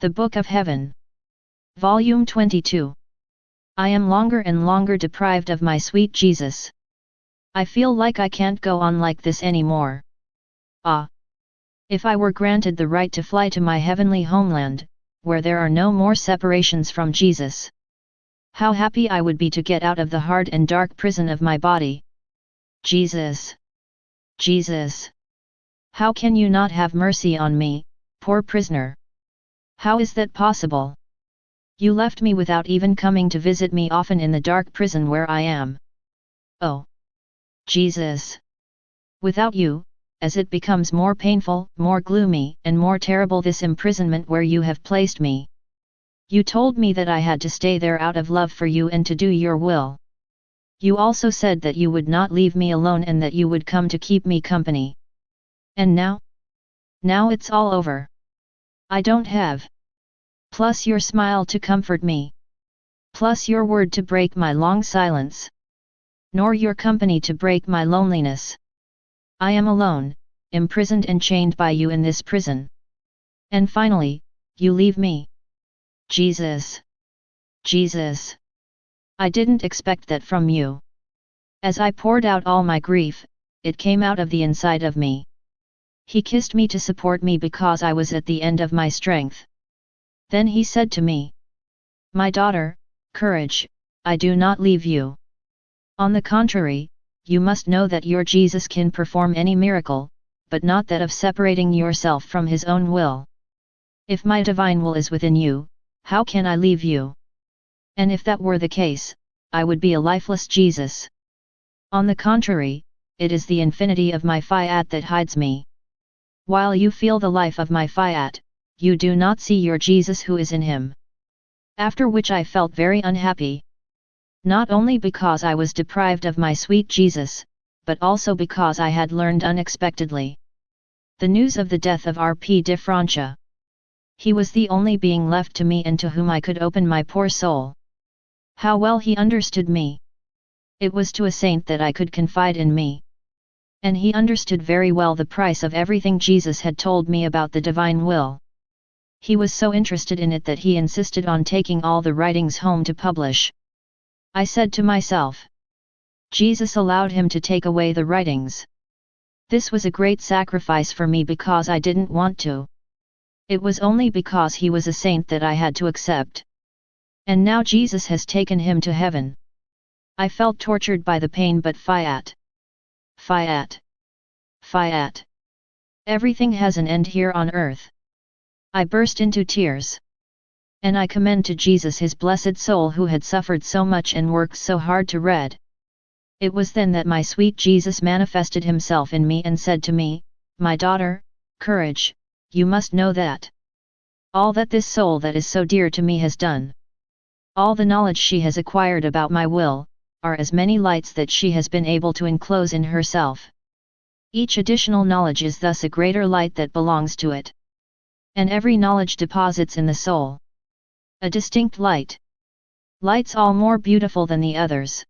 The Book of Heaven. Volume 22. I am longer and longer deprived of my sweet Jesus. I feel like I can't go on like this anymore. Ah! If I were granted the right to fly to my heavenly homeland, where there are no more separations from Jesus. How happy I would be to get out of the hard and dark prison of my body. Jesus! Jesus! How can you not have mercy on me, poor prisoner? How is that possible? You left me without even coming to visit me often in the dark prison where I am. Oh! Jesus! Without you, as it becomes more painful, more gloomy, and more terrible this imprisonment where you have placed me. You told me that I had to stay there out of love for you and to do your will. You also said that you would not leave me alone and that you would come to keep me company. And now? Now it's all over. I don't have. Plus your smile to comfort me. Plus your word to break my long silence. Nor your company to break my loneliness. I am alone, imprisoned and chained by you in this prison. And finally, you leave me. Jesus! Jesus! I didn't expect that from you. As I poured out all my grief, it came out of the inside of me. He kissed me to support me because I was at the end of my strength. Then he said to me, "My daughter, courage, I do not leave you. On the contrary, you must know that your Jesus can perform any miracle, but not that of separating yourself from his own will. If my divine will is within you, how can I leave you? And if that were the case, I would be a lifeless Jesus. On the contrary, it is the infinity of my Fiat that hides me. While you feel the life of my Fiat, you do not see your Jesus who is in him." After which I felt very unhappy. Not only because I was deprived of my sweet Jesus, but also because I had learned unexpectedly the news of the death of R.P. de Francia. He was the only being left to me and to whom I could open my poor soul. How well he understood me! It was to a saint that I could confide in me. And he understood very well the price of everything Jesus had told me about the divine will. He was so interested in it that he insisted on taking all the writings home to publish. I said to myself, Jesus allowed him to take away the writings. This was a great sacrifice for me because I didn't want to. It was only because he was a saint that I had to accept. And now Jesus has taken him to heaven. I felt tortured by the pain, but Fiat. Fiat. Fiat. Everything has an end here on earth. I burst into tears. And I commend to Jesus his blessed soul who had suffered so much and worked so hard to red. It was then that my sweet Jesus manifested himself in me and said to me, "My daughter, courage, you must know that all that this soul that is so dear to me has done, all the knowledge she has acquired about my will, are as many lights that she has been able to enclose in herself. Each additional knowledge is thus a greater light that belongs to it. And every knowledge deposits in the soul a distinct light. Lights all more beautiful than the others.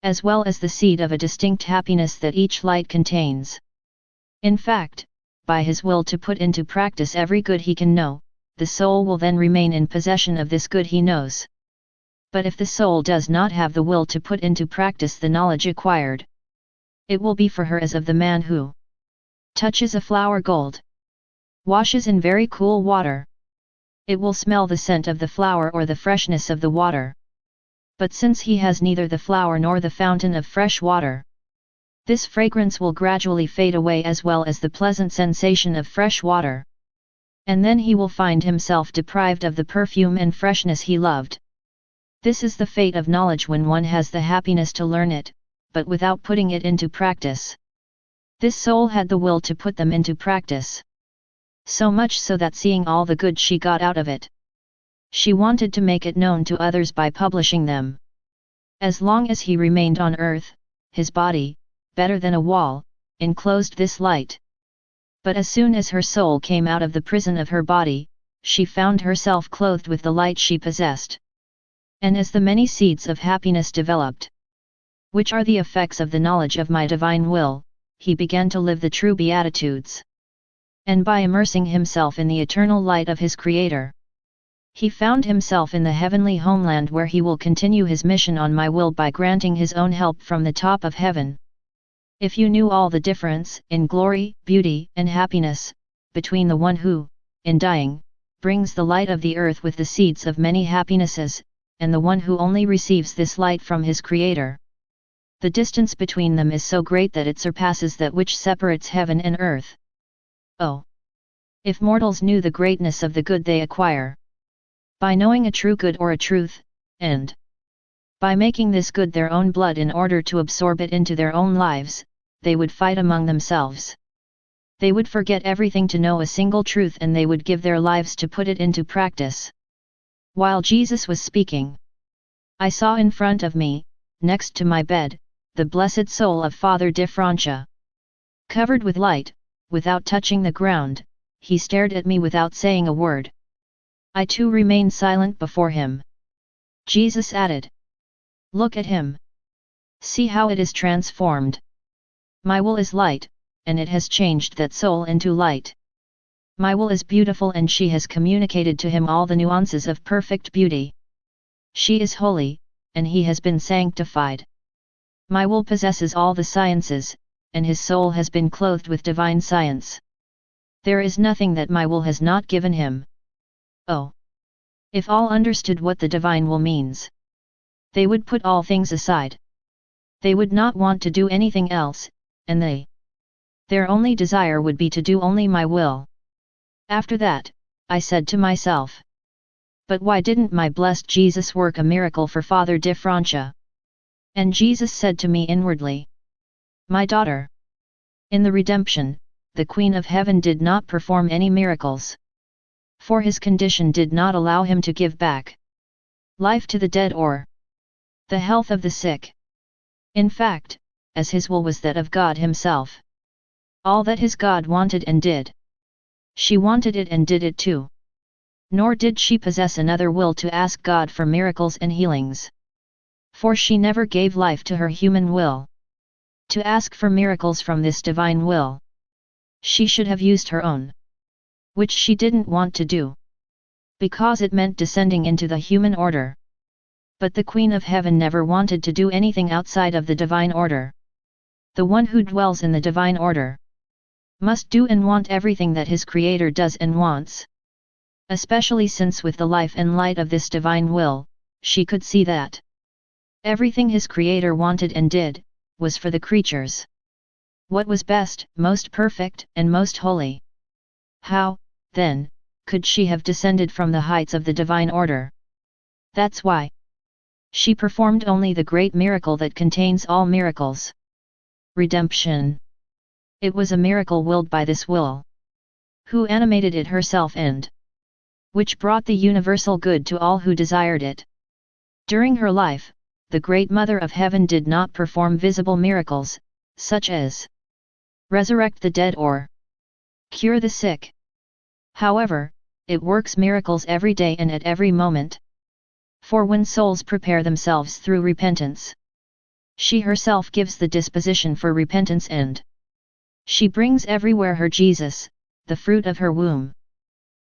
As well as the seed of a distinct happiness that each light contains. In fact, by his will to put into practice every good he can know, the soul will then remain in possession of this good he knows. But if the soul does not have the will to put into practice the knowledge acquired, it will be for her as of the man who touches a flower gold, washes in very cool water. It will smell the scent of the flower or the freshness of the water. But since he has neither the flower nor the fountain of fresh water, this fragrance will gradually fade away as well as the pleasant sensation of fresh water. And then he will find himself deprived of the perfume and freshness he loved. This is the fate of knowledge when one has the happiness to learn it, but without putting it into practice. This soul had the will to put them into practice. So much so that seeing all the good she got out of it, she wanted to make it known to others by publishing them. As long as he remained on earth, his body, better than a wall, enclosed this light. But as soon as her soul came out of the prison of her body, she found herself clothed with the light she possessed. And as the many seeds of happiness developed, which are the effects of the knowledge of my divine will, he began to live the true beatitudes. And by immersing himself in the eternal light of his Creator, He found himself in the heavenly homeland where he will continue his mission on my will by granting his own help from the top of heaven. If you knew all the difference, in glory, beauty, and happiness, between the one who, in dying, brings the light of the earth with the seeds of many happinesses, and the one who only receives this light from his Creator. The distance between them is so great that it surpasses that which separates heaven and earth. Oh! If mortals knew the greatness of the good they acquire, by knowing a true good or a truth, and by making this good their own blood in order to absorb it into their own lives, they would fight among themselves. They would forget everything to know a single truth, and they would give their lives to put it into practice. While Jesus was speaking, I saw in front of me, next to my bed, the blessed soul of Father de Francia. Covered with light, without touching the ground, he stared at me without saying a word. I too remained silent before him. Jesus added, "Look at him. See how it is transformed. My will is light, and it has changed that soul into light. My will is beautiful, and she has communicated to him all the nuances of perfect beauty. She is holy, and he has been sanctified. My will possesses all the sciences, and his soul has been clothed with divine science. There is nothing that my will has not given him." Oh! If all understood what the divine will means, they would put all things aside. They would not want to do anything else, and their only desire would be to do only my will. After that, I said to myself, but why didn't my blessed Jesus work a miracle for Father de Francia? And Jesus said to me inwardly, my daughter, in the redemption, the Queen of Heaven did not perform any miracles. For his condition did not allow him to give back life to the dead or the health of the sick. In fact, as his will was that of God himself. All that his God wanted and did, she wanted it and did it too. Nor did she possess another will to ask God for miracles and healings. For she never gave life to her human will to ask for miracles from this divine will. She should have used her own, which she didn't want to do, because it meant descending into the human order. But the Queen of Heaven never wanted to do anything outside of the divine order. The one who dwells in the divine order must do and want everything that his Creator does and wants. Especially since with the life and light of this divine will, she could see that everything his Creator wanted and did, was for the creatures. What was best, most perfect, and most holy? How, then, could she have descended from the heights of the divine order? That's why she performed only the great miracle that contains all miracles. Redemption. It was a miracle willed by this will, who animated it herself and which brought the universal good to all who desired it. During her life, the Great Mother of Heaven did not perform visible miracles, such as resurrect the dead or cure the sick. However, it works miracles every day and at every moment. For when souls prepare themselves through repentance, she herself gives the disposition for repentance, and she brings everywhere her Jesus, the fruit of her womb.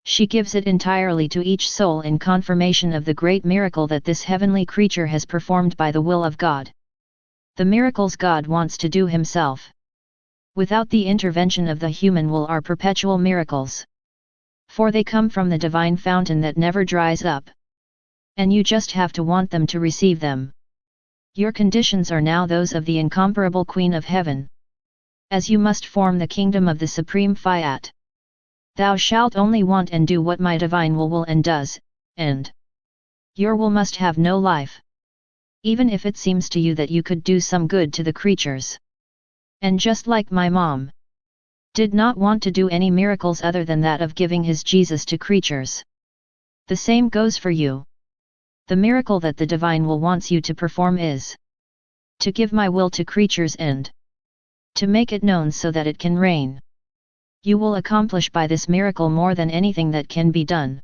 She gives it entirely to each soul in confirmation of the great miracle that this heavenly creature has performed by the will of God. The miracles God wants to do himself, without the intervention of the human will, are perpetual miracles. For they come from the divine fountain that never dries up. And you just have to want them to receive them. Your conditions are now those of the incomparable Queen of Heaven. As you must form the kingdom of the supreme Fiat, thou shalt only want and do what my divine will and does, and your will must have no life. Even if it seems to you that you could do some good to the creatures. And just like my mom did not want to do any miracles other than that of giving his Jesus to creatures, the same goes for you. The miracle that the divine will wants you to perform is to give my will to creatures and to make it known so that it can reign. You will accomplish by this miracle more than anything that can be done.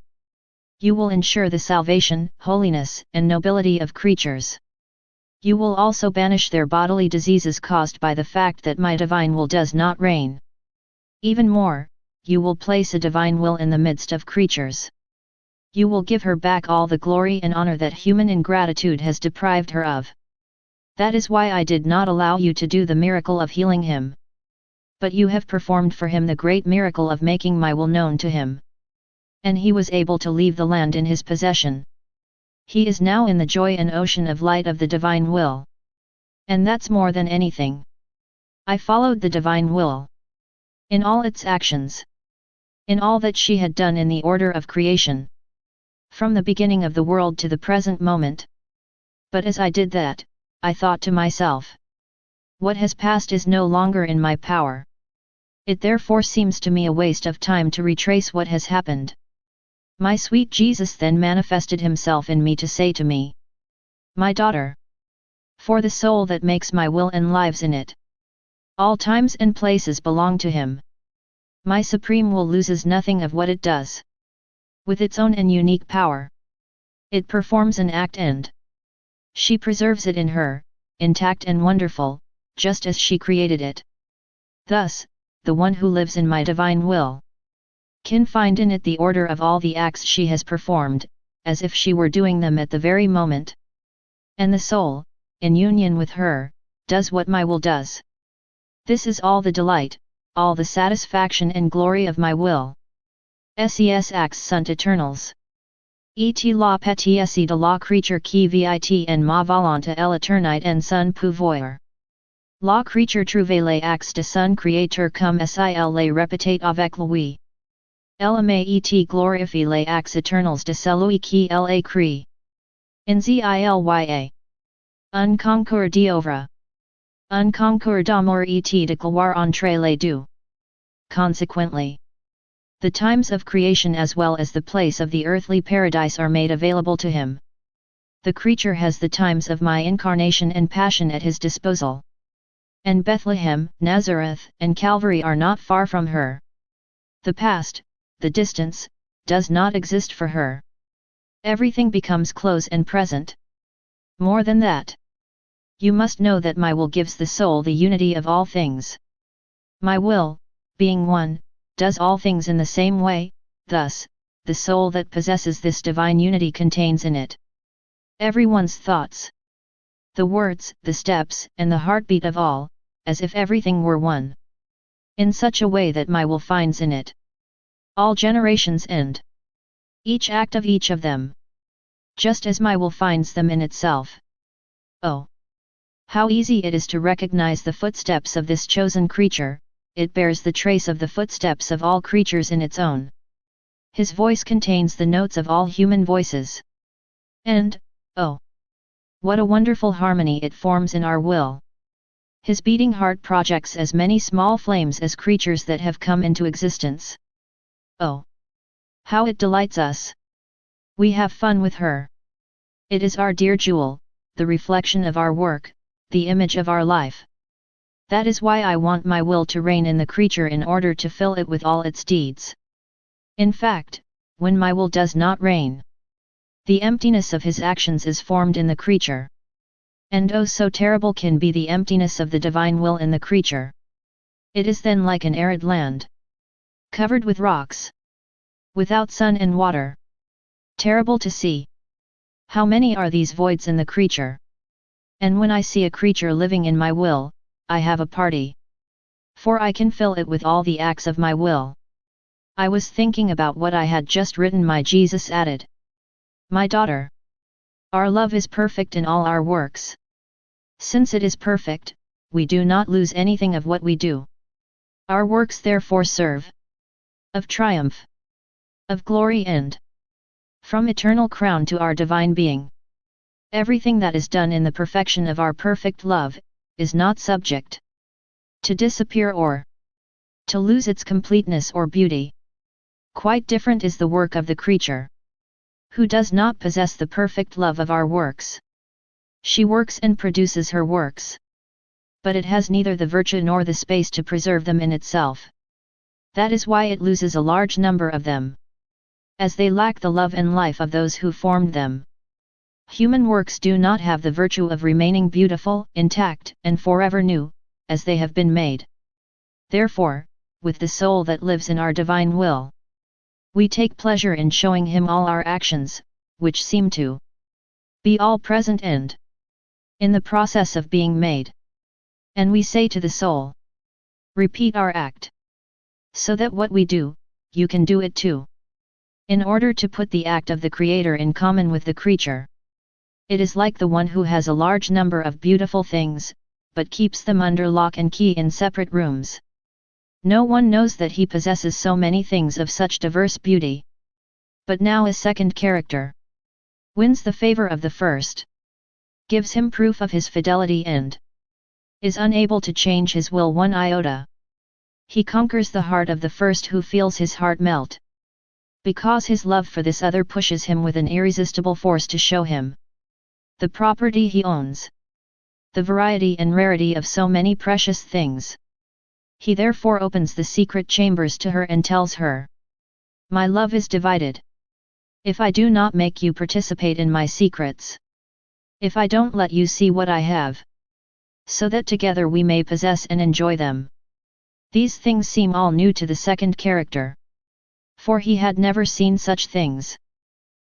You will ensure the salvation, holiness, and nobility of creatures. You will also banish their bodily diseases caused by the fact that my divine will does not reign. Even more, you will place a divine will in the midst of creatures. You will give her back all the glory and honor that human ingratitude has deprived her of. That is why I did not allow you to do the miracle of healing him. But you have performed for him the great miracle of making my will known to him. And he was able to leave the land in his possession. He is now in the joy and ocean of light of the divine will. And that's more than anything. I followed the divine will. In all its actions. In all that she had done in the order of creation. From the beginning of the world to the present moment. But as I did that, I thought to myself. What has passed is no longer in my power. It therefore seems to me a waste of time to retrace what has happened. My sweet Jesus then manifested himself in me to say to me, my daughter, for the soul that makes my will and lives in it, all times and places belong to him. My supreme will loses nothing of what it does. With its own and unique power, it performs an act and she preserves it in her, intact and wonderful, just as she created it. Thus, the one who lives in my divine will can find in it the order of all the acts she has performed, as if she were doing them at the very moment. And the soul, in union with her, does what my will does. This is all the delight, all the satisfaction and glory of my will. Ses acts sunt eternals. Et la petiesse de la creature qui vit en ma volonté l'éternité en son pouvoir. La creature trouve les actes de son créateur comme s'il les répète avec lui. Elle aime et glorifie les actes éternels de celui qui les crée. In zilya. Un concours d'œuvre. Un concours d'amour et de gloire entre les deux. Consequently, the times of creation as well as the place of the earthly paradise are made available to him. The creature has the times of my incarnation and passion at his disposal. And Bethlehem, Nazareth, and Calvary are not far from her. The past, the distance, does not exist for her. Everything becomes close and present. More than that, you must know that my will gives the soul the unity of all things. My will, being one, does all things in the same way. Thus, the soul that possesses this divine unity contains in it everyone's thoughts, the words, the steps, and the heartbeat of all, as if everything were one. In such a way that my will finds in it all generations and each act of each of them, just as my will finds them in itself. Oh! How easy it is to recognize the footsteps of this chosen creature. It bears the trace of the footsteps of all creatures in its own. His voice contains the notes of all human voices. And, oh! What a wonderful harmony it forms in our will. His beating heart projects as many small flames as creatures that have come into existence. Oh! How it delights us! We have fun with her. It is our dear jewel, the reflection of our work, the image of our life. That is why I want my will to reign in the creature in order to fill it with all its deeds. In fact, when my will does not reign, the emptiness of his actions is formed in the creature. And oh, so terrible can be the emptiness of the divine will in the creature. It is then like an arid land, covered with rocks, without sun and water. Terrible to see. How many are these voids in the creature? And when I see a creature living in my will, I have a party. For I can fill it with all the acts of my will. I was thinking about what I had just written. My Jesus added, my daughter, our love is perfect in all our works. Since it is perfect, we do not lose anything of what we do. Our works therefore serve of triumph, of glory and from eternal crown to our divine being. Everything that is done in the perfection of our perfect love, is not subject to disappear or to lose its completeness or beauty. Quite different is the work of the creature, who does not possess the perfect love of our works. She works and produces her works, but it has neither the virtue nor the space to preserve them in itself. That is why it loses a large number of them, as they lack the love and life of those who formed them. Human works do not have the virtue of remaining beautiful, intact, and forever new, as they have been made. Therefore, with the soul that lives in our divine will, We take pleasure in showing him all our actions, which seem to be all present and in the process of being made. And we say to the soul, repeat our act, so that what we do, you can do it too. In order to put the act of the Creator in common with the creature. It is like the one who has a large number of beautiful things, but keeps them under lock and key in separate rooms. No one knows that he possesses so many things of such diverse beauty. But now a second character wins the favor of the first, gives him proof of his fidelity and is unable to change his will one iota. He conquers the heart of the first who feels his heart melt, because his love for this other pushes him with an irresistible force to show him the property he owns, the variety and rarity of so many precious things. He therefore opens the secret chambers to her and tells her, my love is divided. If I do not make you participate in my secrets, if I don't let you see what I have, so that together we may possess and enjoy them. These things seem all new to the second character, for he had never seen such things.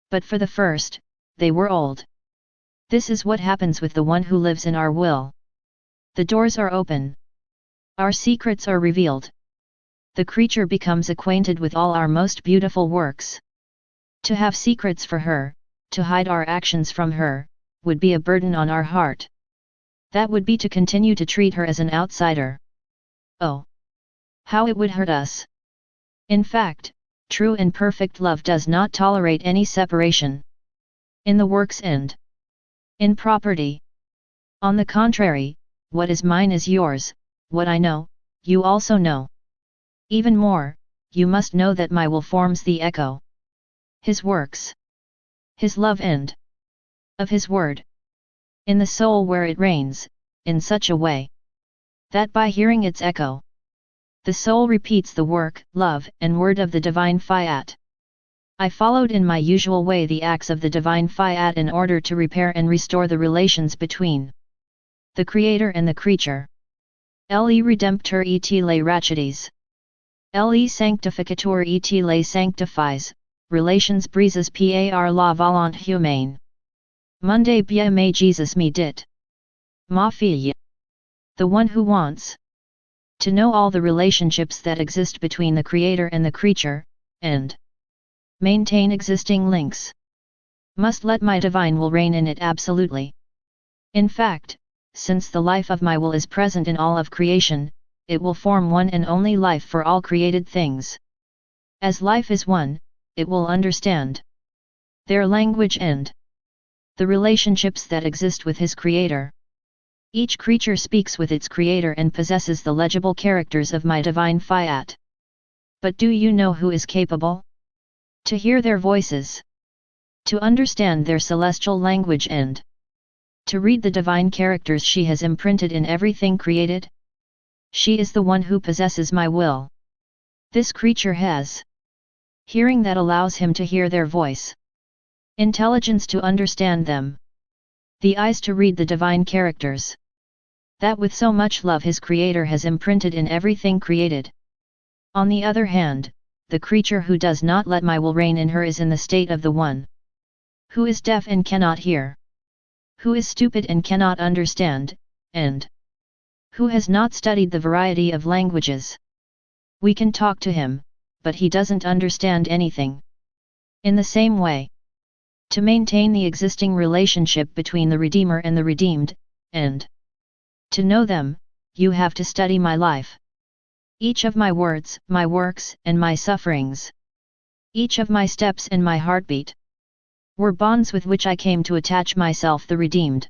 But for the first, they were old. This is what happens with the one who lives in our will. The doors are open. Our secrets are revealed. The creature becomes acquainted with all our most beautiful works. To have secrets for her, to hide our actions from her, would be a burden on our heart. That would be to continue to treat her as an outsider. Oh! How it would hurt us! In fact, true and perfect love does not tolerate any separation in the works and in property. On the contrary, what is mine is yours, what I know, you also know. Even more, you must know that my will forms the echo. His works, his love and of his word, in the soul where it reigns, in such a way that by hearing its echo, the soul repeats the work, love, and word of the divine Fiat. I followed in my usual way the acts of the divine Fiat in order to repair and restore the relations between the Creator and the creature. Le Redempteur et les Rachetes. Le Sanctificateur et les Sanctifies, Relations brises par la volonté humaine. Monde bien mais Jesus me dit. Ma fille. The one who wants to know all the relationships that exist between the Creator and the creature, and maintain existing links, must let my divine will reign in it absolutely. In fact, since the life of my will is present in all of creation, it will form one and only life for all created things. As life is one, it will understand their language and the relationships that exist with his Creator. Each creature speaks with its Creator and possesses the legible characters of my divine Fiat. But do you know who is capable to hear their voices, to understand their celestial language and to read the divine characters she has imprinted in everything created? She is the one who possesses my will. This creature has hearing that allows him to hear their voice, intelligence to understand them, the eyes to read the divine characters that with so much love his Creator has imprinted in everything created. On the other hand, the creature who does not let my will reign in her is in the state of the one who is deaf and cannot hear, who is stupid and cannot understand, and who has not studied the variety of languages. We can talk to him, but he doesn't understand anything. In the same way, to maintain the existing relationship between the Redeemer and the redeemed, and to know them, you have to study my life. Each of my words, my works, and my sufferings, each of my steps and my heartbeat, were bonds with which I came to attach myself the redeemed.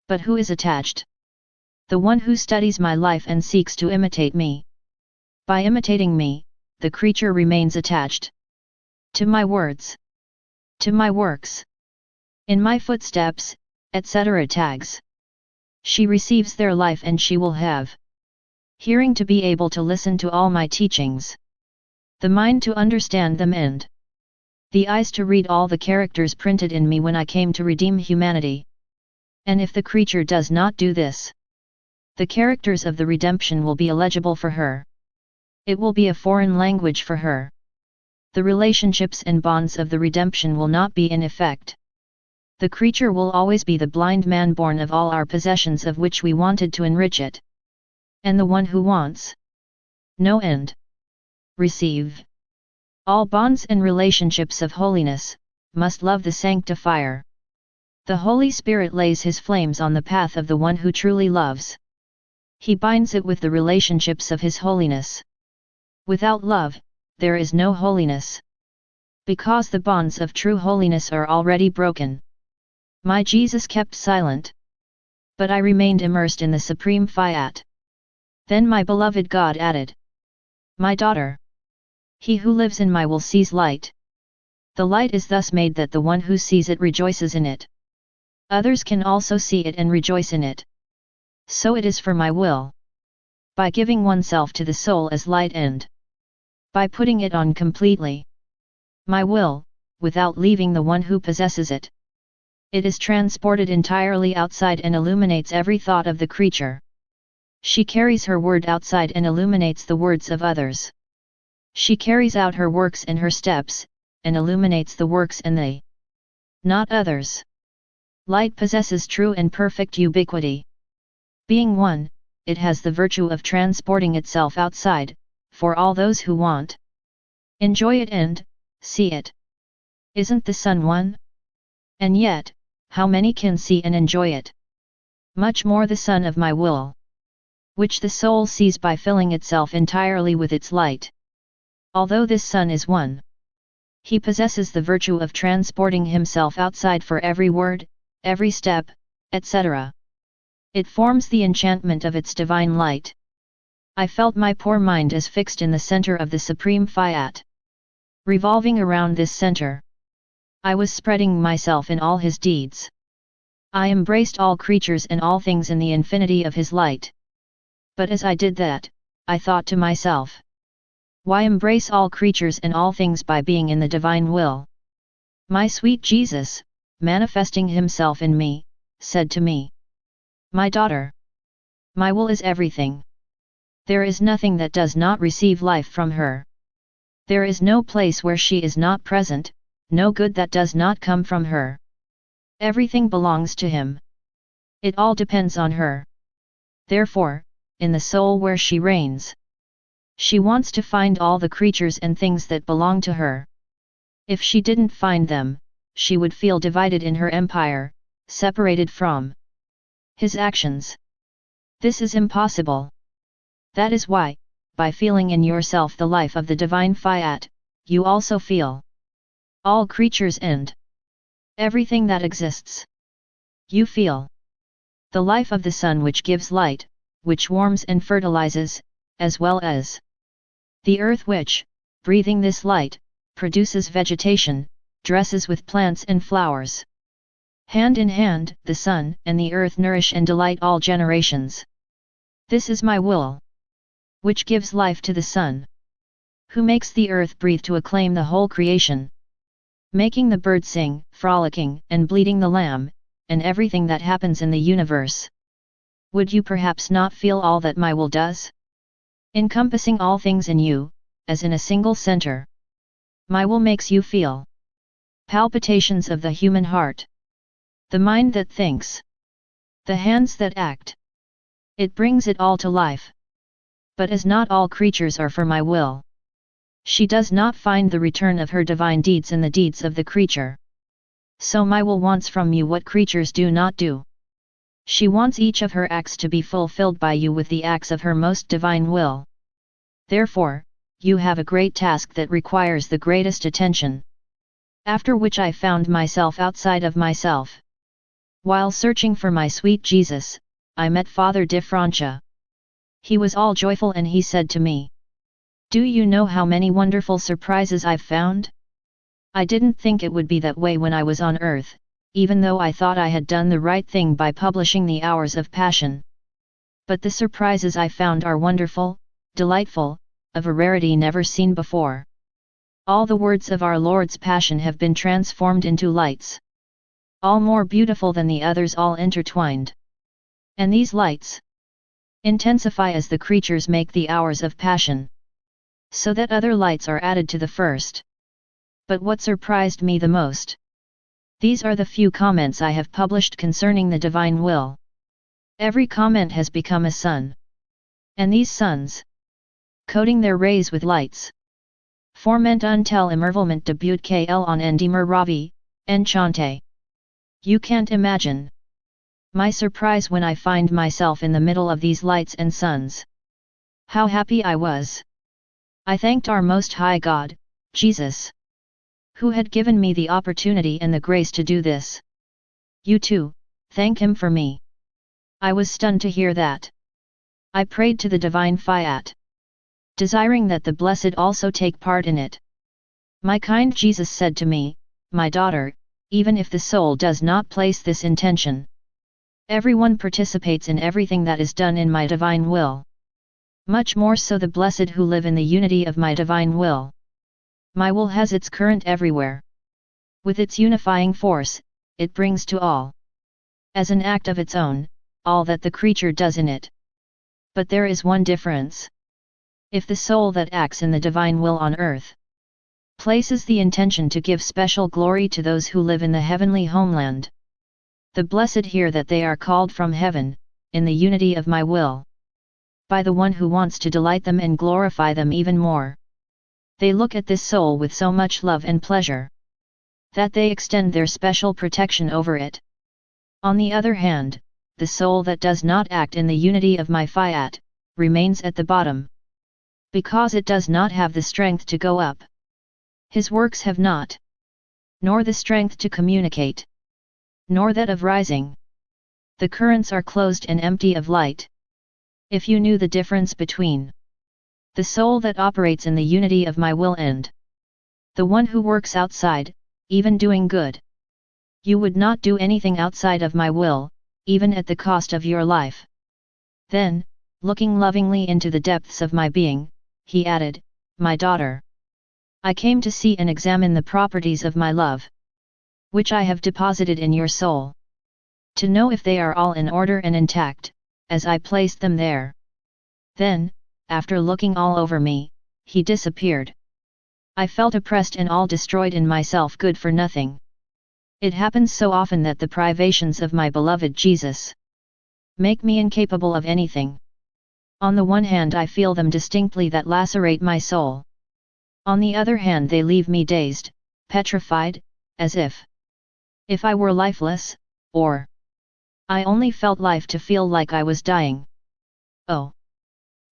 But who is attached? The one who studies my life and seeks to imitate me. By imitating me, the creature remains attached to my words, to my works, in my footsteps, etc. tags. She receives their life and she will have hearing to be able to listen to all my teachings, the mind to understand them and the eyes to read all the characters printed in me when I came to redeem humanity. And if the creature does not do this, the characters of the redemption will be illegible for her. It will be a foreign language for her. the relationships and bonds of the redemption will not be in effect. The creature will always be the blind man born of all our possessions of which we wanted to enrich it. And the one who wants no end. Receive all bonds and relationships of holiness, must love the Sanctifier. The Holy Spirit lays His flames on the path of the one who truly loves. He binds it with the relationships of His holiness. Without love, there is no holiness. Because the bonds of true holiness are already broken. My Jesus kept silent. But I remained immersed in the supreme Fiat. Then my beloved God added, "My daughter, he who lives in my will sees light. The light is thus made that the one who sees it rejoices in it. Others can also see it and rejoice in it. So it is for my will. By giving oneself to the soul as light and by putting it on completely. My will, without leaving the one who possesses it. It is transported entirely outside and illuminates every thought of the creature. She carries her word outside and illuminates the words of others. She carries out her works and her steps, and illuminates the works and they, not others. Light possesses true and perfect ubiquity. Being one, it has the virtue of transporting itself outside, for all those who want. Enjoy it and see it. Isn't the sun one? And yet, how many can see and enjoy it? Much more the sun of my will, which the soul sees by filling itself entirely with its light. Although this sun is one, he possesses the virtue of transporting himself outside for every word, every step, etc. It forms the enchantment of its divine light. I felt my poor mind as fixed in the center of the supreme Fiat. Revolving around this center, I was spreading myself in all his deeds. I embraced all creatures and all things in the infinity of his light. But as I did that, I thought to myself, why embrace all creatures and all things by being in the divine will? My sweet Jesus, manifesting himself in me, said to me, my daughter, my will is everything. There is nothing that does not receive life from her. There is no place where she is not present, no good that does not come from her. Everything belongs to him. It all depends on her. Therefore, in the soul where she reigns, she wants to find all the creatures and things that belong to her. If she didn't find them, she would feel divided in her empire, separated from his actions. This is impossible. That is why, by feeling in yourself the life of the divine Fiat, you also feel all creatures and everything that exists. You feel the life of the sun which gives light, which warms and fertilizes, as well as the earth which, breathing this light, produces vegetation, dresses with plants and flowers. Hand in hand, the sun and the earth nourish and delight all generations. This is my will, which gives life to the sun, who makes the earth breathe to acclaim the whole creation, making the bird sing, frolicking, and bleating the lamb, and everything that happens in the universe. Would you perhaps not feel all that my will does? Encompassing all things in you, as in a single center. My will makes you feel palpitations of the human heart, the mind that thinks, the hands that act. It brings it all to life. But as not all creatures are for my will, she does not find the return of her divine deeds in the deeds of the creature. So my will wants from you what creatures do not do. She wants each of her acts to be fulfilled by you with the acts of her most divine will. Therefore, you have a great task that requires the greatest attention. After which I found myself outside of myself. While searching for my sweet Jesus, I met Father de Francia. He was all joyful and he said to me, "Do you know how many wonderful surprises I've found? I didn't think it would be that way when I was on earth, even though I thought I had done the right thing by publishing the Hours of Passion. But the surprises I found are wonderful, delightful, of a rarity never seen before. All the words of our Lord's Passion have been transformed into lights, all more beautiful than the others all intertwined. And these lights intensify as the creatures make the Hours of Passion, so that other lights are added to the first. But what surprised me the most? These are the few comments I have published concerning the divine will. Every comment has become a sun. And these suns, coating their rays with lights, forment un tel emerveillement debut kl on en demer ravi, enchante. You can't imagine my surprise when I find myself in the middle of these lights and suns. How happy I was! I thanked our Most High God, Jesus, who had given me the opportunity and the grace to do this. You too, thank Him for me. I was stunned to hear that. I prayed to the divine Fiat, desiring that the blessed also take part in it. My kind Jesus said to me, my daughter, even if the soul does not place this intention, everyone participates in everything that is done in my divine will. Much more so the blessed who live in the unity of my divine will. My will has its current everywhere. With its unifying force, it brings to all, as an act of its own, all that the creature does in it. But there is one difference. If the soul that acts in the divine will on earth places the intention to give special glory to those who live in the heavenly homeland, the blessed hear that they are called from heaven, in the unity of my will, by the one who wants to delight them and glorify them even more. They look at this soul with so much love and pleasure, that they extend their special protection over it. On the other hand, the soul that does not act in the unity of my Fiat, remains at the bottom, because it does not have the strength to go up. His works have not, nor the strength to communicate, nor that of rising. The currents are closed and empty of light. If you knew the difference between the soul that operates in the unity of my will and the one who works outside, even doing good, you would not do anything outside of my will, even at the cost of your life. Then, looking lovingly into the depths of my being, he added, my daughter, I came to see and examine the properties of my love, which I have deposited in your soul, to know if they are all in order and intact, as I placed them there. Then, after looking all over me, he disappeared. I felt oppressed and all destroyed in myself, good for nothing. It happens so often that the privations of my beloved Jesus make me incapable of anything. On the one hand I feel them distinctly that lacerate my soul. On the other hand they leave me dazed, petrified, as if I were lifeless, or I only felt life to feel like I was dying. Oh!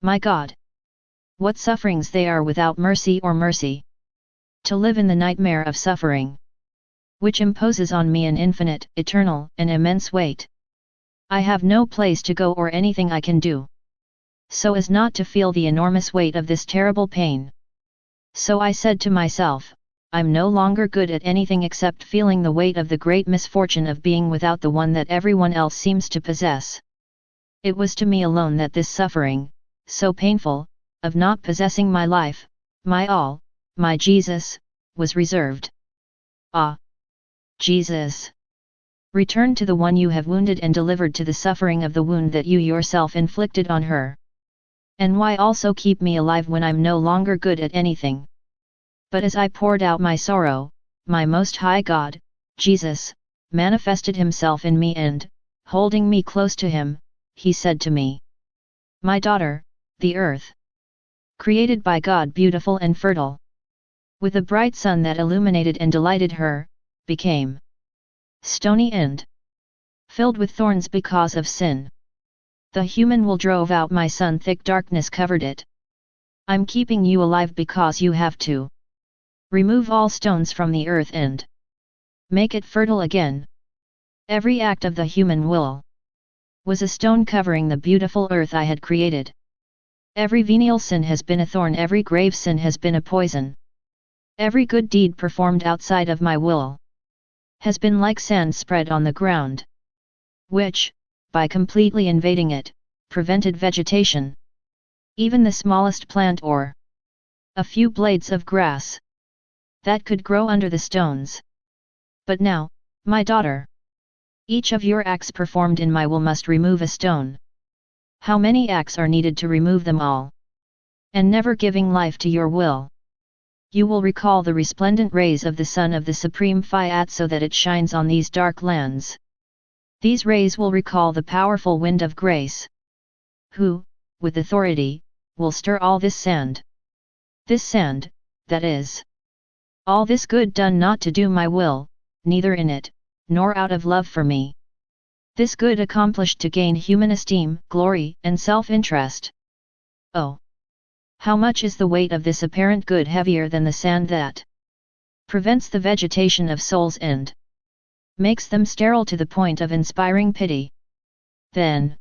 My God! What sufferings they are without mercy or mercy! To live in the nightmare of suffering, which imposes on me an infinite, eternal, and immense weight. I have no place to go or anything I can do, so as not to feel the enormous weight of this terrible pain. So I said to myself, I'm no longer good at anything except feeling the weight of the great misfortune of being without the one that everyone else seems to possess. It was to me alone that this suffering, so painful, of not possessing my life, my all, my Jesus, was reserved. Ah! Jesus! Return to the one you have wounded and delivered to the suffering of the wound that you yourself inflicted on her. And why also keep me alive when I'm no longer good at anything? But as I poured out my sorrow, my Most High God, Jesus, manifested Himself in me and, holding me close to Him, He said to me, my daughter, the earth, created by God beautiful and fertile, with a bright sun that illuminated and delighted her, became stony and filled with thorns because of sin. The human will drove out my sun, thick darkness covered it. I'm keeping you alive because you have to remove all stones from the earth and make it fertile again. Every act of the human will was a stone covering the beautiful earth I had created. Every venial sin has been a thorn, every grave sin has been a poison. Every good deed performed outside of my will has been like sand spread on the ground, which, by completely invading it, prevented vegetation. Even the smallest plant or a few blades of grass that could grow under the stones. But now, my daughter, each of your acts performed in my will must remove a stone. How many acts are needed to remove them all? And never giving life to your will, You will recall the resplendent rays of the sun of the supreme Fiat so that it shines on these dark lands. These rays will recall the powerful wind of grace, who, with authority, will stir all this sand. This sand, that is, all this good done not to do my will, neither in it, nor out of love for me. This good accomplished to gain human esteem, glory, and self-interest. Oh! How much is the weight of this apparent good heavier than the sand that prevents the vegetation of souls and makes them sterile to the point of inspiring pity. Then,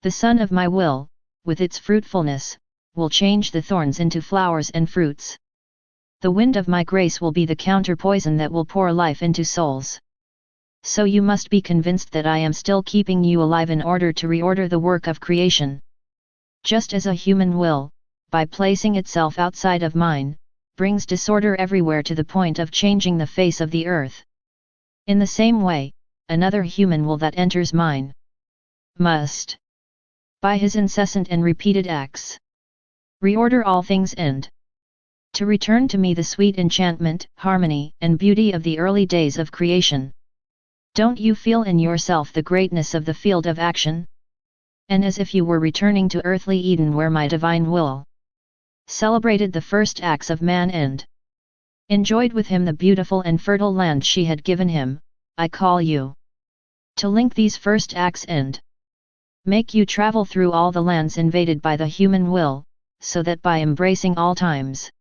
the sun of my will, with its fruitfulness, will change the thorns into flowers and fruits. The wind of my grace will be the counter-poison that will pour life into souls. So you must be convinced that I am still keeping you alive in order to reorder the work of creation. Just as a human will, by placing itself outside of mine, brings disorder everywhere to the point of changing the face of the earth. In the same way, another human will that enters mine must, by his incessant and repeated acts, reorder all things and to return to me the sweet enchantment, harmony, and beauty of the early days of creation. Don't you feel in yourself the greatness of the field of action? And as if you were returning to earthly Eden where my divine will celebrated the first acts of man and enjoyed with him the beautiful and fertile land she had given him, I call you to link these first acts and make you travel through all the lands invaded by the human will, so that by embracing all times,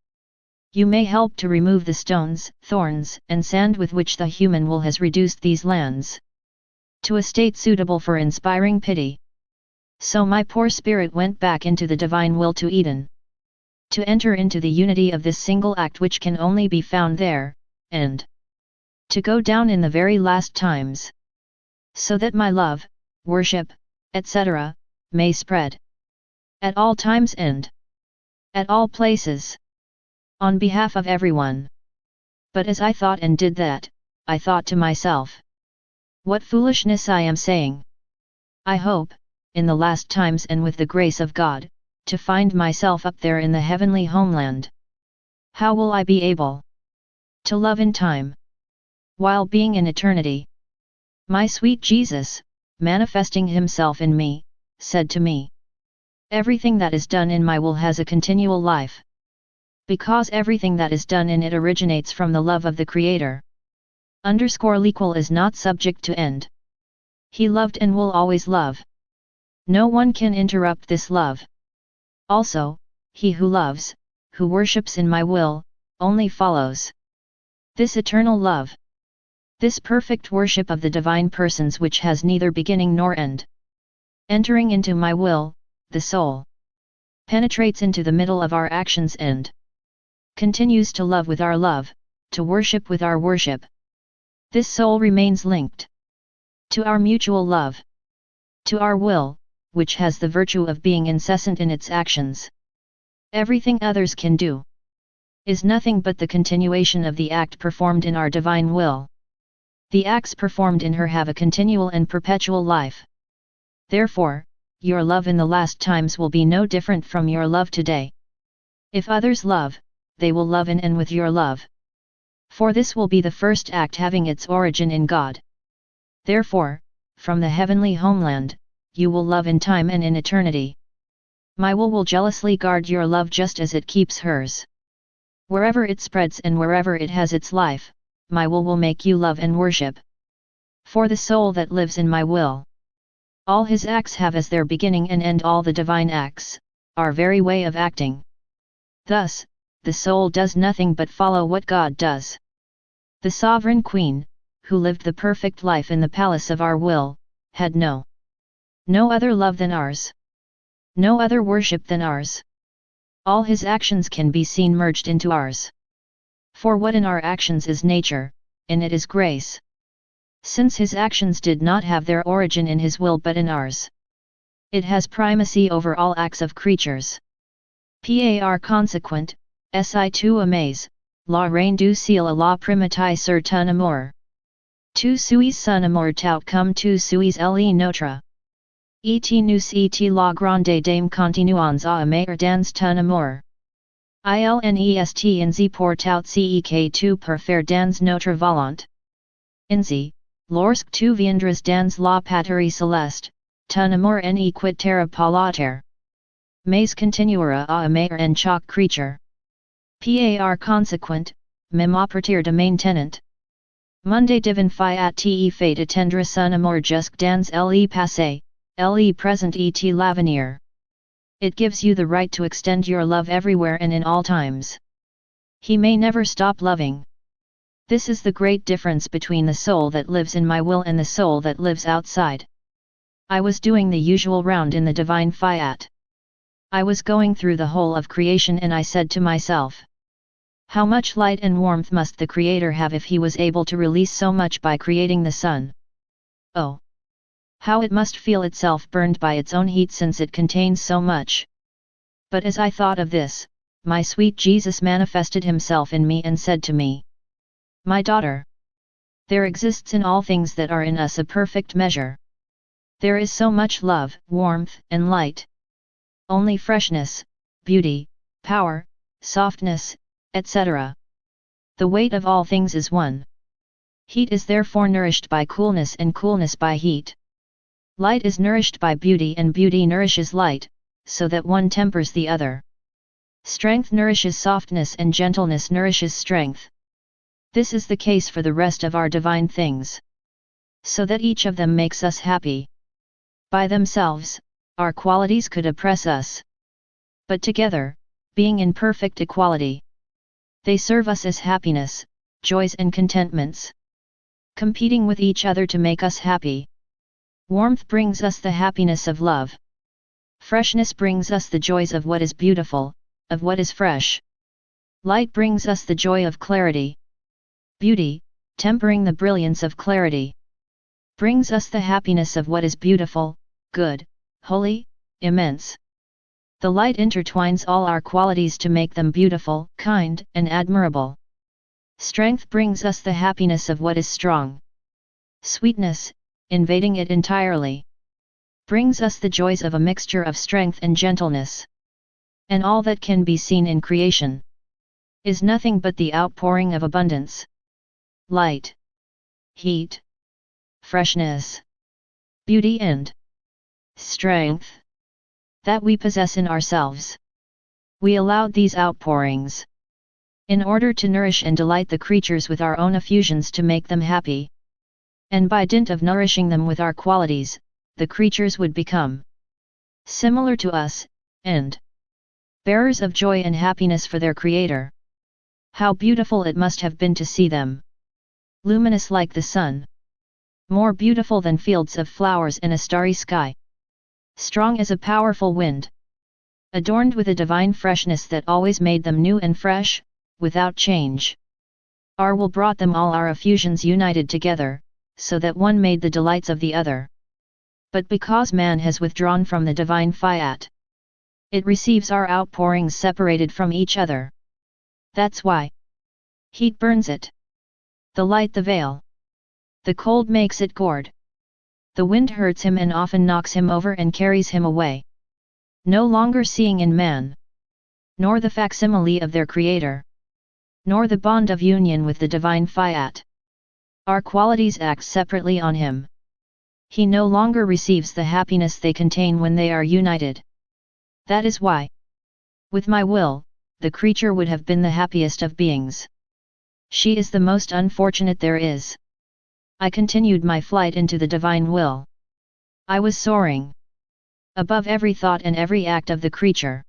you may help to remove the stones, thorns, and sand with which the human will has reduced these lands to a state suitable for inspiring pity. So my poor spirit went back into the divine will to Eden, to enter into the unity of this single act which can only be found there, and to go down in the very last times, so that my love, worship, etc., may spread at all times and at all places, on behalf of everyone. But as I thought and did that, I thought to myself, what foolishness I am saying. I hope, in the last times and with the grace of God, to find myself up there in the heavenly homeland. How will I be able to love in time, while being in eternity? My sweet Jesus, manifesting himself in me, said to me, everything that is done in my will has a continual life, because everything that is done in it originates from the love of the Creator. Equal is not subject to end. He loved and will always love. No one can interrupt this love. Also, he who loves, who worships in my will, only follows this eternal love. This perfect worship of the divine persons which has neither beginning nor end. Entering into my will, the soul penetrates into the middle of our actions and continues to love with our love, to worship with our worship. This soul remains linked to our mutual love, to our will, which has the virtue of being incessant in its actions. Everything others can do is nothing but the continuation of the act performed in our divine will. The acts performed in her have a continual and perpetual life. Therefore, your love in the last times will be no different from your love today. If others love, they will love in and with your love. For this will be the first act having its origin in God. Therefore, from the heavenly homeland, you will love in time and in eternity. My will jealously guard your love just as it keeps hers. Wherever it spreads and wherever it has its life, my will make you love and worship. For the soul that lives in my will, all his acts have as their beginning and end all the divine acts, our very way of acting. Thus, the soul does nothing but follow what God does. The sovereign queen, who lived the perfect life in the palace of our will, had no other love than ours, no other worship than ours. All his actions can be seen merged into ours. For what in our actions is nature, in it is grace. Since his actions did not have their origin in his will but in ours, it has primacy over all acts of creatures. Par consequent, si2 amaze, la reine du ciel à la primati sur ton amour. Tu suis son amour tout comme tu suis le notre. Et nous et la grande dame continuons à aimer dans ton amour. ILNEST in Z portout CEK2 per faire dans notre volonté. In Z, lorsque tu viendras dans la patrie céleste, ton amour ne quittera pas la terre. Mais continuera à aimer en chaque creature. Par conséquent, même à partir de maintenant. Monde divin fiat te fait attendre son amour jusque dans le passé, le présent et l'avenir. It gives you the right to extend your love everywhere and in all times. He may never stop loving. This is the great difference between the soul that lives in my will and the soul that lives outside. I was doing the usual round in the divine fiat. I was going through the whole of creation and I said to myself, how much light and warmth must the Creator have if he was able to release so much by creating the sun? Oh! How it must feel itself burned by its own heat since it contains so much. But as I thought of this, my sweet Jesus manifested himself in me and said to me, my daughter, there exists in all things that are in us a perfect measure. There is so much love, warmth, and light. Only freshness, beauty, power, softness, etc. The weight of all things is one. Heat is therefore nourished by coolness and coolness by heat. Light is nourished by beauty and beauty nourishes light, so that one tempers the other. Strength nourishes softness and gentleness nourishes strength. This is the case for the rest of our divine things. So that each of them makes us happy. By themselves, our qualities could oppress us. But together, being in perfect equality, they serve us as happiness, joys and contentments. Competing with each other to make us happy. Warmth brings us the happiness of love. Freshness brings us the joys of what is beautiful, of what is fresh. Light brings us the joy of clarity. Beauty, tempering the brilliance of clarity, brings us the happiness of what is beautiful, good, holy, immense. The light intertwines all our qualities to make them beautiful, kind, and admirable. Strength brings us the happiness of what is strong. Sweetness, invading it entirely, brings us the joys of a mixture of strength and gentleness. And all that can be seen in creation is nothing but the outpouring of abundance. Light, heat, freshness, beauty and strength that we possess in ourselves. We allowed these outpourings in order to nourish and delight the creatures with our own effusions to make them happy. And by dint of nourishing them with our qualities, the creatures would become similar to us, and bearers of joy and happiness for their Creator. How beautiful it must have been to see them! Luminous like the sun. More beautiful than fields of flowers in a starry sky. Strong as a powerful wind. Adorned with a divine freshness that always made them new and fresh, without change. Our will brought them all our effusions united together, so that one made the delights of the other. But because man has withdrawn from the divine fiat, it receives our outpourings separated from each other. That's why. Heat burns it. The light the veil. The cold makes it gourd. The wind hurts him and often knocks him over and carries him away. No longer seeing in man, nor the facsimile of their Creator, nor the bond of union with the divine fiat. Our qualities act separately on him. He no longer receives the happiness they contain when they are united. That is why, with my will, the creature would have been the happiest of beings. She is the most unfortunate there is. I continued my flight into the divine will. I was soaring above every thought and every act of the creature,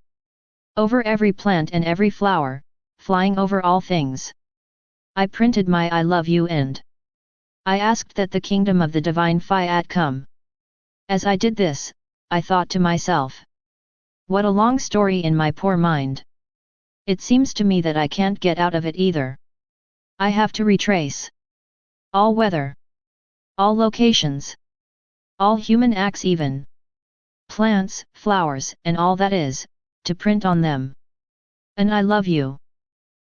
over every plant and every flower, flying over all things. I printed my I love you and I asked that the kingdom of the divine fiat come. As I did this, I thought to myself, what a long story in my poor mind. It seems to me that I can't get out of it either. I have to retrace all weather, all locations, all human acts, even plants, flowers, and all that is, to print on them. And I love you.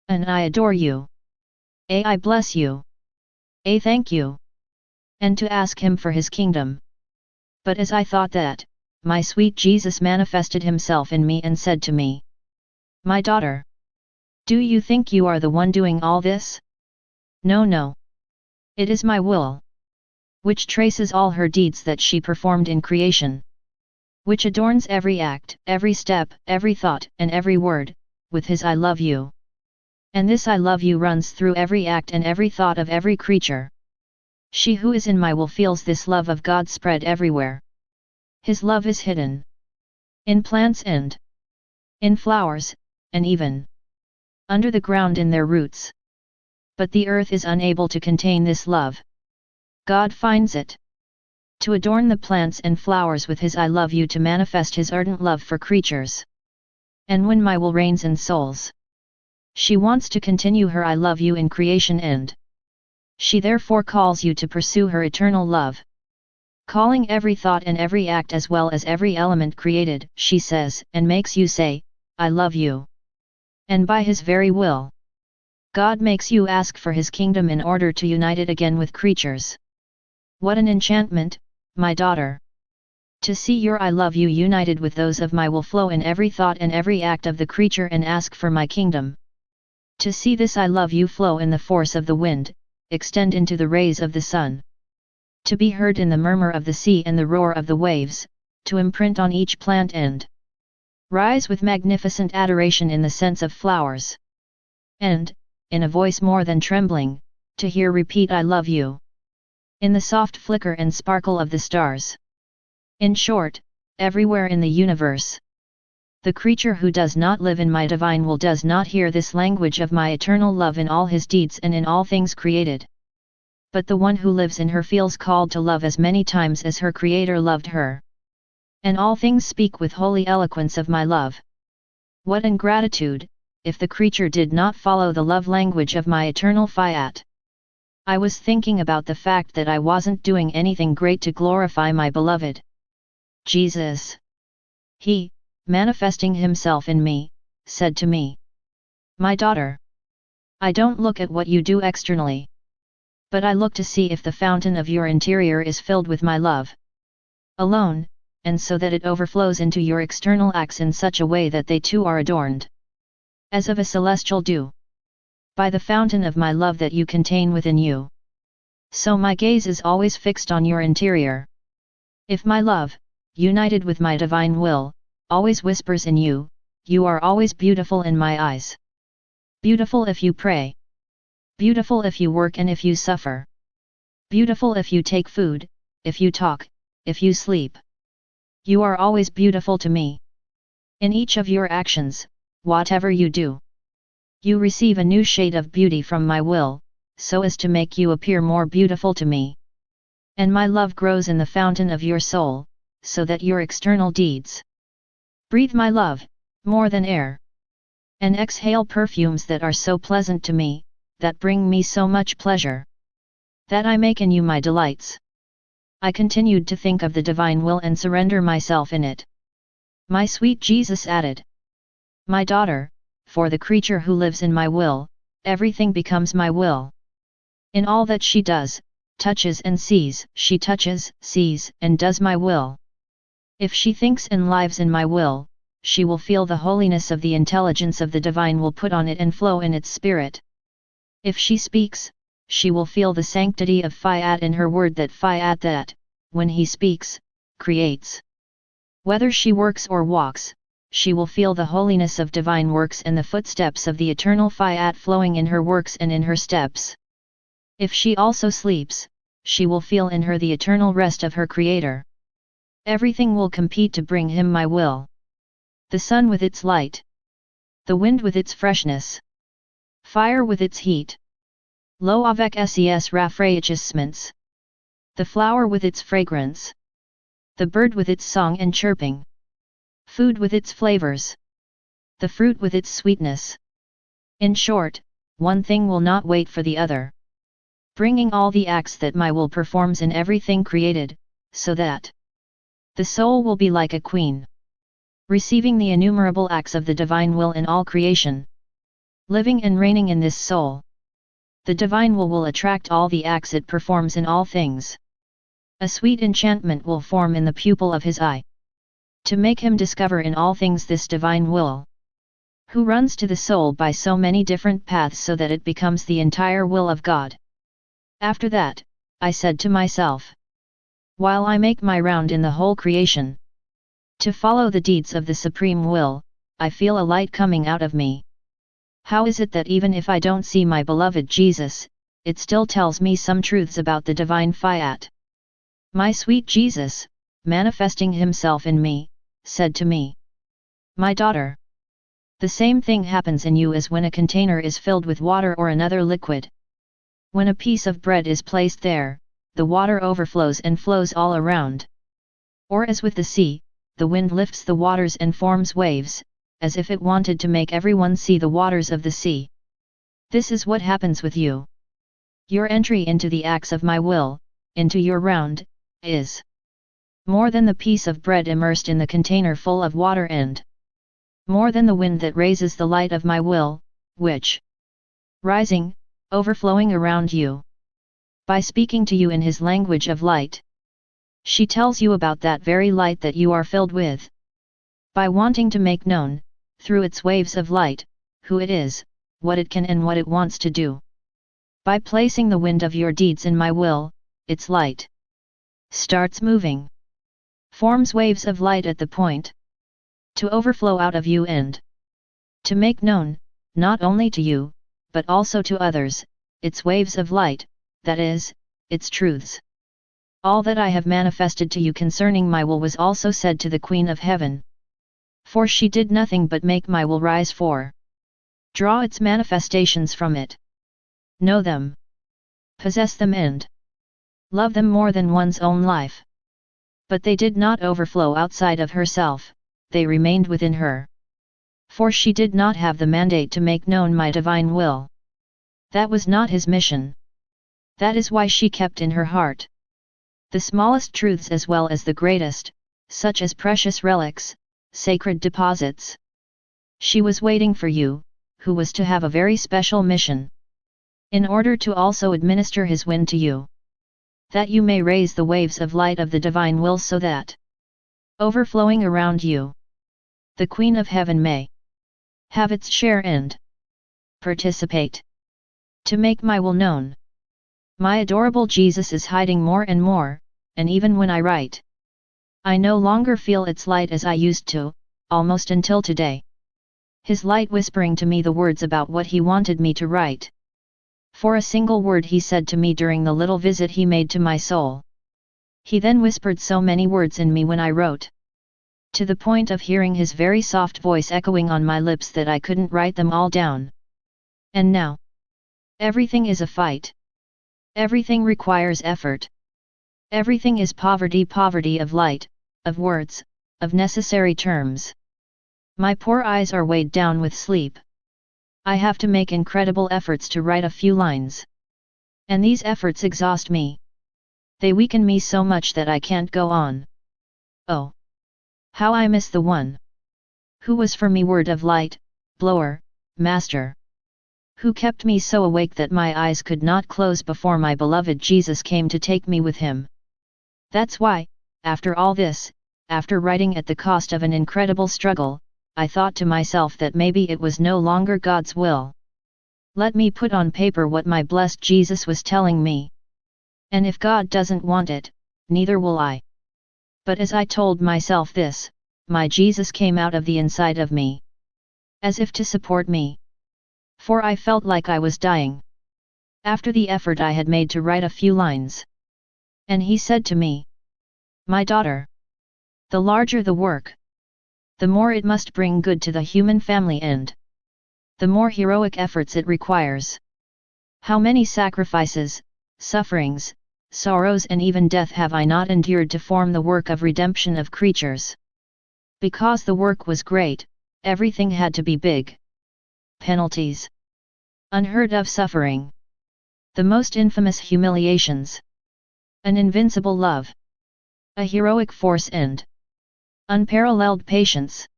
And I adore you. I bless you. Thank you. And to ask him for his kingdom. But as I thought that, my sweet Jesus manifested himself in me and said to me, my daughter, Do you think you are the one doing all this? No, no. It is my will, which traces all her deeds that she performed in creation, which adorns every act, every step, every thought, and every word, with his I love you. And this I love you runs through every act and every thought of every creature. She who is in my will feels this love of God spread everywhere. His love is hidden in plants and in flowers, and even under the ground in their roots. But the earth is unable to contain this love. God finds it to adorn the plants and flowers with his I love you, to manifest his ardent love for creatures. And when my will reigns in souls, she wants to continue her I love you in creation, and she therefore calls you to pursue her eternal love. Calling every thought and every act as well as every element created, she says, and makes you say, I love you. And by his very will, God makes you ask for his kingdom in order to unite it again with creatures. What an enchantment, my daughter! To see your I love you united with those of my will flow in every thought and every act of the creature and ask for my kingdom. To see this I love you flow in the force of the wind, extend into the rays of the sun. To be heard in the murmur of the sea and the roar of the waves, to imprint on each plant and rise with magnificent adoration in the scents of flowers. And, in a voice more than trembling, to hear repeat I love you. In the soft flicker and sparkle of the stars. In short, everywhere in the universe. The creature who does not live in my divine will does not hear this language of my eternal love in all his deeds and in all things created. But the one who lives in her feels called to love as many times as her Creator loved her. And all things speak with holy eloquence of my love. What ingratitude, if the creature did not follow the love language of my eternal Fiat. I was thinking about the fact that I wasn't doing anything great to glorify my beloved Jesus. He, manifesting himself in me, said to me, my daughter, I don't look at what you do externally, but I look to see if the fountain of your interior is filled with my love alone, and so that it overflows into your external acts in such a way that they too are adorned as of a celestial dew, by the fountain of my love that you contain within you. So my gaze is always fixed on your interior. If my love, united with my divine will, always whispers in you, you are always beautiful in my eyes. Beautiful if you pray. Beautiful if you work and if you suffer. Beautiful if you take food, if you talk, if you sleep. You are always beautiful to me. In each of your actions, whatever you do, you receive a new shade of beauty from my will, so as to make you appear more beautiful to me. And my love grows in the fountain of your soul, so that your external deeds breathe my love, more than air. And exhale perfumes that are so pleasant to me, that bring me so much pleasure, that I make in you my delights. I continued to think of the divine will and surrender myself in it. My sweet Jesus added, my daughter, for the creature who lives in my will, everything becomes my will. In all that she does, touches and sees, she touches, sees, and does my will. If she thinks and lives in my will, she will feel the holiness of the intelligence of the divine will put on it and flow in its spirit. If she speaks, she will feel the sanctity of Fiat in her word, that Fiat that, when he speaks, creates. Whether she works or walks, she will feel the holiness of divine works and the footsteps of the eternal Fiat flowing in her works and in her steps. If she also sleeps, she will feel in her the eternal rest of her Creator. Everything will compete to bring him my will. The sun with its light. The wind with its freshness. Fire with its heat. L'eau avec ses rafraîchissements. The flower with its fragrance. The bird with its song and chirping. Food with its flavors. The fruit with its sweetness. In short, one thing will not wait for the other. Bringing all the acts that my will performs in everything created, so that the soul will be like a queen, receiving the innumerable acts of the divine will in all creation, living and reigning in this soul. The divine will attract all the acts it performs in all things. A sweet enchantment will form in the pupil of his eye, to make him discover in all things this divine will. who runs to the soul by so many different paths so that it becomes the entire will of God. After that, I said to myself, while I make my round in the whole creation, to follow the deeds of the Supreme Will, I feel a light coming out of me. How is it that even if I don't see my beloved Jesus, it still tells me some truths about the divine Fiat? My sweet Jesus, manifesting himself in me, said to me, my daughter, the same thing happens in you as when a container is filled with water or another liquid. When a piece of bread is placed there, the water overflows and flows all around. Or as with the sea, the wind lifts the waters and forms waves, as if it wanted to make everyone see the waters of the sea. This is what happens with you. Your entry into the acts of my will, into your round, is more than the piece of bread immersed in the container full of water and more than the wind that raises the light of my will, which, rising, overflowing around you, by speaking to you in his language of light, she tells you about that very light that you are filled with. By wanting to make known, through its waves of light, who it is, what it can and what it wants to do. By placing the wind of your deeds in my will, its light starts moving, forms waves of light at the point to overflow out of you and to make known, not only to you, but also to others, its waves of light, that is, its truths. All that I have manifested to you concerning my will was also said to the Queen of Heaven. For she did nothing but make my will rise for, draw its manifestations from it, know them, possess them and love them more than one's own life. But they did not overflow outside of herself, they remained within her. For she did not have the mandate to make known my divine will. That was not his mission. That is why she kept in her heart the smallest truths as well as the greatest, such as precious relics, sacred deposits. She was waiting for you, who was to have a very special mission, in order to also administer his wind to you, that you may raise the waves of light of the divine will so that, overflowing around you, the Queen of Heaven may have its share and participate, to make my will known. My adorable Jesus is hiding more and more, and even when I write, I no longer feel its light as I used to, almost until today. His light whispering to me the words about what he wanted me to write. For a single word he said to me during the little visit he made to my soul. He then whispered so many words in me when I wrote, to the point of hearing his very soft voice echoing on my lips that I couldn't write them all down. And now, everything is a fight. Everything requires effort. Everything is poverty of light, of words, of necessary terms. My poor eyes are weighed down with sleep. I have to make incredible efforts to write a few lines. And these efforts exhaust me. They weaken me so much that I can't go on. Oh! How I miss the one who was for me word of light, blower, master. Who kept me so awake that my eyes could not close before my beloved Jesus came to take me with him. That's why, after all this, after writing at the cost of an incredible struggle, I thought to myself that maybe it was no longer God's will. Let me put on paper what my blessed Jesus was telling me. And if God doesn't want it, neither will I. But as I told myself this, my Jesus came out of the inside of me, as if to support me. For I felt like I was dying, after the effort I had made to write a few lines. And he said to me, my daughter, the larger the work, the more it must bring good to the human family and the more heroic efforts it requires. How many sacrifices, sufferings, sorrows and even death have I not endured to form the work of redemption of creatures? Because the work was great, everything had to be big. Penalties, unheard of suffering, the most infamous humiliations, an invincible love, a heroic force and unparalleled patience.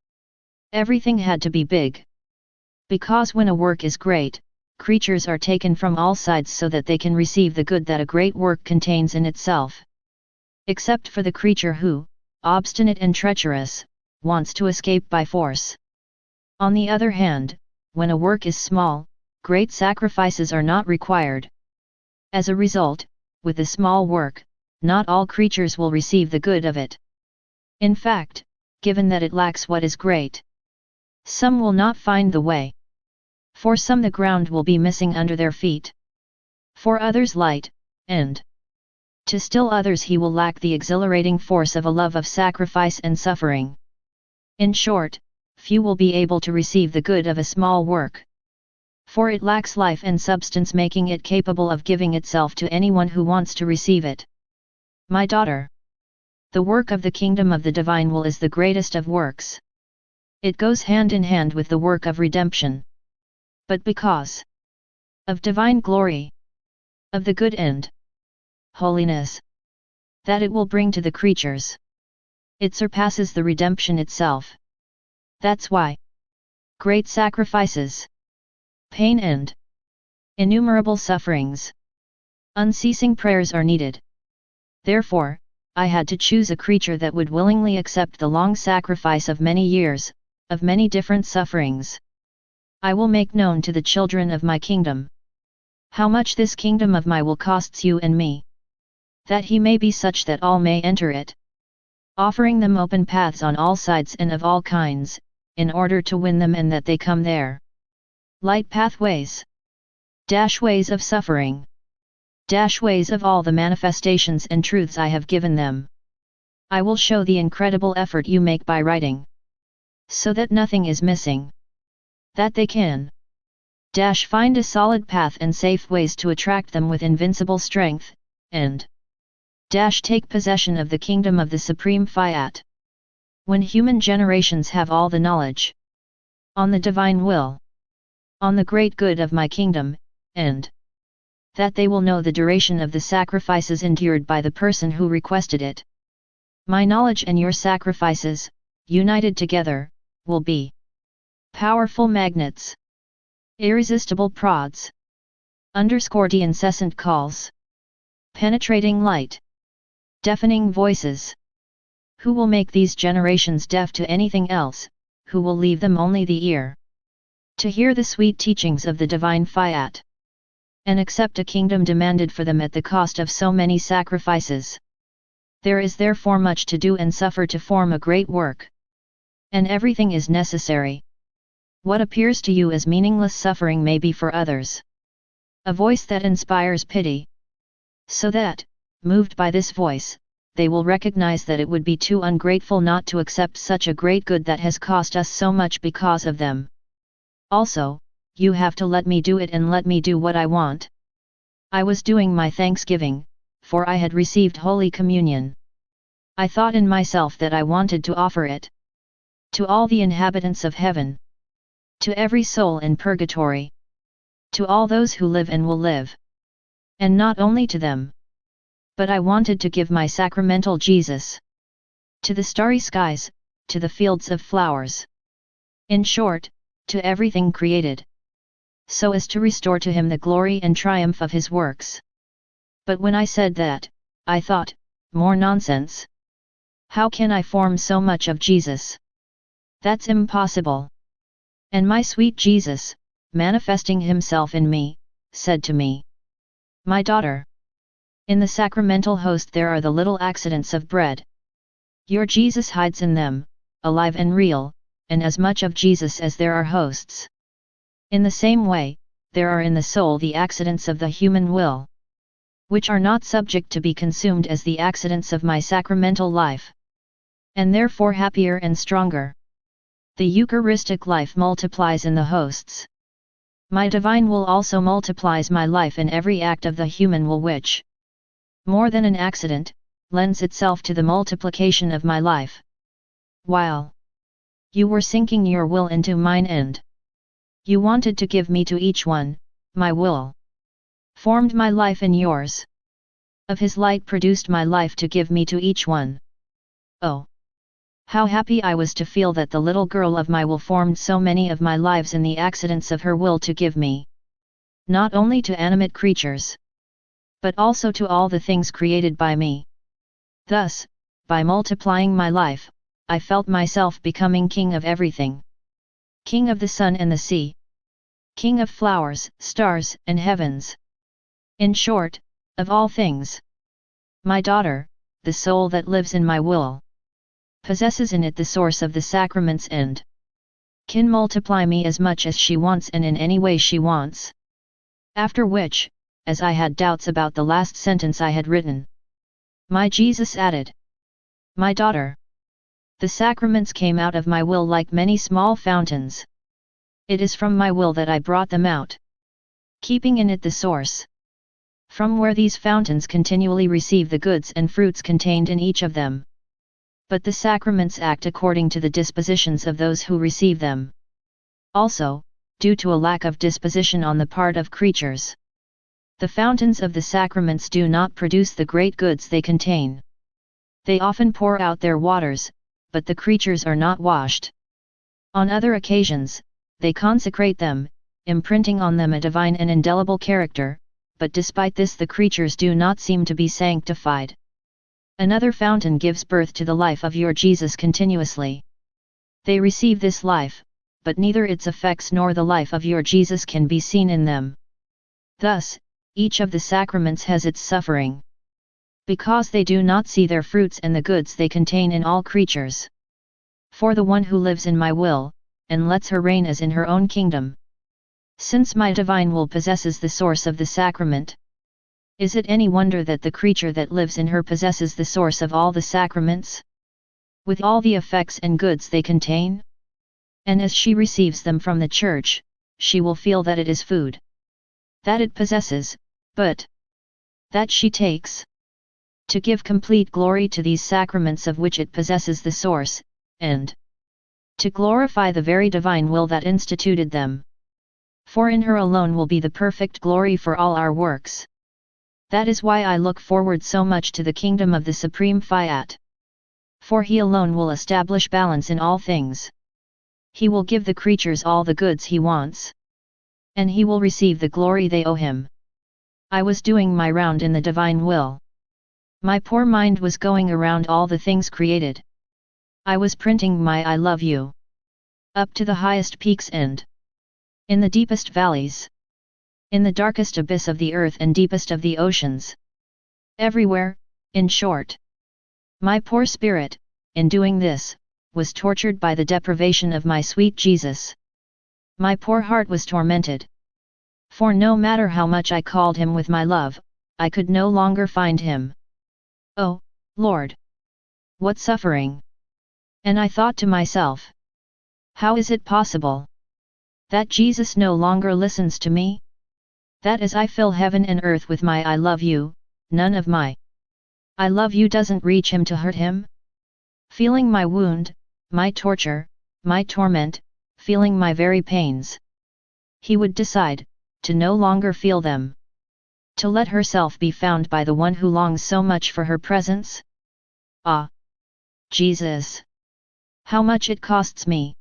Everything had to be big. Because when a work is great, creatures are taken from all sides so that they can receive the good that a great work contains in itself. Except for the creature who, obstinate and treacherous, wants to escape by force. On the other hand, when a work is small, great sacrifices are not required. As a result, with the small work, not all creatures will receive the good of it. In fact, given that it lacks what is great, some will not find the way. For some the ground will be missing under their feet. For others light, and to still others he will lack the exhilarating force of a love of sacrifice and suffering. In short, few will be able to receive the good of a small work. For it lacks life and substance, making it capable of giving itself to anyone who wants to receive it. My daughter, the work of the kingdom of the divine will is the greatest of works. It goes hand in hand with the work of redemption. But because of divine glory, of the good end, holiness, that it will bring to the creatures, it surpasses the redemption itself. That's why great sacrifices, pain and innumerable sufferings, unceasing prayers are needed. Therefore, I had to choose a creature that would willingly accept the long sacrifice of many years, of many different sufferings. I will make known to the children of my kingdom how much this kingdom of mine will costs you and me, that he may be such that all may enter it, offering them open paths on all sides and of all kinds, in order to win them and that they come there. Light pathways, ways of suffering, ways of all the manifestations and truths I have given them. I will show the incredible effort you make by writing, so that nothing is missing, that they can find a solid path and safe ways to attract them with invincible strength, and take possession of the kingdom of the supreme Fiat. When human generations have all the knowledge on the divine will, on the great good of my kingdom, and that they will know the duration of the sacrifices endured by the person who requested it. My knowledge and your sacrifices, united together, will be powerful magnets, irresistible prods, the incessant calls, penetrating light, deafening voices. Who will make these generations deaf to anything else, who will leave them only the ear to hear the sweet teachings of the divine Fiat, and accept a kingdom demanded for them at the cost of so many sacrifices. There is therefore much to do and suffer to form a great work. And everything is necessary. What appears to you as meaningless suffering may be for others a voice that inspires pity, so that, moved by this voice, they will recognize that it would be too ungrateful not to accept such a great good that has cost us so much because of them. Also, you have to let me do it and let me do what I want. I was doing my thanksgiving, for I had received Holy Communion. I thought in myself that I wanted to offer it to all the inhabitants of heaven, to every soul in purgatory, to all those who live and will live. And not only to them, but I wanted to give my sacramental Jesus to the starry skies, to the fields of flowers. In short, to everything created, so as to restore to him the glory and triumph of his works. But when I said that, I thought, more nonsense. How can I form so much of Jesus? That's impossible. And my sweet Jesus, manifesting himself in me, said to me, my daughter, in the sacramental host there are the little accidents of bread. Your Jesus hides in them, alive and real, and as much of Jesus as there are hosts. In the same way, there are in the soul the accidents of the human will, which are not subject to be consumed as the accidents of my sacramental life, and therefore happier and stronger. The Eucharistic life multiplies in the hosts. My divine will also multiplies my life in every act of the human will which, more than an accident, lends itself to the multiplication of my life. While you were sinking your will into mine and you wanted to give me to each one, my will formed my life in yours. Of his light produced my life to give me to each one. Oh! How happy I was to feel that the little girl of my will formed so many of my lives in the accidents of her will to give me, not only to animate creatures, but also to all the things created by me. Thus, by multiplying my life, I felt myself becoming king of everything. King of the sun and the sea. King of flowers, stars, and heavens. In short, of all things. My daughter, the soul that lives in my will, possesses in it the source of the sacraments and can multiply me as much as she wants and in any way she wants. After which, as I had doubts about the last sentence I had written, my Jesus added, my daughter, the sacraments came out of my will like many small fountains. It is from my will that I brought them out, keeping in it the source, from where these fountains continually receive the goods and fruits contained in each of them. But the sacraments act according to the dispositions of those who receive them. Also, due to a lack of disposition on the part of creatures, the fountains of the sacraments do not produce the great goods they contain. They often pour out their waters, but the creatures are not washed. On other occasions, they consecrate them, imprinting on them a divine and indelible character, but despite this the creatures do not seem to be sanctified. Another fountain gives birth to the life of your Jesus continuously. They receive this life, but neither its effects nor the life of your Jesus can be seen in them. Thus, each of the sacraments has its suffering, because they do not see their fruits and the goods they contain in all creatures. For the one who lives in my will, and lets her reign as in her own kingdom, since my divine will possesses the source of the sacrament, is it any wonder that the creature that lives in her possesses the source of all the sacraments, with all the effects and goods they contain? And as she receives them from the Church, she will feel that it is food that it possesses, but that she takes, to give complete glory to these sacraments of which it possesses the source, and to glorify the very divine will that instituted them. For in her alone will be the perfect glory for all our works. That is why I look forward so much to the kingdom of the Supreme Fiat. For he alone will establish balance in all things. He will give the creatures all the goods he wants, and he will receive the glory they owe him. I was doing my round in the divine will. My poor mind was going around all the things created. I was printing my I love you up to the highest peaks and in the deepest valleys, in the darkest abyss of the earth and deepest of the oceans. Everywhere, in short. My poor spirit, in doing this, was tortured by the deprivation of my sweet Jesus. My poor heart was tormented. For no matter how much I called him with my love, I could no longer find him. Oh, Lord! What suffering! And I thought to myself, how is it possible that Jesus no longer listens to me? That as I fill heaven and earth with my I love you, none of my I love you doesn't reach him to hurt him? Feeling my wound, my torture, my torment, feeling my very pains, he would decide to no longer feel them, to let herself be found by the one who longs so much for her presence? Ah! Jesus! How much it costs me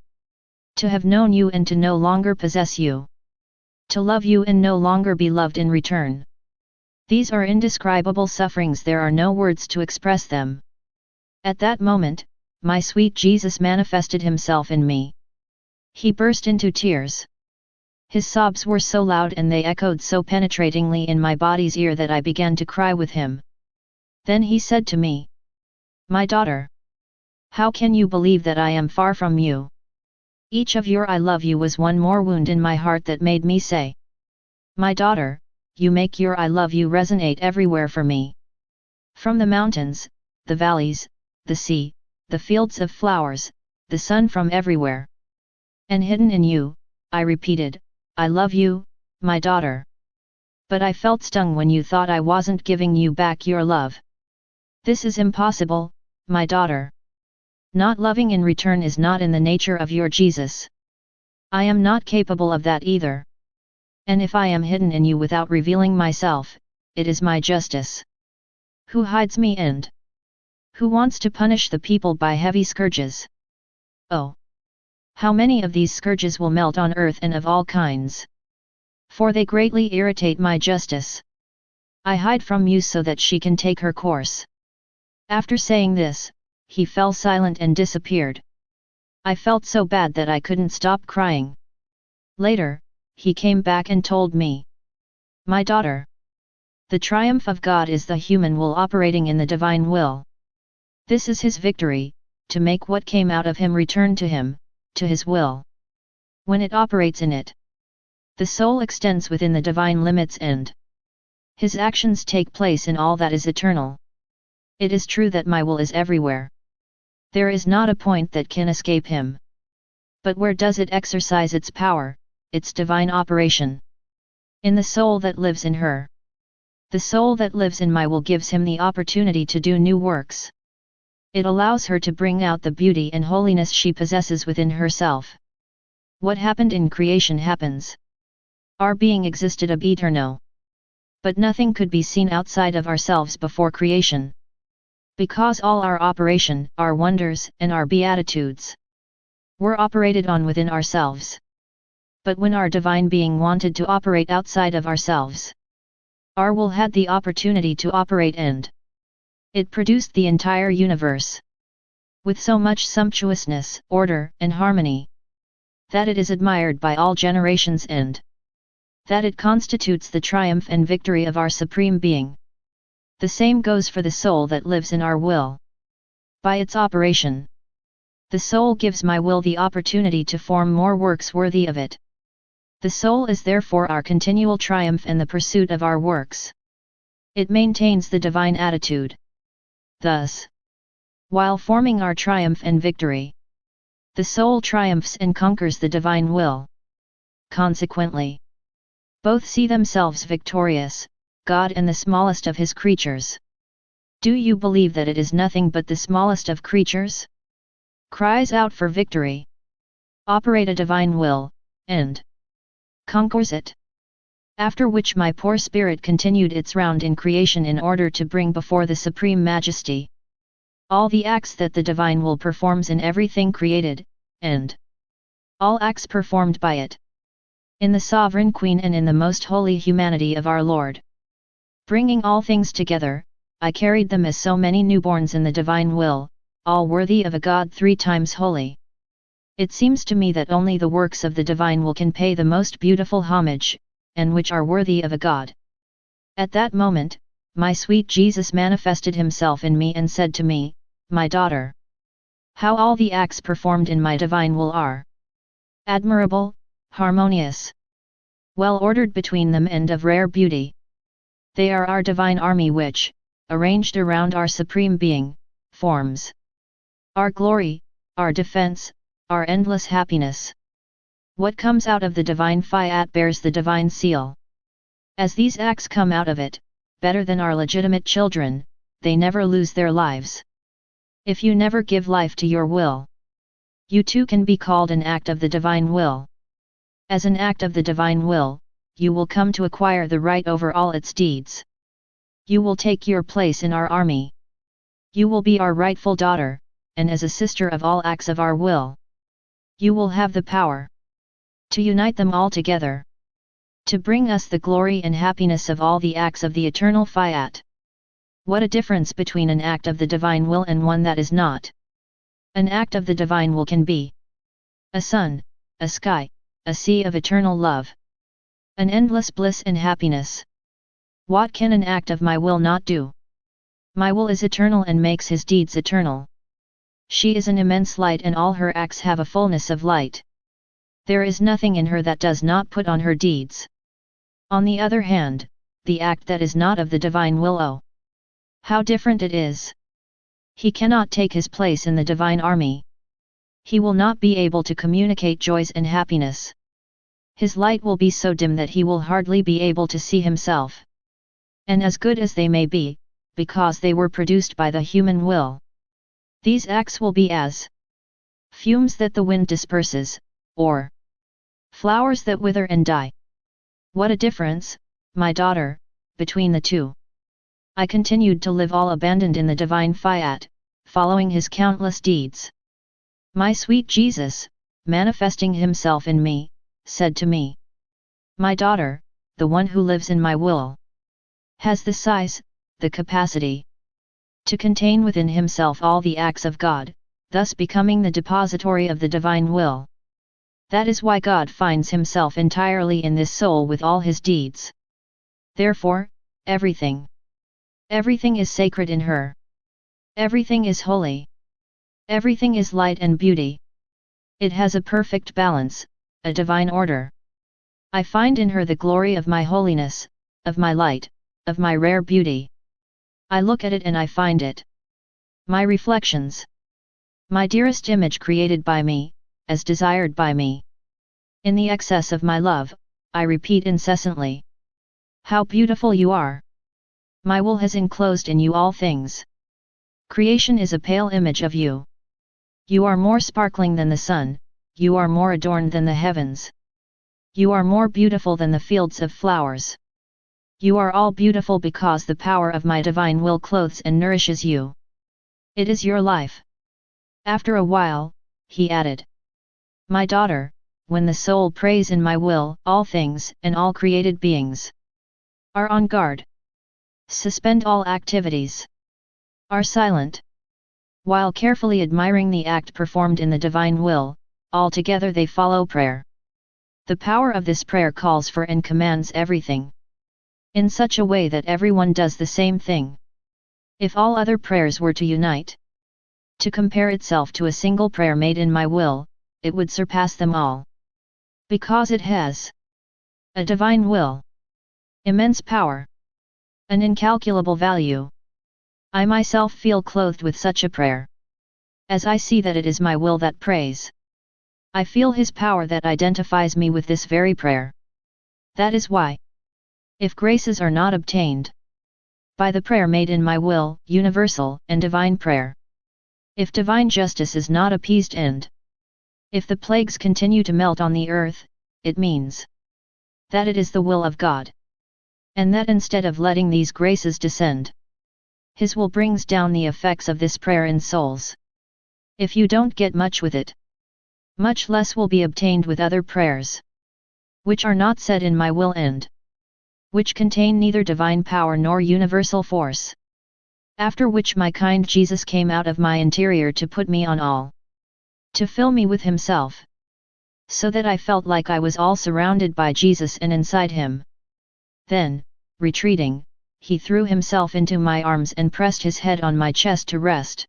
to have known you and to no longer possess you, to love you and no longer be loved in return. These are indescribable sufferings, there are no words to express them. At that moment, my sweet Jesus manifested himself in me. He burst into tears. His sobs were so loud and they echoed so penetratingly in my body's ear that I began to cry with him. Then he said to me, "My daughter, how can you believe that I am far from you? Each of your I love you was one more wound in my heart that made me say, my daughter, you make your I love you resonate everywhere for me. From the mountains, the valleys, the sea, the fields of flowers, the sun, from everywhere. And hidden in you, I repeated, I love you, my daughter. But I felt stung when you thought I wasn't giving you back your love. This is impossible, my daughter. Not loving in return is not in the nature of your Jesus. I am not capable of that either. And if I am hidden in you without revealing myself, it is my justice who hides me and who wants to punish the people by heavy scourges. Oh! How many of these scourges will melt on earth and of all kinds? For they greatly irritate my justice. I hide from you so that she can take her course." After saying this, he fell silent and disappeared. I felt so bad that I couldn't stop crying. Later, he came back and told me, "My daughter, the triumph of God is the human will operating in the divine will. This is his victory, to make what came out of him return to him, to his will. When it operates in it, the soul extends within the divine limits and his actions take place in all that is eternal. It is true that my will is everywhere. There is not a point that can escape him. But where does it exercise its power, its divine operation? In the soul that lives in her. The soul that lives in my will gives him the opportunity to do new works. It allows her to bring out the beauty and holiness she possesses within herself. What happened in creation happens. Our being existed ab eterno. But nothing could be seen outside of ourselves before creation. Because all our operation, our wonders, and our beatitudes were operated on within ourselves. But when our divine being wanted to operate outside of ourselves, our will had the opportunity to operate and it produced the entire universe. With so much sumptuousness, order, and harmony, that it is admired by all generations and that it constitutes the triumph and victory of our Supreme Being. The same goes for the soul that lives in our will. By its operation, the soul gives my will the opportunity to form more works worthy of it. The soul is therefore our continual triumph and the pursuit of our works. It maintains the divine attitude. Thus, while forming our triumph and victory, the soul triumphs and conquers the divine will. Consequently, both see themselves victorious, God and the smallest of his creatures. Do you believe that it is nothing but the smallest of creatures? Cries out for victory. Operate a divine will, and conquers it. After which my poor spirit continued its round in creation in order to bring before the Supreme Majesty all the acts that the divine will performs in everything created, and all acts performed by it. In the Sovereign Queen and in the most holy humanity of our Lord. Bringing all things together, I carried them as so many newborns in the divine will, all worthy of a God 3 times holy. It seems to me that only the works of the divine will can pay the most beautiful homage, and which are worthy of a God. At that moment, my sweet Jesus manifested himself in me and said to me, "My daughter, how all the acts performed in my divine will are admirable, harmonious, well ordered between them and of rare beauty. They are our divine army which, arranged around our Supreme Being, forms our glory, our defense, our endless happiness. What comes out of the divine fiat bears the divine seal. As these acts come out of it, better than our legitimate children, they never lose their lives. If you never give life to your will, you too can be called an act of the divine will. As an act of the divine will, you will come to acquire the right over all its deeds. You will take your place in our army. You will be our rightful daughter, and as a sister of all acts of our will, you will have the power to unite them all together, to bring us the glory and happiness of all the acts of the eternal fiat. What a difference between an act of the divine will and one that is not. An act of the divine will can be a sun, a sky, a sea of eternal love, an endless bliss and happiness. What can an act of my will not do? My will is eternal and makes his deeds eternal. She is an immense light and all her acts have a fullness of light. There is nothing in her that does not put on her deeds. On the other hand, the act that is not of the divine will, oh, how different it is! He cannot take his place in the divine army. He will not be able to communicate joys and happiness. His light will be so dim that he will hardly be able to see himself. And as good as they may be, because they were produced by the human will, these acts will be as fumes that the wind disperses, or flowers that wither and die. What a difference, my daughter, between the two! I continued to live all abandoned in the divine fiat, following his countless deeds. My sweet Jesus, manifesting himself in me, said to me, "My daughter, the one who lives in my will has the size, the capacity to contain within himself all the acts of God, thus becoming the depository of the divine will. That is why God finds himself entirely in this soul with all his deeds. Therefore, everything is sacred in her. Everything is holy. Everything is light and beauty. It has a perfect balance, a divine order. I find in her the glory of my holiness, of my light, of my rare beauty. I look at it and I find it. My reflections. My dearest image created by me, as desired by me. In the excess of my love, I repeat incessantly. How beautiful you are! My will has enclosed in you all things. Creation is a pale image of you. You are more sparkling than the sun, you are more adorned than the heavens. You are more beautiful than the fields of flowers. You are all beautiful because the power of my divine will clothes and nourishes you. It is your life. After a while, he added. My daughter, when the soul prays in my will, all things and all created beings are on guard. Suspend all activities. Are silent. While carefully admiring the act performed in the divine will, altogether they follow prayer. The power of this prayer calls for and commands everything. In such a way that everyone does the same thing. If all other prayers were to unite, to compare itself to a single prayer made in my will, it would surpass them all. Because it has a divine will, immense power, an incalculable value. I myself feel clothed with such a prayer. As I see that it is my will that prays, I feel his power that identifies me with this very prayer. That is why, if graces are not obtained by the prayer made in my will, universal and divine prayer, if divine justice is not appeased and if the plagues continue to melt on the earth, it means that it is the will of God. And that instead of letting these graces descend, his will brings down the effects of this prayer in souls. If you don't get much with it, much less will be obtained with other prayers, which are not said in my will and which contain neither divine power nor universal force. After which my kind Jesus came out of my interior to put me on all, to fill me with himself, so that I felt like I was all surrounded by Jesus and inside him. Then, retreating, he threw himself into my arms and pressed his head on my chest to rest.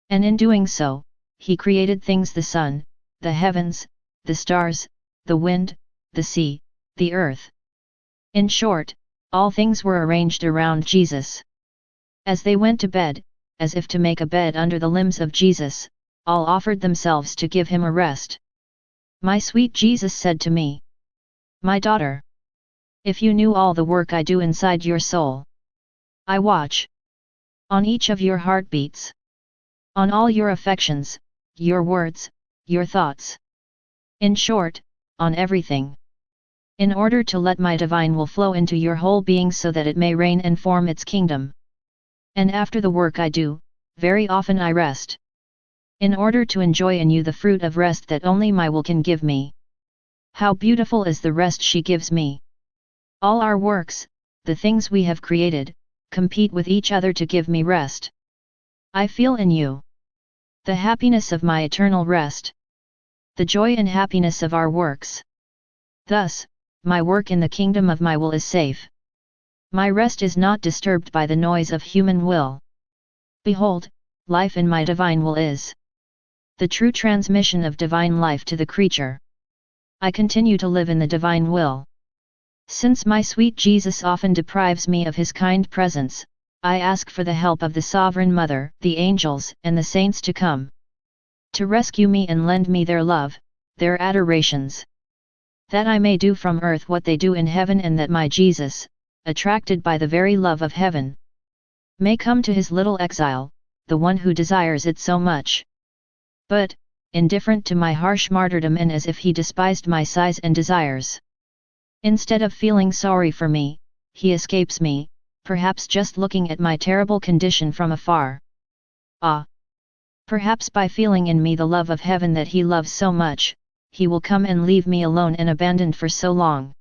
And in doing so, he created things: the sun, the heavens, the stars, the wind, the sea, the earth. In short, all things were arranged around Jesus. As they went to bed, as if to make a bed under the limbs of Jesus, all offered themselves to give him a rest. My sweet Jesus said to me, my daughter, if you knew all the work I do inside your soul. I watch on each of your heartbeats, on all your affections, your words, your thoughts. In short, on everything. In order to let my divine will flow into your whole being so that it may reign and form its kingdom. And after the work I do, very often I rest. In order to enjoy in you the fruit of rest that only my will can give me. How beautiful is the rest she gives me! All our works, the things we have created, compete with each other to give me rest. I feel in you the happiness of my eternal rest, the joy and happiness of our works. Thus, my work in the kingdom of my will is safe. My rest is not disturbed by the noise of human will. Behold, life in my divine will is the true transmission of divine life to the creature. I continue to live in the divine will. Since my sweet Jesus often deprives me of his kind presence, I ask for the help of the Sovereign Mother, the angels, and the saints to come to rescue me and lend me their love, their adorations. That I may do from earth what they do in heaven, and that my Jesus, attracted by the very love of heaven, may come to his little exile, the one who desires it so much. But, indifferent to my harsh martyrdom and as if he despised my sighs and desires, instead of feeling sorry for me, he escapes me, perhaps just looking at my terrible condition from afar. Ah! Perhaps by feeling in me the love of heaven that he loves so much, he will come and leave me alone and abandoned for so long.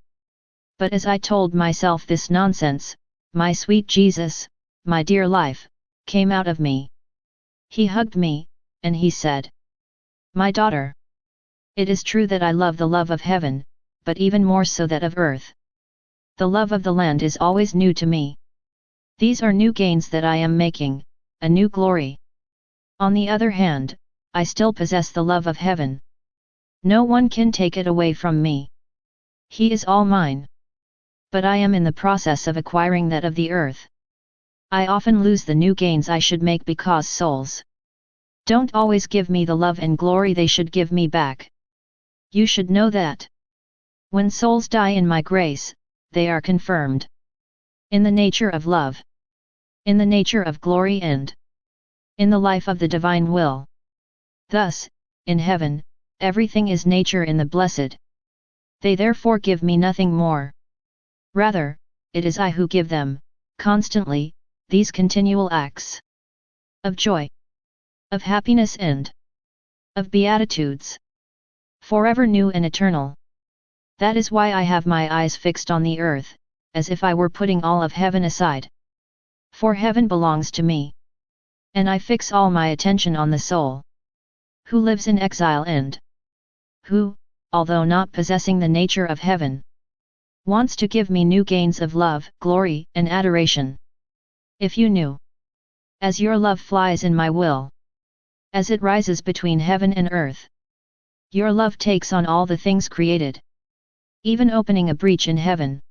But as I told myself this nonsense, my sweet Jesus, my dear life, came out of me. He hugged me, and he said, "My daughter, it is true that I love the love of heaven, but even more so that of earth. The love of the land is always new to me. These are new gains that I am making, a new glory. On the other hand, I still possess the love of heaven. No one can take it away from me. He is all mine. But I am in the process of acquiring that of the earth. I often lose the new gains I should make because souls don't always give me the love and glory they should give me back. You should know that. When souls die in my grace, they are confirmed in the nature of love, in the nature of glory and in the life of the divine will. Thus, in heaven, everything is nature in the blessed. They therefore give me nothing more. Rather, it is I who give them, constantly, these continual acts of joy, of happiness and of beatitudes, forever new and eternal. That is why I have my eyes fixed on the earth, as if I were putting all of heaven aside. For heaven belongs to me. And I fix all my attention on the soul, who lives in exile and who, although not possessing the nature of heaven, wants to give me new gains of love, glory, and adoration. If you knew, as your love flies in my will, as it rises between heaven and earth, your love takes on all the things created, even opening a breach in heaven,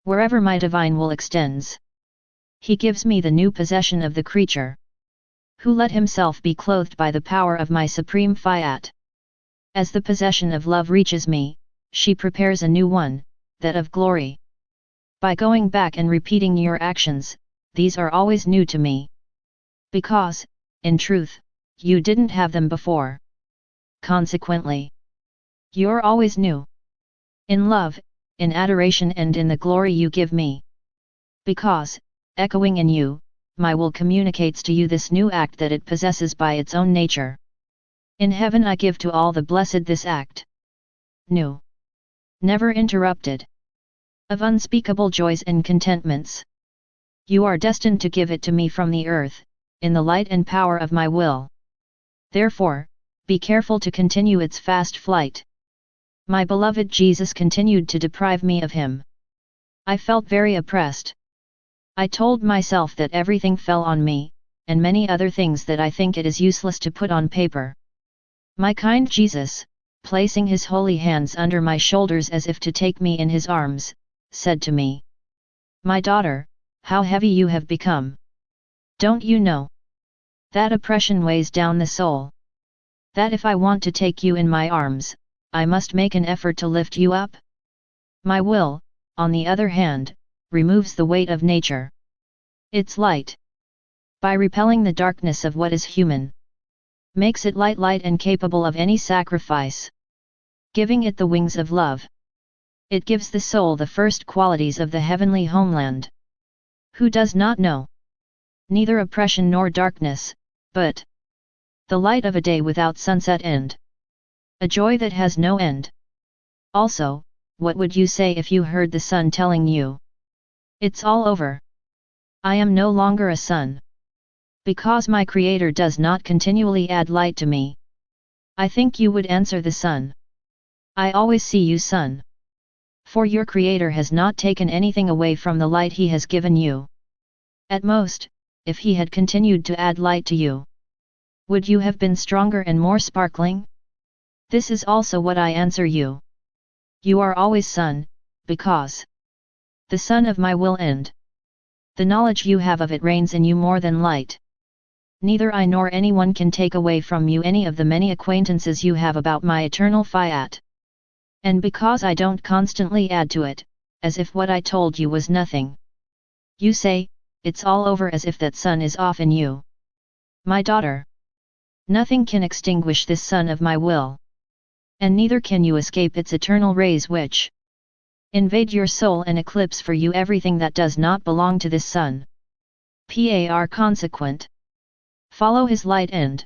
wherever my divine will extends. He gives me the new possession of the creature, who let himself be clothed by the power of my supreme fiat. As the possession of love reaches me, she prepares a new one, that of glory. By going back and repeating your actions, these are always new to me. Because, in truth, you didn't have them before. Consequently, you're always new. In love, in adoration and in the glory you give me. Because, echoing in you, my will communicates to you this new act that it possesses by its own nature. In heaven I give to all the blessed this act. New. Never interrupted. Of unspeakable joys and contentments. You are destined to give it to me from the earth, in the light and power of my will. Therefore, be careful to continue its fast flight. My beloved Jesus continued to deprive me of him. I felt very oppressed. I told myself that everything fell on me, and many other things that I think it is useless to put on paper. My kind Jesus, placing his holy hands under my shoulders as if to take me in his arms, said to me, "My daughter, how heavy you have become. Don't you know that oppression weighs down the soul? That if I want to take you in my arms, I must make an effort to lift you up? My will, on the other hand, removes the weight of nature, its light, by repelling the darkness of what is human, makes it light and capable of any sacrifice, giving it the wings of love. It gives the soul the first qualities of the heavenly homeland. Who does not know neither oppression nor darkness, but the light of a day without sunset and a joy that has no end? Also, what would you say if you heard the sun telling you, 'It's all over. I am no longer a sun, because my Creator does not continually add light to me'? I think you would answer the sun, 'I always see you, sun. For your Creator has not taken anything away from the light he has given you. At most, if he had continued to add light to you, would you have been stronger and more sparkling?' This is also what I answer you. You are always sun, because the sun of my will and the knowledge you have of it reigns in you more than light. Neither I nor anyone can take away from you any of the many acquaintances you have about my eternal fiat. And because I don't constantly add to it, as if what I told you was nothing, you say, 'It's all over,' as if that sun is off in you. My daughter, nothing can extinguish this sun of my will. And neither can you escape its eternal rays which invade your soul and eclipse for you everything that does not belong to this sun. Par consequent. Follow his light and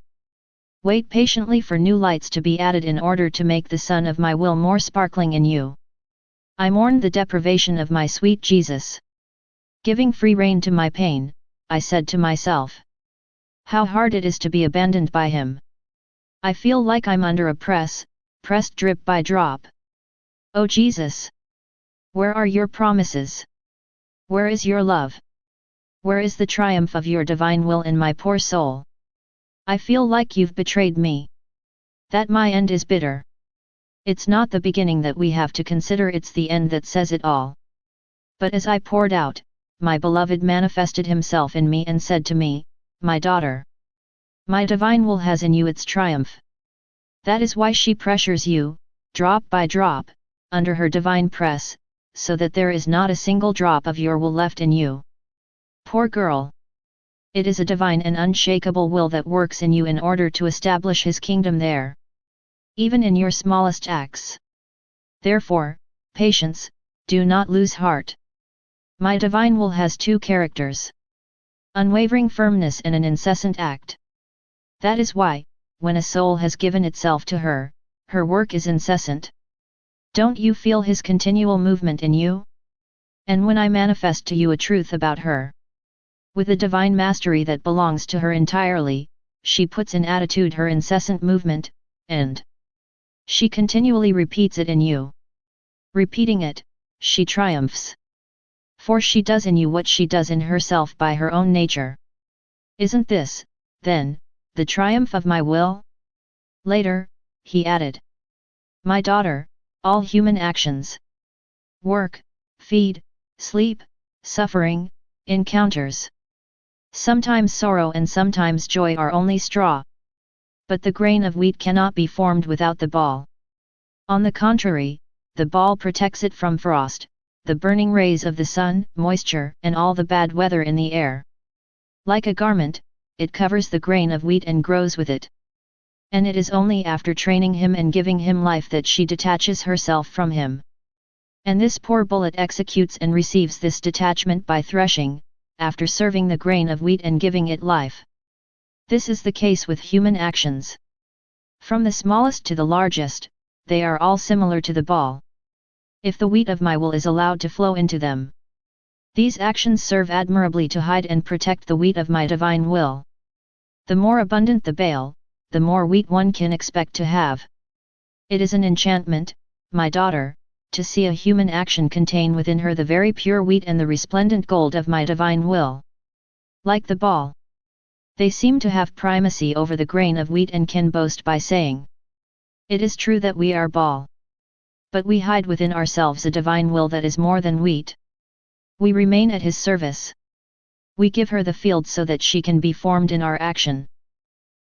wait patiently for new lights to be added in order to make the sun of my will more sparkling in you. I mourned the deprivation of my sweet Jesus. Giving free rein to my pain, I said to myself, How hard it is to be abandoned by him. I feel like I'm under a pressed drip by drop. Oh Jesus! Where are your promises? Where is your love? Where is the triumph of your divine will in my poor soul? I feel like you've betrayed me. That my end is bitter. It's not the beginning that we have to consider, it's the end that says it all. But as I poured out, my beloved manifested himself in me and said to me, my daughter, my divine will has in you its triumph. That is why she pressures you, drop by drop, under her divine press, so that there is not a single drop of your will left in you. Poor girl! It is a divine and unshakable will that works in you in order to establish his kingdom there. Even in your smallest acts. Therefore, patience, do not lose heart. My divine will has two characters. Unwavering firmness and an incessant act. That is why, when a soul has given itself to her, her work is incessant. Don't you feel his continual movement in you? And when I manifest to you a truth about her, with the divine mastery that belongs to her entirely, she puts in attitude her incessant movement, and she continually repeats it in you. Repeating it, she triumphs. For she does in you what she does in herself by her own nature. Isn't this, then, the triumph of my will? Later, he added. My daughter, all human actions, work, feed, sleep, suffering, encounters, sometimes sorrow and sometimes joy are only straw. But the grain of wheat cannot be formed without the ball. On the contrary, the ball protects it from frost, the burning rays of the sun, moisture, and all the bad weather in the air. Like a garment, it covers the grain of wheat and grows with it. And it is only after training him and giving him life that she detaches herself from him. And this poor bullet executes and receives this detachment by threshing, after serving the grain of wheat and giving it life. This is the case with human actions. From the smallest to the largest, they are all similar to the ball. If the wheat of my will is allowed to flow into them, these actions serve admirably to hide and protect the wheat of my divine will. The more abundant the bale, the more wheat one can expect to have. It is an enchantment, my daughter, to see a human action contain within her the very pure wheat and the resplendent gold of my divine will. Like the ball, they seem to have primacy over the grain of wheat and can boast by saying, it is true that we are ball. But we hide within ourselves a divine will that is more than wheat. We remain at his service. We give her the field so that she can be formed in our action.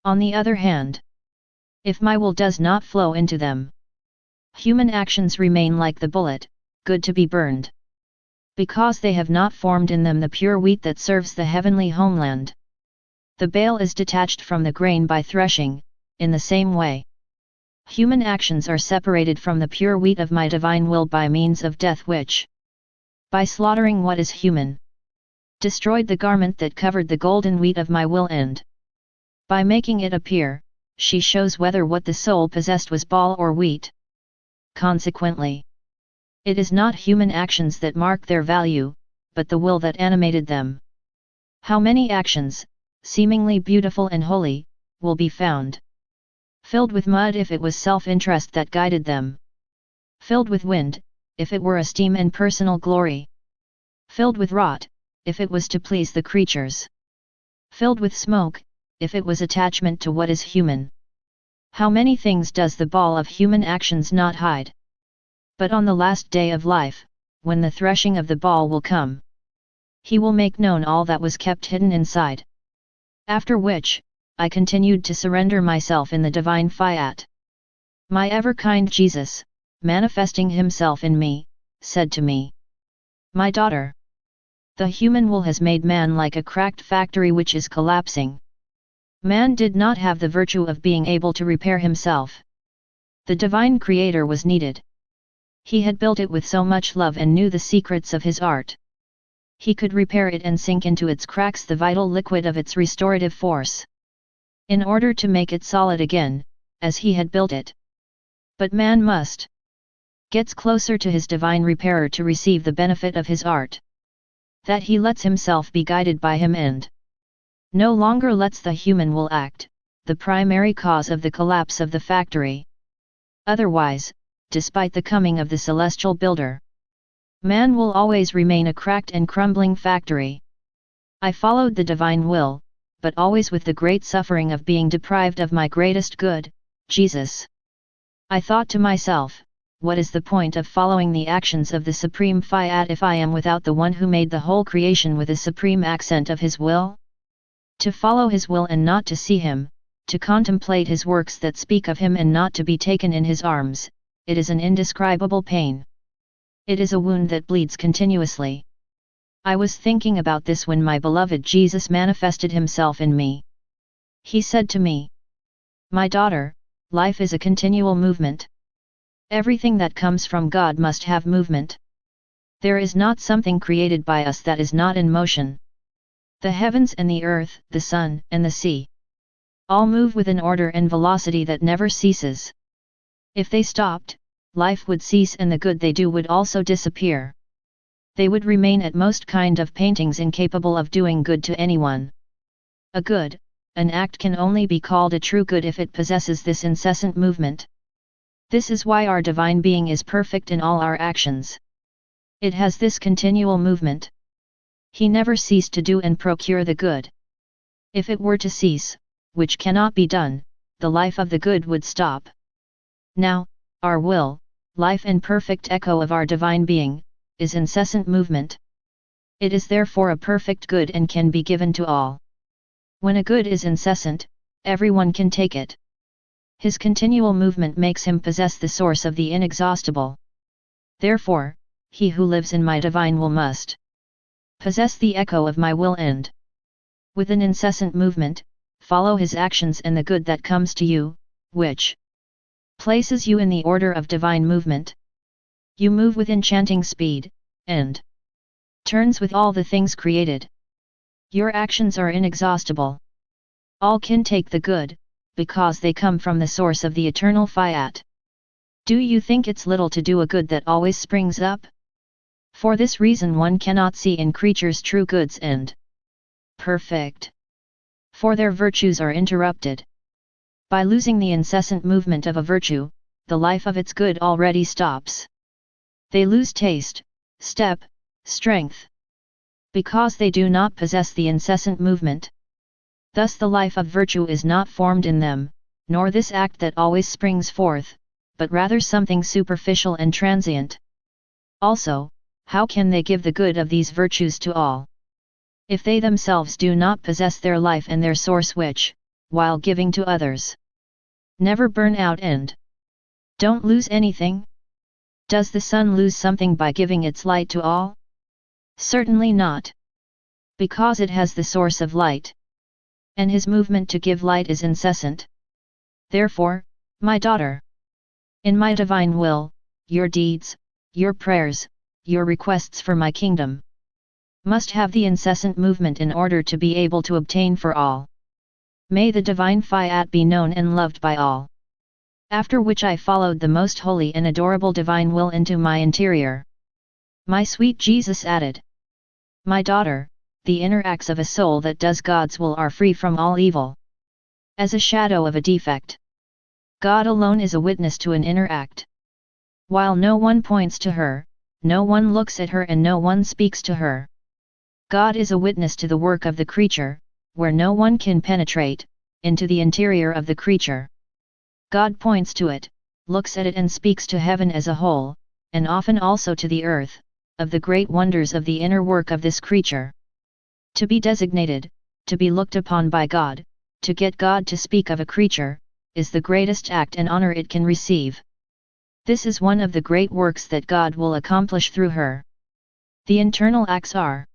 On the other hand, if my will does not flow into them, human actions remain like the bullet, good to be burned. Because they have not formed in them the pure wheat that serves the heavenly homeland. The bale is detached from the grain by threshing, in the same way. Human actions are separated from the pure wheat of my divine will by means of death which, by slaughtering what is human, destroyed the garment that covered the golden wheat of my will, and by making it appear, she shows whether what the soul possessed was ball or wheat. Consequently, it is not human actions that mark their value, but the will that animated them. How many actions, seemingly beautiful and holy, will be found filled with mud if it was self-interest that guided them, filled with wind, if it were esteem and personal glory, filled with rot, if it was to please the creatures, filled with smoke, if it was attachment to what is human. How many things does the ball of human actions not hide? But on the last day of life, when the threshing of the ball will come, he will make known all that was kept hidden inside. After which, I continued to surrender myself in the divine fiat. My ever-kind Jesus, manifesting himself in me, said to me, my daughter, the human will has made man like a cracked factory which is collapsing. Man did not have the virtue of being able to repair himself. The divine creator was needed. He had built it with so much love and knew the secrets of his art. He could repair it and sink into its cracks the vital liquid of its restorative force, in order to make it solid again, as he had built it. But man must gets closer to his divine repairer to receive the benefit of his art. That he lets himself be guided by him, and no longer lets the human will act, the primary cause of the collapse of the factory. Otherwise, despite the coming of the celestial builder, man will always remain a cracked and crumbling factory. I followed the divine will, but always with the great suffering of being deprived of my greatest good, Jesus. I thought to myself, what is the point of following the actions of the supreme Fiat if I am without the one who made the whole creation with a supreme accent of his will? To follow his will and not to see him, to contemplate his works that speak of him and not to be taken in his arms, it is an indescribable pain. It is a wound that bleeds continuously. I was thinking about this when my beloved Jesus manifested himself in me. He said to me, "My daughter, life is a continual movement. Everything that comes from God must have movement. There is not something created by us that is not in motion. The heavens and the earth, the sun and the sea, all move with an order and velocity that never ceases. If they stopped, life would cease and the good they do would also disappear. They would remain at most kind of paintings incapable of doing good to anyone. An act can only be called a true good if it possesses this incessant movement. This is why our divine being is perfect in all our actions. It has this continual movement. He never ceased to do and procure the good. If it were to cease, which cannot be done, the life of the good would stop. Now, our will, life and perfect echo of our divine being, is incessant movement. It is therefore a perfect good and can be given to all. When a good is incessant, everyone can take it. His continual movement makes him possess the source of the inexhaustible. Therefore, he who lives in my divine will must possess the echo of my will and, with an incessant movement, follow his actions and the good that comes to you, which places you in the order of divine movement. You move with enchanting speed, and turns with all the things created. Your actions are inexhaustible. All can take the good, because they come from the source of the eternal Fiat. Do you think it's little to do a good that always springs up? For this reason one cannot see in creatures true goods and perfect. For their virtues are interrupted. By losing the incessant movement of a virtue, the life of its good already stops. They lose taste, step, strength. Because they do not possess the incessant movement. Thus the life of virtue is not formed in them, nor this act that always springs forth, but rather something superficial and transient. Also, how can they give the good of these virtues to all, if they themselves do not possess their life and their source which, while giving to others, never burn out and don't lose anything? Does the sun lose something by giving its light to all? Certainly not. Because it has the source of light. And his movement to give light is incessant. Therefore, my daughter, in my divine will, your deeds, your prayers, your requests for my kingdom, must have the incessant movement in order to be able to obtain for all. May the divine Fiat be known and loved by all. After which I followed the most holy and adorable divine will into my interior. My sweet Jesus added, "My daughter, the inner acts of a soul that does God's will are free from all evil. As a shadow of a defect. God alone is a witness to an inner act. While no one points to her, no one looks at her and no one speaks to her. God is a witness to the work of the creature, where no one can penetrate, into the interior of the creature. God points to it, looks at it and speaks to heaven as a whole, and often also to the earth, of the great wonders of the inner work of this creature. To be designated, to be looked upon by God, to get God to speak of a creature, is the greatest act and honor it can receive. This is one of the great works that God will accomplish through her. The internal acts are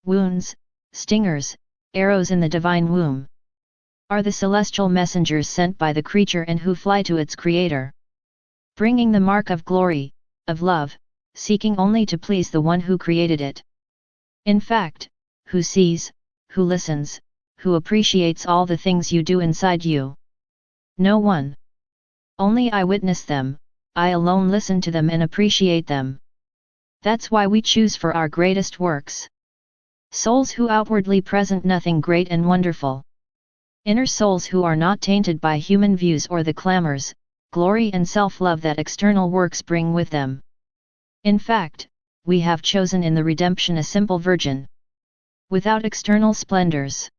wounds, stingers, arrows in the divine womb. Are the celestial messengers sent by the creature and who fly to its creator, bringing the mark of glory, of love, seeking only to please the one who created it. In fact, who sees, who listens, who appreciates all the things you do inside you? No one. Only I witness them, I alone listen to them and appreciate them. That's why we choose for our greatest works. Souls who outwardly present nothing great and wonderful. Inner souls who are not tainted by human views or the clamors, glory and self-love that external works bring with them. In fact, we have chosen in the redemption a simple virgin, without external splendors,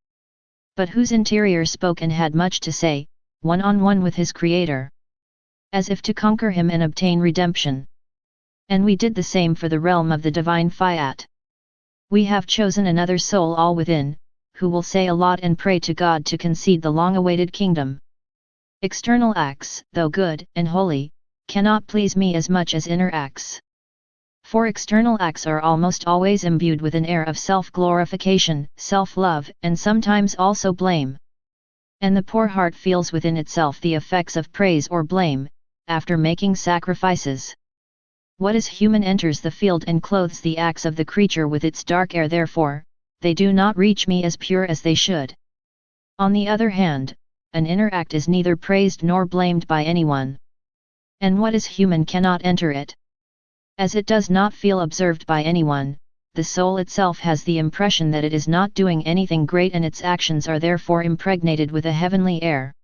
but whose interior spoke and had much to say, one-on-one with his Creator, as if to conquer him and obtain redemption. And we did the same for the realm of the divine Fiat. We have chosen another soul all within, who will say a lot and pray to God to concede the long-awaited kingdom. External acts, though good and holy, cannot please me as much as inner acts. For external acts are almost always imbued with an air of self-glorification, self-love, and sometimes also blame. And the poor heart feels within itself the effects of praise or blame, after making sacrifices. What is human enters the field and clothes the acts of the creature with its dark air, therefore, they do not reach me as pure as they should. On the other hand, an inner act is neither praised nor blamed by anyone. And what is human cannot enter it. As it does not feel observed by anyone, the soul itself has the impression that it is not doing anything great, and its actions are therefore impregnated with a heavenly air.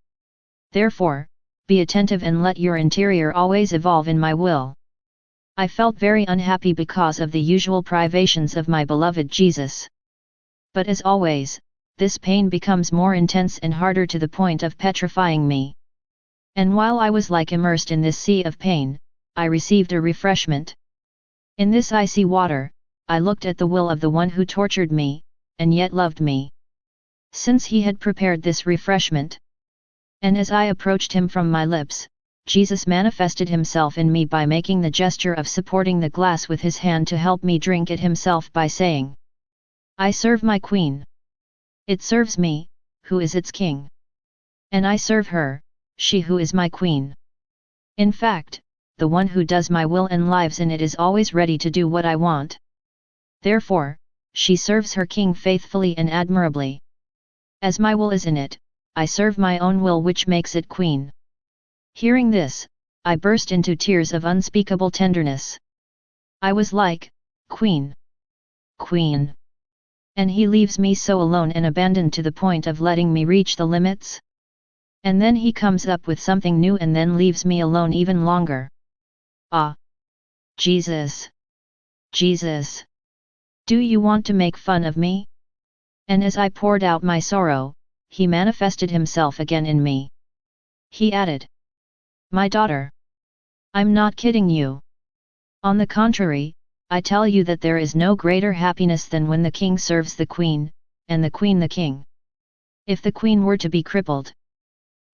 Therefore, be attentive and let your interior always evolve in my will. I felt very unhappy because of the usual privations of my beloved Jesus. But as always, this pain becomes more intense and harder to the point of petrifying me. And while I was like immersed in this sea of pain, I received a refreshment. In this icy water, I looked at the will of the one who tortured me, and yet loved me. Since he had prepared this refreshment, and as I approached him from my lips, Jesus manifested himself in me by making the gesture of supporting the glass with his hand to help me drink it himself by saying, I serve my queen. It serves me, who is its king. And I serve her, she who is my queen. In fact, the one who does my will and lives in it is always ready to do what I want. Therefore, she serves her king faithfully and admirably. As my will is in it, I serve my own will, which makes it queen. Hearing this, I burst into tears of unspeakable tenderness. I was like, Queen! Queen! And he leaves me so alone and abandoned to the point of letting me reach the limits? And then he comes up with something new and then leaves me alone even longer. Ah! Jesus! Jesus! Do you want to make fun of me? And as I poured out my sorrow, he manifested himself again in me. He added, My daughter! I'm not kidding you. On the contrary, I tell you that there is no greater happiness than when the king serves the queen, and the queen the king. If the queen were to be crippled,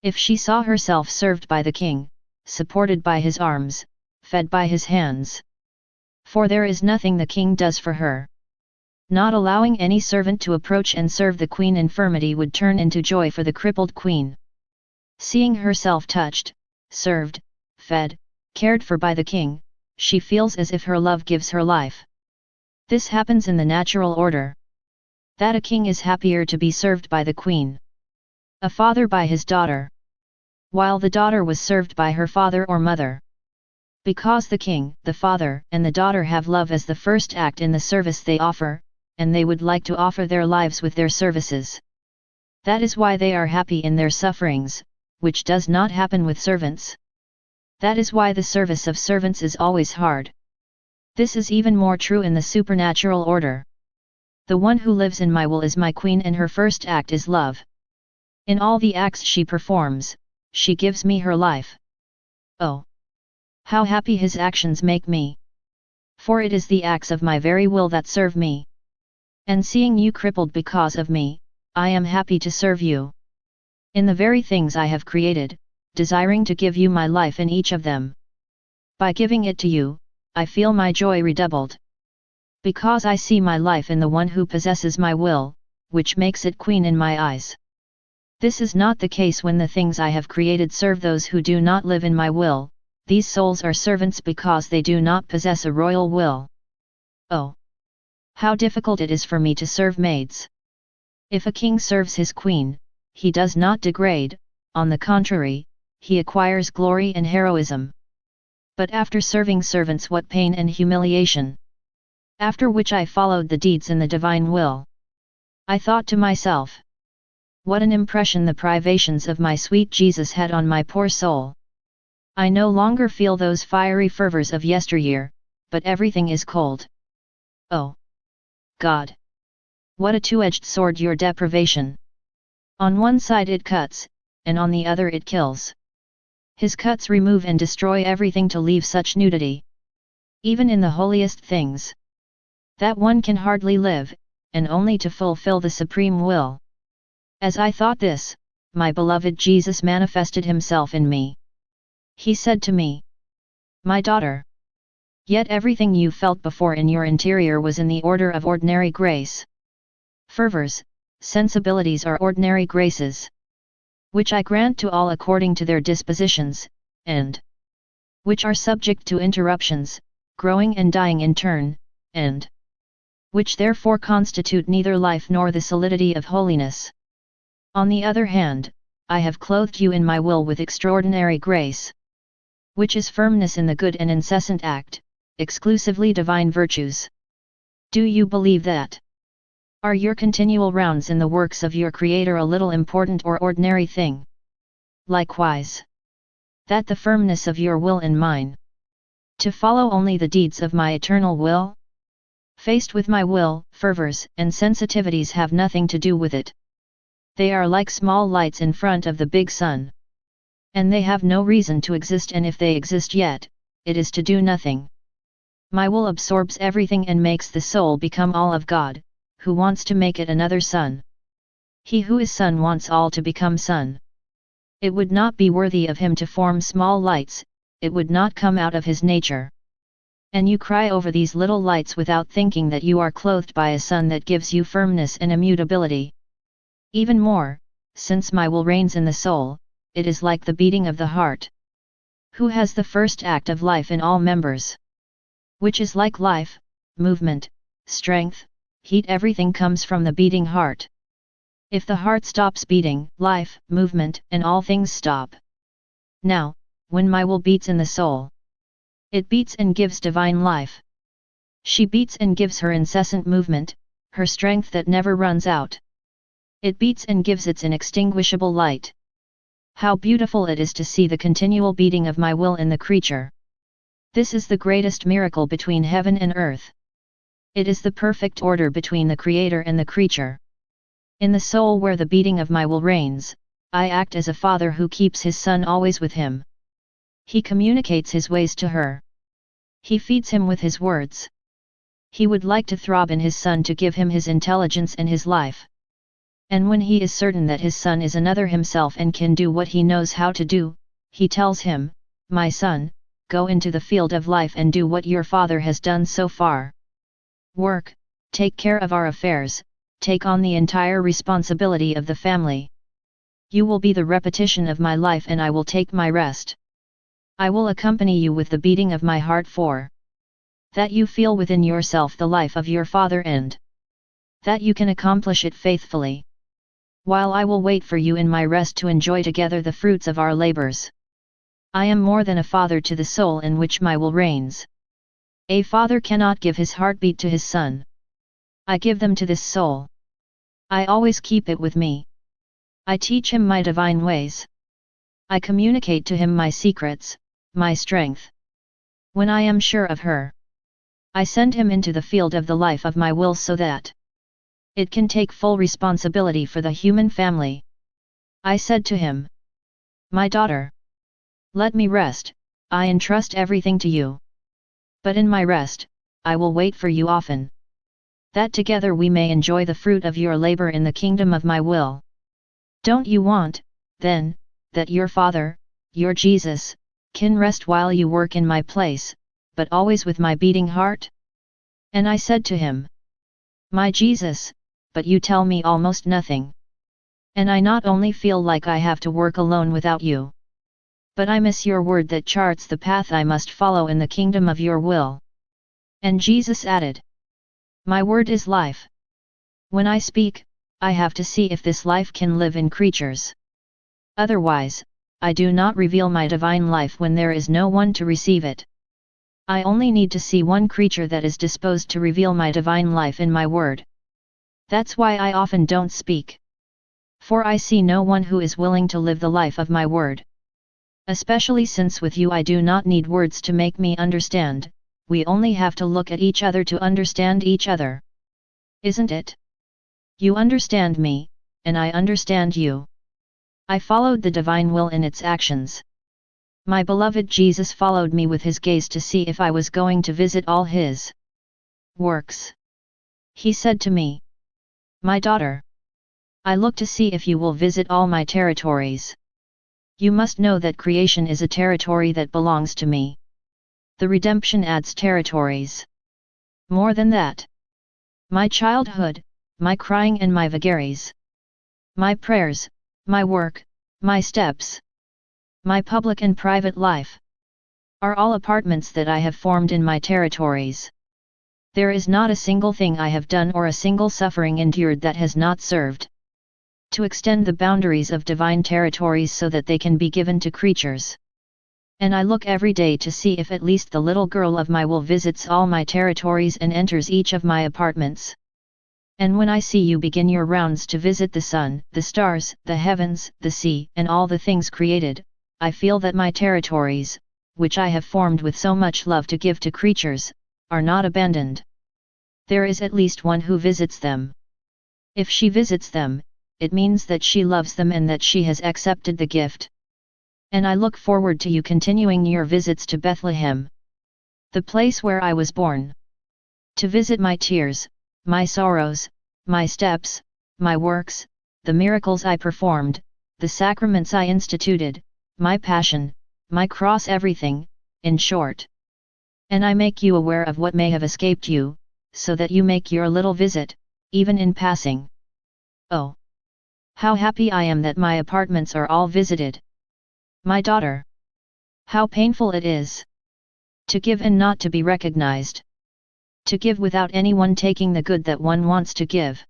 if she saw herself served by the king, supported by his arms, fed by his hands. For there is nothing the king does for her. Not allowing any servant to approach and serve the queen, infirmity would turn into joy for the crippled queen. Seeing herself touched, served, fed, cared for by the king, she feels as if her love gives her life. This happens in the natural order. That a king is happier to be served by the queen. A father by his daughter. While the daughter was served by her father or mother. Because the king, the father, and the daughter have love as the first act in the service they offer, and they would like to offer their lives with their services. That is why they are happy in their sufferings, which does not happen with servants. That is why the service of servants is always hard. This is even more true in the supernatural order. The one who lives in my will is my queen, and her first act is love. In all the acts she performs, she gives me her life. Oh! How happy his actions make me! For it is the acts of my very will that serve me. And seeing you crippled because of me, I am happy to serve you. In the very things I have created, desiring to give you my life in each of them. By giving it to you, I feel my joy redoubled. Because I see my life in the one who possesses my will, which makes it queen in my eyes. This is not the case when the things I have created serve those who do not live in my will. These souls are servants because they do not possess a royal will. Oh! How difficult it is for me to serve maids! If a king serves his queen, he does not degrade, on the contrary, he acquires glory and heroism. But after serving servants, what pain and humiliation! After which I followed the deeds in the divine will. I thought to myself, what an impression the privations of my sweet Jesus had on my poor soul. I no longer feel those fiery fervors of yesteryear, but everything is cold. Oh God! What a two-edged sword your deprivation! On one side it cuts, and on the other it kills. His cuts remove and destroy everything to leave such nudity. Even in the holiest things. That one can hardly live, and only to fulfill the supreme will. As I thought this, my beloved Jesus manifested himself in me. He said to me, "My daughter, yet everything you felt before in your interior was in the order of ordinary grace. Fervors, sensibilities are ordinary graces, which I grant to all according to their dispositions, and which are subject to interruptions, growing and dying in turn, and which therefore constitute neither life nor the solidity of holiness. On the other hand, I have clothed you in my will with extraordinary grace, which is firmness in the good and incessant act, exclusively divine virtues. Do you believe that? Are your continual rounds in the works of your Creator a little important or ordinary thing? Likewise, that the firmness of your will and mine, to follow only the deeds of my eternal will? Faced with my will, fervors and sensitivities have nothing to do with it. They are like small lights in front of the big sun. And they have no reason to exist, and if they exist yet, it is to do nothing. My will absorbs everything and makes the soul become all of God, who wants to make it another sun. He who is sun wants all to become sun. It would not be worthy of him to form small lights, it would not come out of his nature. And you cry over these little lights without thinking that you are clothed by a sun that gives you firmness and immutability. Even more, since my will reigns in the soul, it is like the beating of the heart. Who has the first act of life in all members? Which is like life, movement, strength, heat, everything comes from the beating heart. If the heart stops beating, life, movement, and all things stop. Now, when my will beats in the soul, it beats and gives divine life. She beats and gives her incessant movement, her strength that never runs out. It beats and gives its inextinguishable light. How beautiful it is to see the continual beating of my will in the creature. This is the greatest miracle between heaven and earth. It is the perfect order between the Creator and the creature. In the soul where the beating of my will reigns, I act as a father who keeps his son always with him. He communicates his ways to her. He feeds him with his words. He would like to throb in his son to give him his intelligence and his life. And when he is certain that his son is another himself and can do what he knows how to do, he tells him, "My son, go into the field of life and do what your father has done so far. Work, take care of our affairs, take on the entire responsibility of the family. You will be the repetition of my life and I will take my rest. I will accompany you with the beating of my heart for that you feel within yourself the life of your father and that you can accomplish it faithfully. While I will wait for you in my rest to enjoy together the fruits of our labors. I am more than a father to the soul in which my will reigns. A father cannot give his heartbeat to his son. I give them to this soul. I always keep it with me. I teach him my divine ways. I communicate to him my secrets, my strength. When I am sure of her, I send him into the field of the life of my will so that it can take full responsibility for the human family. I said to him, "My daughter, let me rest, I entrust everything to you. But in my rest, I will wait for you often. That together we may enjoy the fruit of your labor in the kingdom of my will. Don't you want, then, that your Father, your Jesus, can rest while you work in my place, but always with my beating heart?" And I said to him, "My Jesus, but you tell me almost nothing. And I not only feel like I have to work alone without you, but I miss your word that charts the path I must follow in the kingdom of your will." And Jesus added, "My word is life. When I speak, I have to see if this life can live in creatures. Otherwise, I do not reveal my divine life when there is no one to receive it. I only need to see one creature that is disposed to reveal my divine life in my word. That's why I often don't speak. For I see no one who is willing to live the life of my word. Especially since with you I do not need words to make me understand, we only have to look at each other to understand each other. Isn't it? You understand me, and I understand you. I followed the divine will in its actions. My beloved Jesus followed me with his gaze to see if I was going to visit all his works. He said to me, "My daughter, I look to see if you will visit all my territories. You must know that creation is a territory that belongs to me. The redemption adds territories. More than that. My childhood, my crying and my vagaries. My prayers, my work, my steps. My public and private life. Are all apartments that I have formed in my territories. There is not a single thing I have done or a single suffering endured that has not served to extend the boundaries of divine territories so that they can be given to creatures. And I look every day to see if at least the little girl of my will visits all my territories and enters each of my apartments. And when I see you begin your rounds to visit the sun, the stars, the heavens, the sea, and all the things created, I feel that my territories, which I have formed with so much love to give to creatures, are not abandoned. There is at least one who visits them. If she visits them, it means that she loves them and that she has accepted the gift. And I look forward to you continuing your visits to Bethlehem, the place where I was born. To visit my tears, my sorrows, my steps, my works, the miracles I performed, the sacraments I instituted, my passion, my cross, everything, in short. And I make you aware of what may have escaped you, so that you make your little visit, even in passing. Oh! How happy I am that my apartments are all visited. My daughter! How painful it is to give and not to be recognized. To give without anyone taking the good that one wants to give.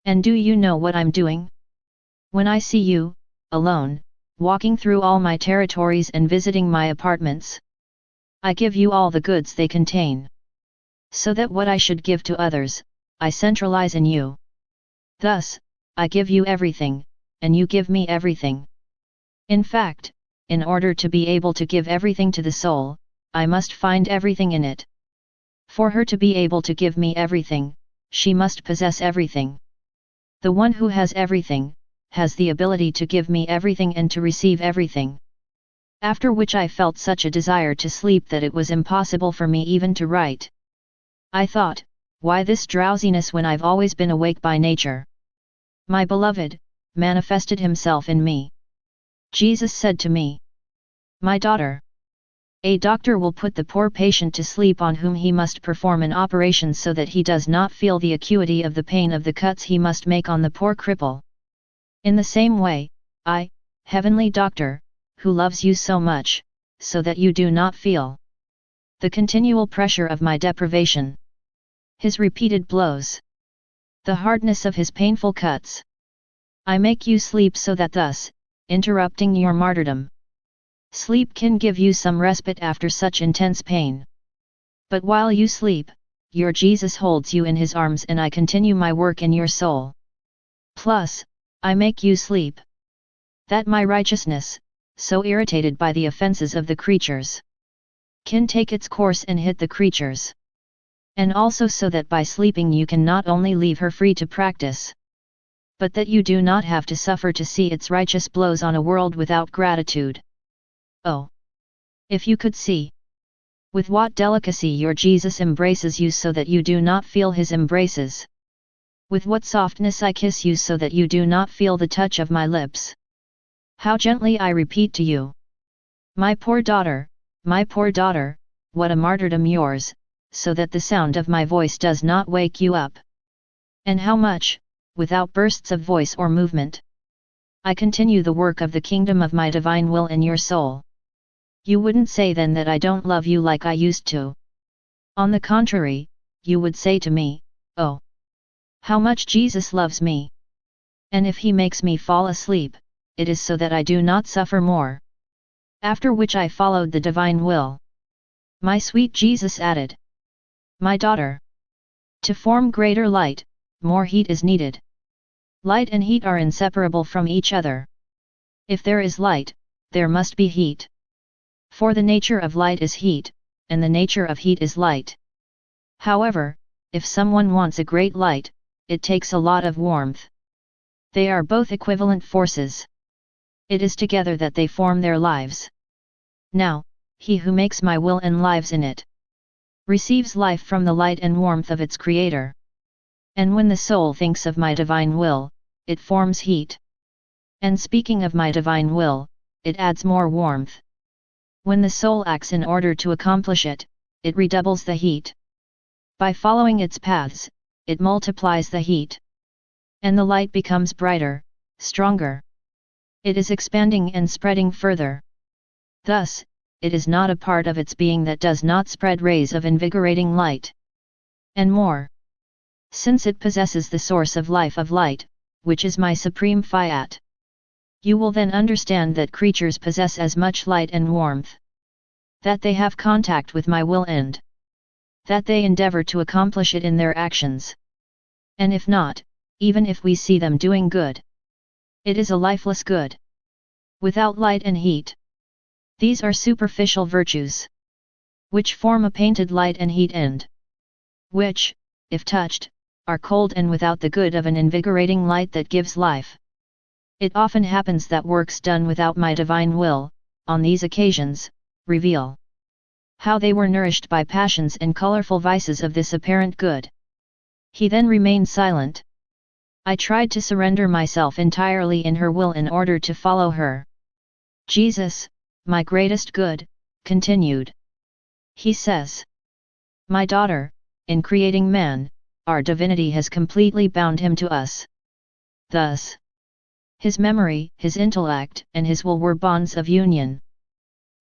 And do you know what I'm doing? When I see you, alone, walking through all my territories and visiting my apartments, I give you all the goods they contain. So that what I should give to others, I centralize in you. Thus, I give you everything, and you give me everything. In fact, in order to be able to give everything to the soul, I must find everything in it. For her to be able to give me everything, she must possess everything. The one who has everything, has the ability to give me everything and to receive everything. After which I felt such a desire to sleep that it was impossible for me even to write. I thought, why this drowsiness when I've always been awake by nature? My beloved, manifested himself in me. Jesus said to me, "My daughter, a doctor will put the poor patient to sleep on whom he must perform an operation so that he does not feel the acuity of the pain of the cuts he must make on the poor cripple. In the same way, I, heavenly doctor, who loves you so much, so that you do not feel the continual pressure of my deprivation, his repeated blows, the hardness of his painful cuts. I make you sleep so that thus, interrupting your martyrdom, sleep can give you some respite after such intense pain. But while you sleep, your Jesus holds you in his arms and I continue my work in your soul. Plus, I make you sleep, that my righteousness, so irritated by the offenses of the creatures, can take its course and hit the creatures. And also so that by sleeping you can not only leave her free to practice, but that you do not have to suffer to see its righteous blows on a world without gratitude. Oh! If you could see with what delicacy your Jesus embraces you so that you do not feel his embraces. With what softness I kiss you so that you do not feel the touch of my lips. How gently I repeat to you, my poor daughter, what a martyrdom yours, so that the sound of my voice does not wake you up. And how much, without bursts of voice or movement, I continue the work of the kingdom of my divine will in your soul. You wouldn't say then that I don't love you like I used to. On the contrary, you would say to me, oh! How much Jesus loves me! And if he makes me fall asleep, it is so that I do not suffer more. After which I followed the divine will. My sweet Jesus added. My daughter. To form greater light, more heat is needed. Light and heat are inseparable from each other. If there is light, there must be heat. For the nature of light is heat, and the nature of heat is light. However, if someone wants a great light, it takes a lot of warmth. They are both equivalent forces. It is together that they form their lives. Now, he who makes my will and lives in it, receives life from the light and warmth of its creator. And when the soul thinks of my divine will, it forms heat. And speaking of my divine will, it adds more warmth. When the soul acts in order to accomplish it, it redoubles the heat. By following its paths, it multiplies the heat. And the light becomes brighter, stronger. It is expanding and spreading further. Thus, it is not a part of its being that does not spread rays of invigorating light. And more. Since it possesses the source of light, which is my supreme Fiat. You will then understand that creatures possess as much light and warmth. That they have contact with my will and that they endeavor to accomplish it in their actions. And if not, even if we see them doing good, it is a lifeless good. Without light and heat. These are superficial virtues, which form a painted light and heat and which, if touched, are cold and without the good of an invigorating light that gives life. It often happens that works done without my divine will, on these occasions, reveal how they were nourished by passions and colorful vices of this apparent good. He then remained silent. I tried to surrender myself entirely in her will in order to follow her. Jesus, my greatest good, continued. He says, my daughter, in creating man, our divinity has completely bound him to us. Thus, his memory, his intellect, and his will were bonds of union.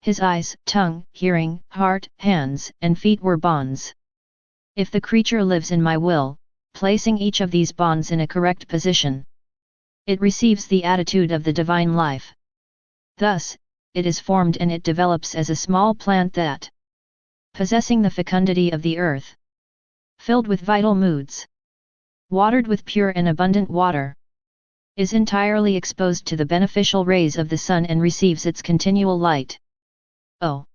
His eyes, tongue, hearing, heart, hands, and feet were bonds. If the creature lives in my will, placing each of these bonds in a correct position, it receives the attitude of the divine life. Thus, it is formed and it develops as a small plant that, possessing the fecundity of the earth, filled with vital moods, watered with pure and abundant water, is entirely exposed to the beneficial rays of the sun and receives its continual light. Oh!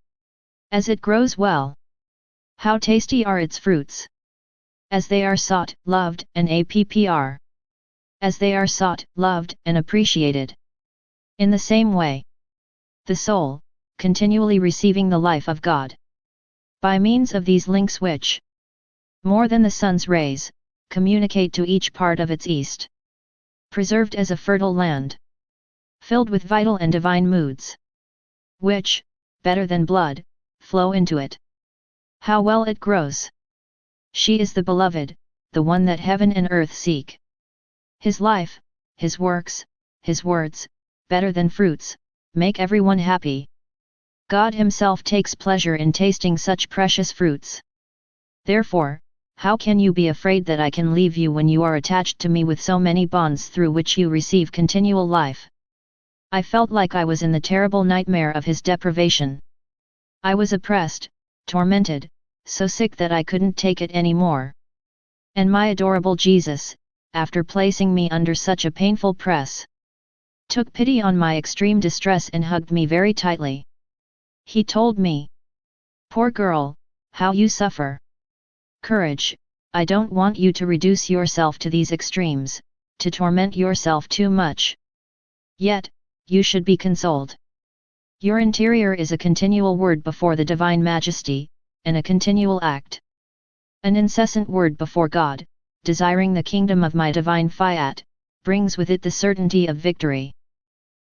As it grows well, how tasty are its fruits! As they are sought, loved, and appr. As they are sought, loved, and appreciated. In the same way, the soul, continually receiving the life of God, by means of these links which, more than the sun's rays, communicate to each part of its east, preserved as a fertile land, filled with vital and divine moods, which, better than blood, flow into it. How well it grows! She is the beloved, the one that heaven and earth seek. His life, his works, his words, better than fruits, make everyone happy. God himself takes pleasure in tasting such precious fruits. Therefore, how can you be afraid that I can leave you when you are attached to me with so many bonds through which you receive continual life? I felt like I was in the terrible nightmare of his deprivation. I was oppressed, tormented, so sick that I couldn't take it any more. And my adorable Jesus, after placing me under such a painful press, took pity on my extreme distress and hugged me very tightly. He told me, "Poor girl, how you suffer. Courage, I don't want you to reduce yourself to these extremes, to torment yourself too much. Yet, you should be consoled. Your interior is a continual word before the Divine Majesty, and a continual act. An incessant word before God, desiring the kingdom of my divine Fiat, brings with it the certainty of victory.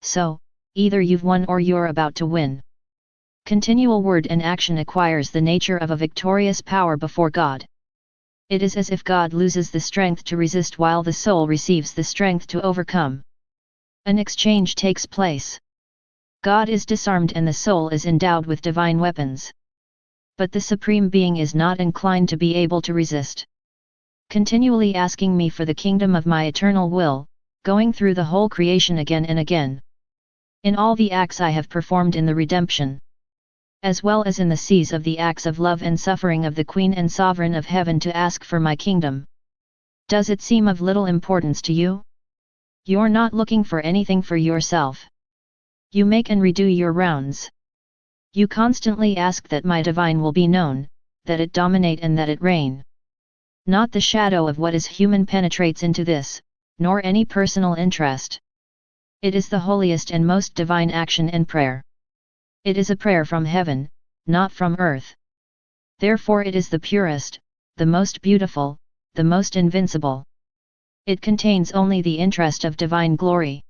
So, either you've won or you're about to win. Continual word and action acquires the nature of a victorious power before God. It is as if God loses the strength to resist while the soul receives the strength to overcome. An exchange takes place. God is disarmed and the soul is endowed with divine weapons. But the Supreme Being is not inclined to be able to resist. Continually asking me for the kingdom of my eternal will, going through the whole creation again and again. In all the acts I have performed in the redemption, as well as in the seas of the acts of love and suffering of the Queen and Sovereign of Heaven to ask for my kingdom. Does it seem of little importance to you? You're not looking for anything for yourself. You make and redo your rounds. You constantly ask that my divine will be known, that it dominate and that it reign. Not the shadow of what is human penetrates into this, nor any personal interest. It is the holiest and most divine action and prayer. It is a prayer from heaven, not from earth. Therefore it is the purest, the most beautiful, the most invincible. It contains only the interest of divine glory.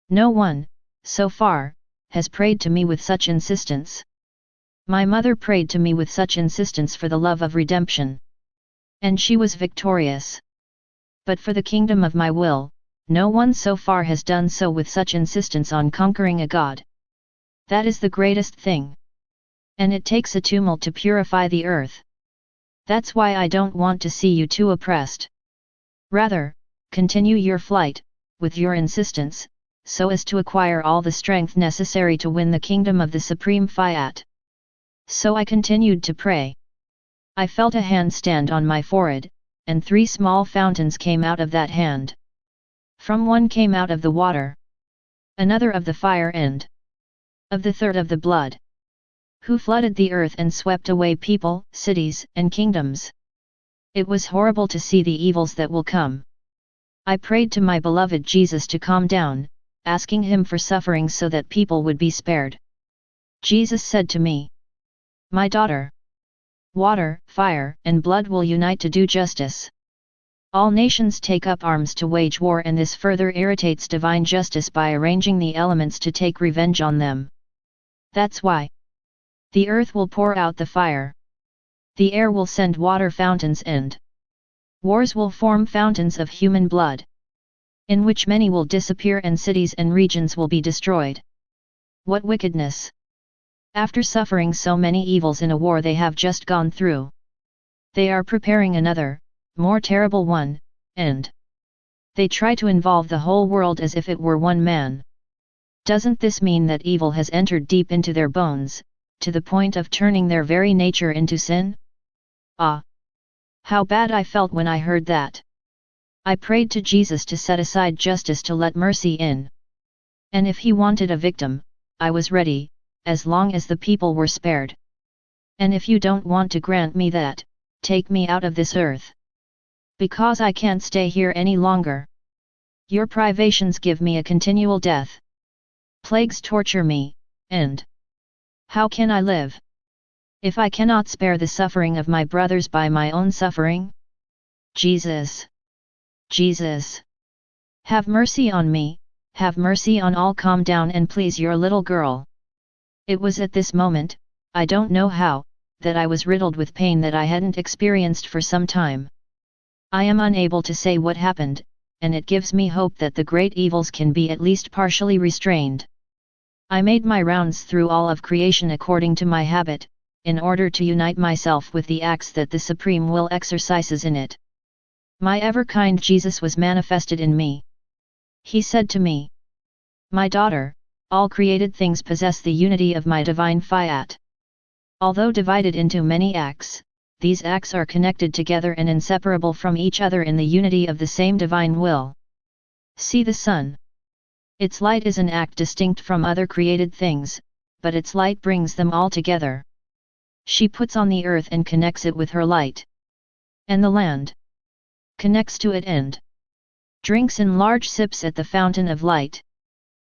No one, so far, has prayed to me with such insistence. My mother prayed to me with such insistence for the love of redemption. And she was victorious. But for the kingdom of my will, no one so far has done so with such insistence on conquering a god. That is the greatest thing. And it takes a tumult to purify the earth. That's why I don't want to see you too oppressed. Rather, continue your flight, with your insistence, so as to acquire all the strength necessary to win the kingdom of the Supreme Fiat. So I continued to pray. I felt a hand stand on my forehead, and 3 small fountains came out of that hand. From one came out of the water, another of the fire and of the third of the blood, who flooded the earth and swept away people, cities, and kingdoms. It was horrible to see the evils that will come. I prayed to my beloved Jesus to calm down, asking him for suffering so that people would be spared. Jesus said to me, "My daughter, water, fire, and blood will unite to do justice. All nations take up arms to wage war, and this further irritates divine justice by arranging the elements to take revenge on them. That's why the earth will pour out the fire. The air will send water fountains, and wars will form fountains of human blood, in which many will disappear and cities and regions will be destroyed. What wickedness! After suffering so many evils in a war they have just gone through, they are preparing another, more terrible one, and they try to involve the whole world as if it were one man. Doesn't this mean that evil has entered deep into their bones, to the point of turning their very nature into sin? Ah! How bad I felt when I heard that! I prayed to Jesus to set aside justice to let mercy in. And if he wanted a victim, I was ready, as long as the people were spared. And if you don't want to grant me that, take me out of this earth. Because I can't stay here any longer. Your privations give me a continual death. Plagues torture me, and how can I live if I cannot spare the suffering of my brothers by my own suffering? Jesus! Jesus! Have mercy on me, have mercy on all. Calm down and please your little girl." It was at this moment, I don't know how, that I was riddled with pain that I hadn't experienced for some time. I am unable to say what happened, and it gives me hope that the great evils can be at least partially restrained. I made my rounds through all of creation according to my habit, in order to unite myself with the acts that the Supreme Will exercises in it. My ever-kind Jesus was manifested in me. He said to me, "My daughter, all created things possess the unity of my divine Fiat. Although divided into many acts, these acts are connected together and inseparable from each other in the unity of the same divine will. See the sun. Its light is an act distinct from other created things, but its light brings them all together. She puts on the earth and connects it with her light. And the land connects to it and drinks in large sips at the fountain of light.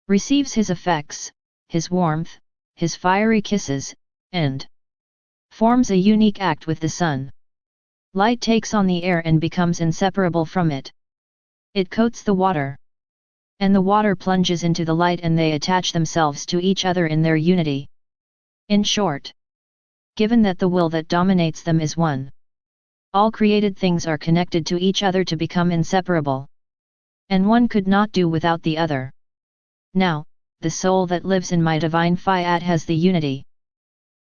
Receives his effects, his warmth, his fiery kisses, and forms a unique act with the sun. Light takes on the air and becomes inseparable from it. It coats the water. And the water plunges into the light and they attach themselves to each other in their unity. In short, given that the will that dominates them is one, all created things are connected to each other to become inseparable. And one could not do without the other. Now, the soul that lives in my divine Fiat has the unity.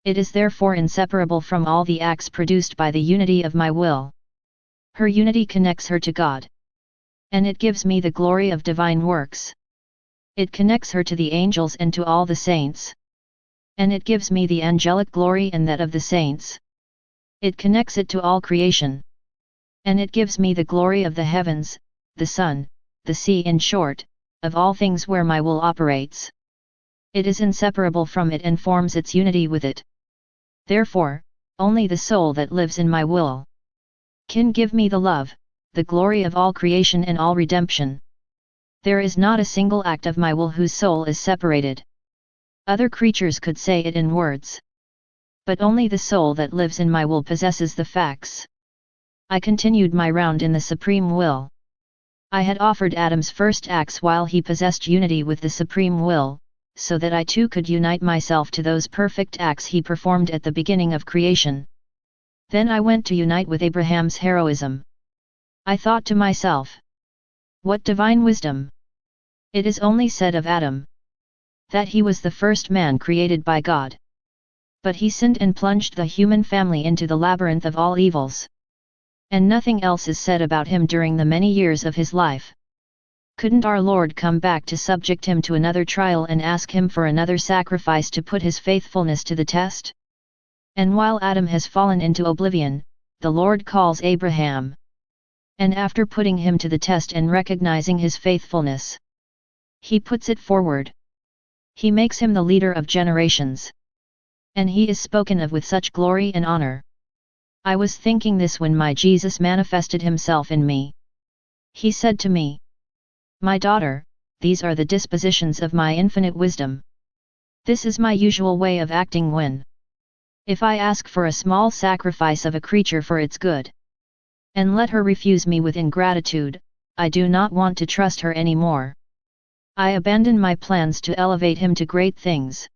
It is therefore inseparable from all the acts produced by the unity of my will. Her unity connects her to God. And it gives me the glory of divine works. It connects her to the angels and to all the saints. and it gives me the angelic glory and that of the saints. It connects it to all creation. And it gives me the glory of the heavens, the sun, the sea, in short, of all things where my will operates. It is inseparable from it and forms its unity with it. Therefore, only the soul that lives in my will can give me the love, the glory of all creation and all redemption. There is not a single act of my will whose soul is separated. Other creatures could say it in words. But only the soul that lives in my will possesses the facts. I continued my round in the supreme will. I had offered Adam's first acts while he possessed unity with the supreme will, so that I too could unite myself to those perfect acts he performed at the beginning of creation. Then I went to unite with Abraham's heroism. I thought to myself, what divine wisdom! It is only said of Adam that he was the first man created by God. But he sinned and plunged the human family into the labyrinth of all evils. And nothing else is said about him during the many years of his life. Couldn't our Lord come back to subject him to another trial and ask him for another sacrifice to put his faithfulness to the test? And while Adam has fallen into oblivion, the Lord calls Abraham. And after putting him to the test and recognizing his faithfulness, he puts it forward. He makes him the leader of generations. And he is spoken of with such glory and honor. I was thinking this when my Jesus manifested himself in me. He said to me, "My daughter, these are the dispositions of my infinite wisdom. This is my usual way of acting when, if I ask for a small sacrifice of a creature for its good, and let her refuse me with ingratitude, I do not want to trust her any more. I abandon my plans to elevate him to great things.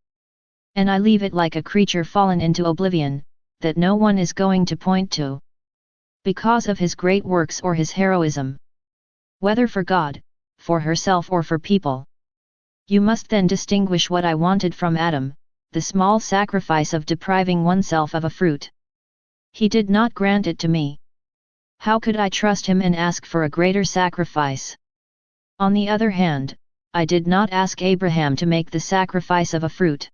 And I leave it like a creature fallen into oblivion, that no one is going to point to, because of his great works or his heroism. Whether for God, for herself or for people. You must then distinguish what I wanted from Adam, the small sacrifice of depriving oneself of a fruit. He did not grant it to me. How could I trust him and ask for a greater sacrifice? On the other hand, I did not ask Abraham to make the sacrifice of a fruit.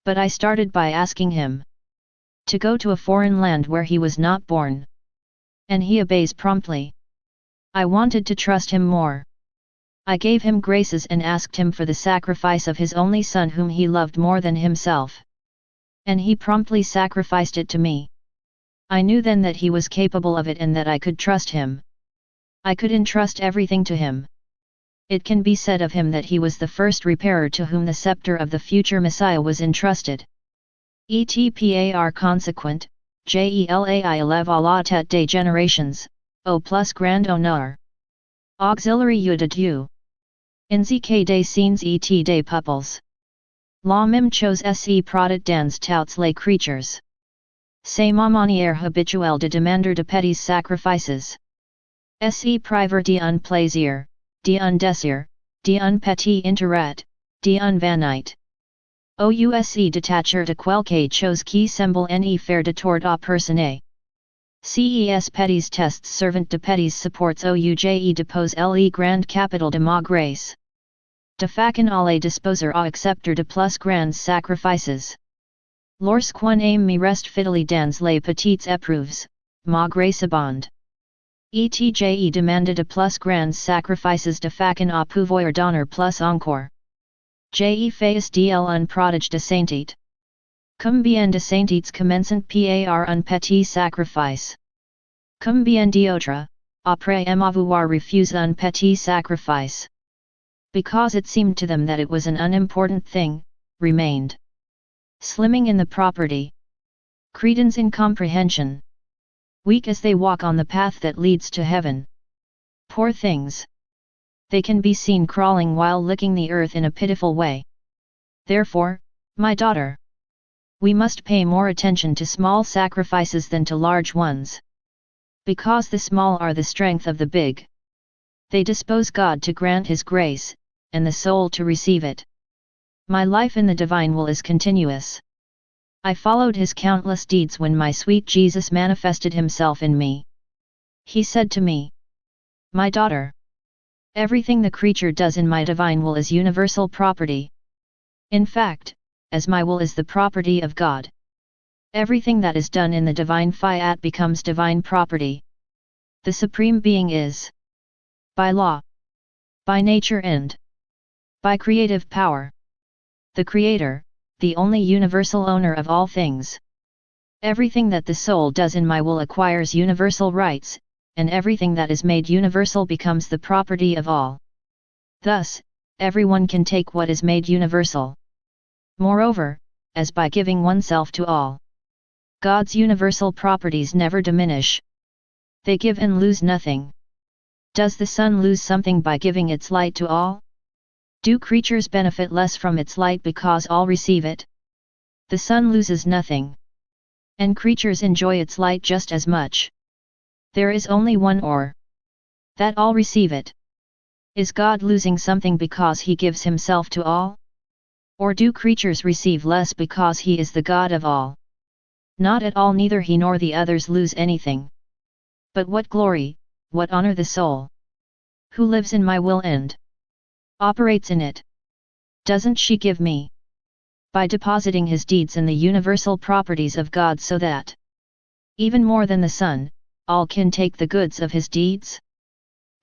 But I started by asking him to go to a foreign land where he was not born. And he obeys promptly. I wanted to trust him more. I gave him graces and asked him for the sacrifice of his only son whom he loved more than himself. And he promptly sacrificed it to me. I knew then that he was capable of it and that I could trust him. I could entrust everything to him. It can be said of him that he was the first repairer to whom the scepter of the future Messiah was entrusted. Etpar consequent, jelai élève à la tête des générations, au plus grand honneur. Auxiliary de Dieu. Inzique des signes et des peuples. La même chose se produit dans toutes les creatures. C'est ma manière habituelle de demander de petits sacrifices. Se priver d'un plaisir, d'un désir, d'un petit intérêt, d'une vanité. Aussi détacher de quelque chose qui semble en faire de tort à personne. Ces petits tests servant de petits supports ouge depose le grand capital de ma grâce. De façon à les disposer à accepter de plus grands sacrifices. Lorsqu'on aime me reste fidèle dans les petites épreuves, ma grâce abonde. Etje demande de plus grands sacrifices de façon à pouvoir donner plus encore. Je fais dl un prodige de sainteté. Combien de saintetés commencent par un petit sacrifice? Combien d'autres, après m'avoir refusé un petit sacrifice? Because it seemed to them that it was an unimportant thing, remained. Slimming in the property. Credence in comprehension. Weak as they walk on the path that leads to heaven. Poor things. They can be seen crawling while licking the earth in a pitiful way. Therefore, my daughter, we must pay more attention to small sacrifices than to large ones. Because the small are the strength of the big. They dispose God to grant His grace, and the soul to receive it. My life in the divine will is continuous. I followed His countless deeds when my sweet Jesus manifested Himself in me. He said to me, "My daughter, everything the creature does in my divine will is universal property. In fact, as my will is the property of God. Everything that is done in the divine fiat becomes divine property. The Supreme Being is, by law, by nature and by creative power, the Creator, the only universal owner of all things. Everything that the soul does in my will acquires universal rights, and everything that is made universal becomes the property of all. Thus, everyone can take what is made universal. Moreover, as by giving oneself to all, God's universal properties never diminish. They give and lose nothing. Does the sun lose something by giving its light to all? Do creatures benefit less from its light because all receive it? The sun loses nothing. And creatures enjoy its light just as much. There is only one or that all receive it. Is God losing something because he gives himself to all? Or do creatures receive less because he is the God of all? Not at all, neither he nor the others lose anything. But what glory, what honor the soul who lives in my will and operates in it, doesn't she give me? By depositing his deeds in the universal properties of God, so that, even more than the sun, all can take the goods of his deeds?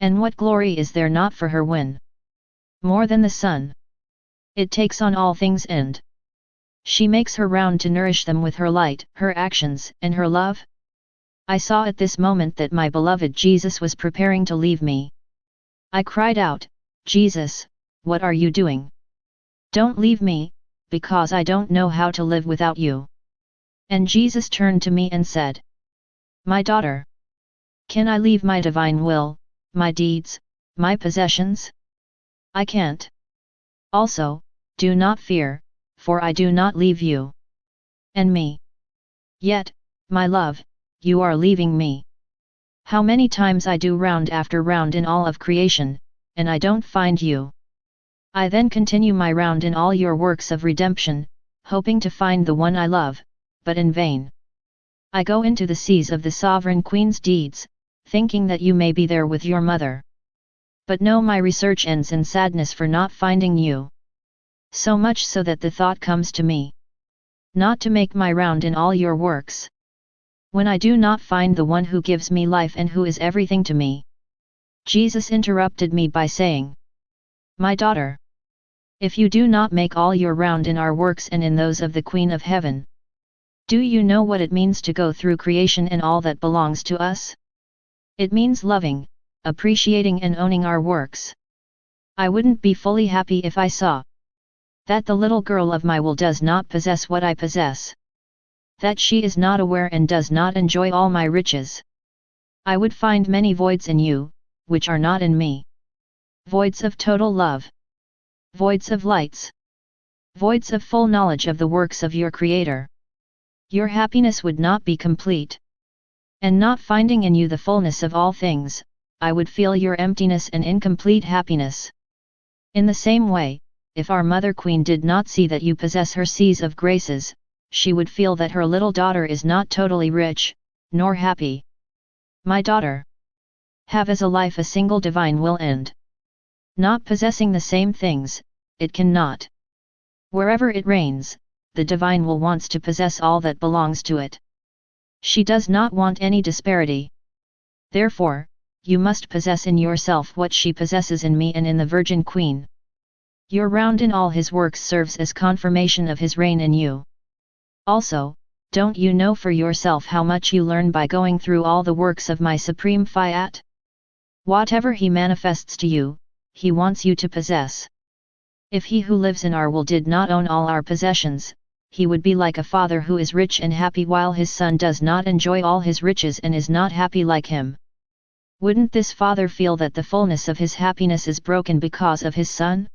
And what glory is there not for her when, more than the sun, it takes on all things and she makes her round to nourish them with her light, her actions, and her love? I saw at this moment that my beloved Jesus was preparing to leave me. I cried out, Jesus, what are you doing? Don't leave me, because I don't know how to live without you. And Jesus turned to me and said, my daughter, can I leave my divine will, my deeds, my possessions? I can't. Also, do not fear, for I do not leave you and me. Yet, my love, you are leaving me. How many times I do round after round in all of creation, and I don't find you. I then continue my round in all your works of redemption, hoping to find the one I love, but in vain. I go into the seas of the sovereign Queen's deeds, thinking that you may be there with your mother. But no, my research ends in sadness for not finding you. So much so that the thought comes to me, not to make my round in all your works, when I do not find the one who gives me life and who is everything to me. Jesus interrupted me by saying, my daughter, if you do not make all your round in our works and in those of the Queen of Heaven, do you know what it means to go through creation and all that belongs to us? It means loving, appreciating and owning our works. I wouldn't be fully happy if I saw that the little girl of my will does not possess what I possess, that she is not aware and does not enjoy all my riches. I would find many voids in you, which are not in me. Voids of total love. Voids of lights. Voids of full knowledge of the works of your Creator. Your happiness would not be complete. And not finding in you the fullness of all things, I would feel your emptiness and incomplete happiness. In the same way, if our Mother Queen did not see that you possess her seas of graces, she would feel that her little daughter is not totally rich, nor happy. My daughter, have as a life a single divine will and not possessing the same things, it cannot. Wherever it reigns, the divine will wants to possess all that belongs to it. She does not want any disparity. Therefore, you must possess in yourself what she possesses in me and in the Virgin Queen. Your round in all his works serves as confirmation of his reign in you. Also, don't you know for yourself how much you learn by going through all the works of my supreme fiat? Whatever he manifests to you, he wants you to possess. If he who lives in our will did not own all our possessions, he would be like a father who is rich and happy while his son does not enjoy all his riches and is not happy like him. Wouldn't this father feel that the fullness of his happiness is broken because of his son?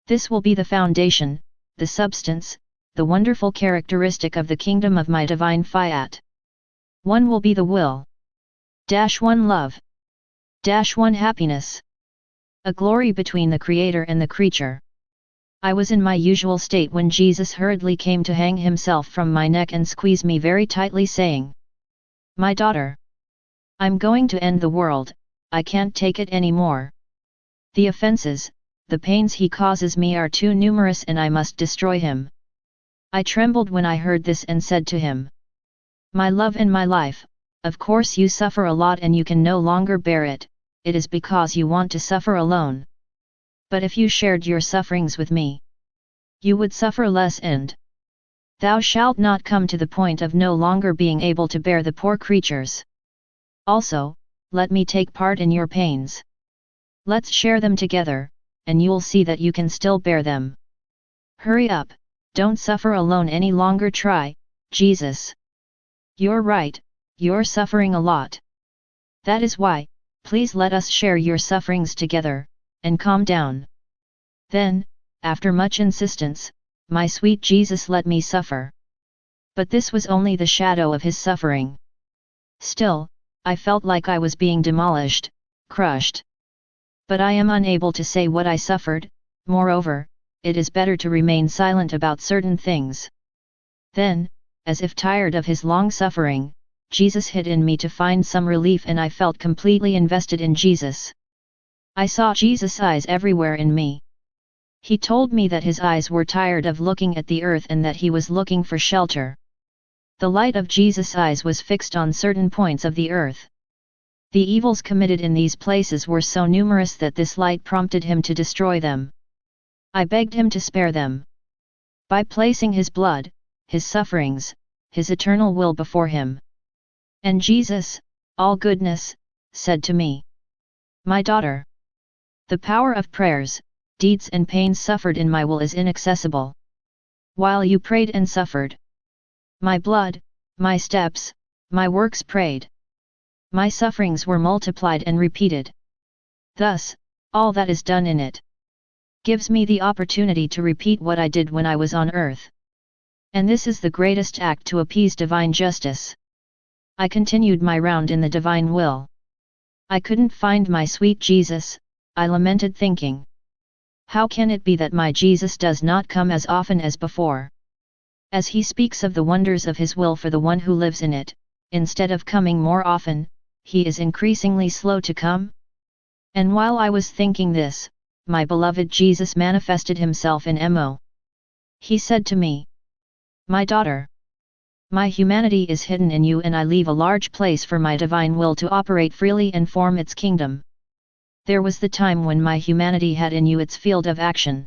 This will be the foundation, the substance, the wonderful characteristic of the kingdom of my divine fiat. One will be the will. One love. One happiness. A glory between the Creator and the creature. I was in my usual state when Jesus hurriedly came to hang himself from my neck and squeeze me very tightly, saying, my daughter, I'm going to end the world, I can't take it any more. The offenses, the pains he causes me are too numerous and I must destroy him. I trembled when I heard this and said to him, "My love and my life, of course you suffer a lot and you can no longer bear it, it is because you want to suffer alone. But if you shared your sufferings with me, you would suffer less and thou shalt not come to the point of no longer being able to bear the poor creatures. Also, let me take part in your pains. Let's share them together, and you'll see that you can still bear them. Hurry up, don't suffer alone any longer. Try, Jesus. You're right, you're suffering a lot. That is why, please let us share your sufferings together, and calm down." Then, after much insistence, my sweet Jesus let me suffer. But this was only the shadow of his suffering. Still, I felt like I was being demolished, crushed. But I am unable to say what I suffered. Moreover, it is better to remain silent about certain things. Then, as if tired of his long suffering, Jesus hid in me to find some relief, and I felt completely invested in Jesus. I saw Jesus' eyes everywhere in me. He told me that his eyes were tired of looking at the earth and that he was looking for shelter. The light of Jesus' eyes was fixed on certain points of the earth. The evils committed in these places were so numerous that this light prompted him to destroy them. I begged him to spare them. By placing his blood, his sufferings, his eternal will before him. And Jesus, all goodness, said to me, "My daughter, the power of prayers, deeds and pains suffered in my will is inaccessible. While you prayed and suffered, my blood, my steps, my works prayed. My sufferings were multiplied and repeated. Thus, all that is done in it gives me the opportunity to repeat what I did when I was on earth. And this is the greatest act to appease divine justice." I continued my round in the divine will. I couldn't find my sweet Jesus, I lamented, thinking, how can it be that my Jesus does not come as often as before? As he speaks of the wonders of his will for the one who lives in it, instead of coming more often, he is increasingly slow to come? And while I was thinking this, my beloved Jesus manifested himself in Mo. He said to me, "My daughter, my humanity is hidden in you, and I leave a large place for my divine will to operate freely and form its kingdom. There was the time when my humanity had in you its field of action.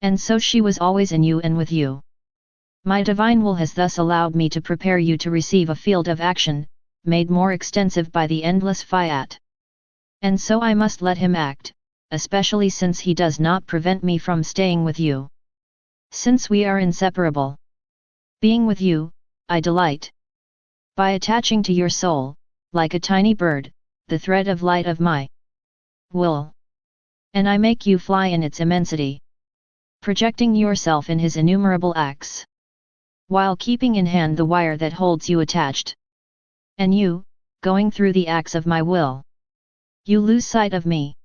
And so she was always in you and with you. My divine will has thus allowed me to prepare you to receive a field of action, made more extensive by the endless Fiat. And so I must let him act, especially since he does not prevent me from staying with you. Since we are inseparable. Being with you, I delight. By attaching to your soul, like a tiny bird, the thread of light of my will. And I make you fly in its immensity, projecting yourself in his innumerable acts, while keeping in hand the wire that holds you attached. And you, going through the acts of my will, you lose sight of me,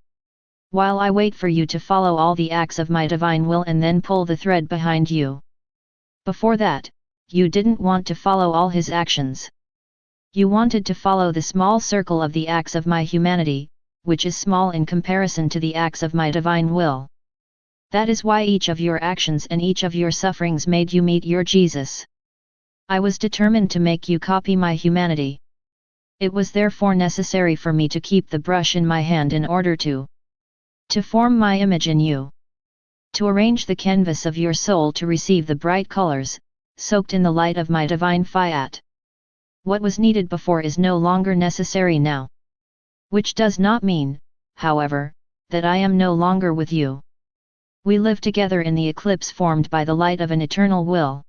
while I wait for you to follow all the acts of my divine will and then pull the thread behind you. Before that, you didn't want to follow all his actions. You wanted to follow the small circle of the acts of my humanity, which is small in comparison to the acts of my divine will. That is why each of your actions and each of your sufferings made you meet your Jesus. I was determined to make you copy my humanity. It was therefore necessary for me to keep the brush in my hand in order to form my image in you. To arrange the canvas of your soul to receive the bright colors, soaked in the light of my divine Fiat. What was needed before is no longer necessary now. Which does not mean, however, that I am no longer with you. We live together in the eclipse formed by the light of an eternal will.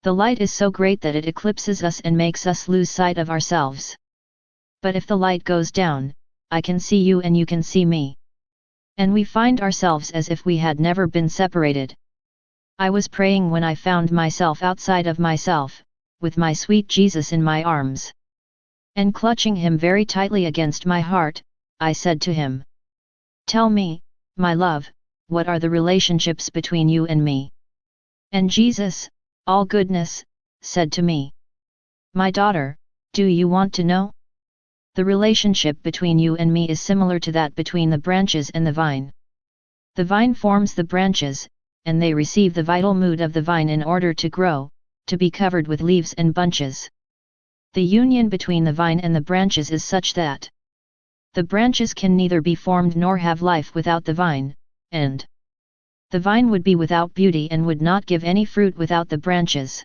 The light is so great that it eclipses us and makes us lose sight of ourselves. But if the light goes down, I can see you and you can see me. And we find ourselves as if we had never been separated. I was praying when I found myself outside of myself, with my sweet Jesus in my arms. And clutching him very tightly against my heart, I said to him, "Tell me, my love, what are the relationships between you and me?" And Jesus, all goodness, said to me, "My daughter, do you want to know? The relationship between you and me is similar to that between the branches and the vine. The vine forms the branches, and they receive the vital mood of the vine in order to grow, to be covered with leaves and bunches. The union between the vine and the branches is such that the branches can neither be formed nor have life without the vine, and the vine would be without beauty and would not give any fruit without the branches.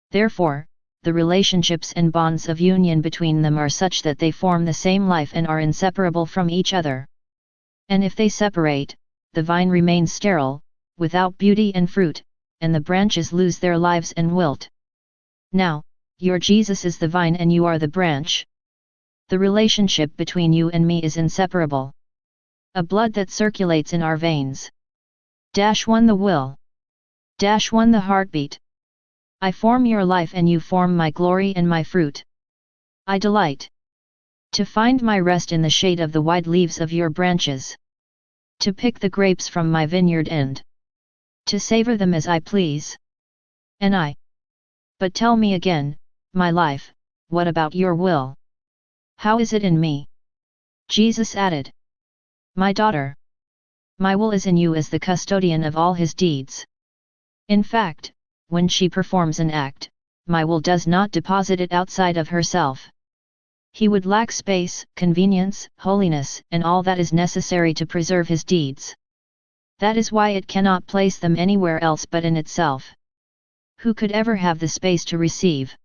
Therefore, the relationships and bonds of union between them are such that they form the same life and are inseparable from each other. And if they separate, the vine remains sterile, without beauty and fruit, and the branches lose their lives and wilt. Now, your Jesus is the vine and you are the branch. The relationship between you and me is inseparable. A blood that circulates in our veins. 1 The will. 1 The heartbeat. I form your life and you form my glory and my fruit. I delight to find my rest in the shade of the wide leaves of your branches. To pick the grapes from my vineyard and to savor them as I please. And I. But tell me again, my life, what about your will? How is it in me? Jesus added. My daughter. My will is in you as the custodian of all his deeds. In fact, when she performs an act, my will does not deposit it outside of herself. He would lack space, convenience, holiness, and all that is necessary to preserve his deeds. That is why it cannot place them anywhere else but in itself. Who could ever have the space to receive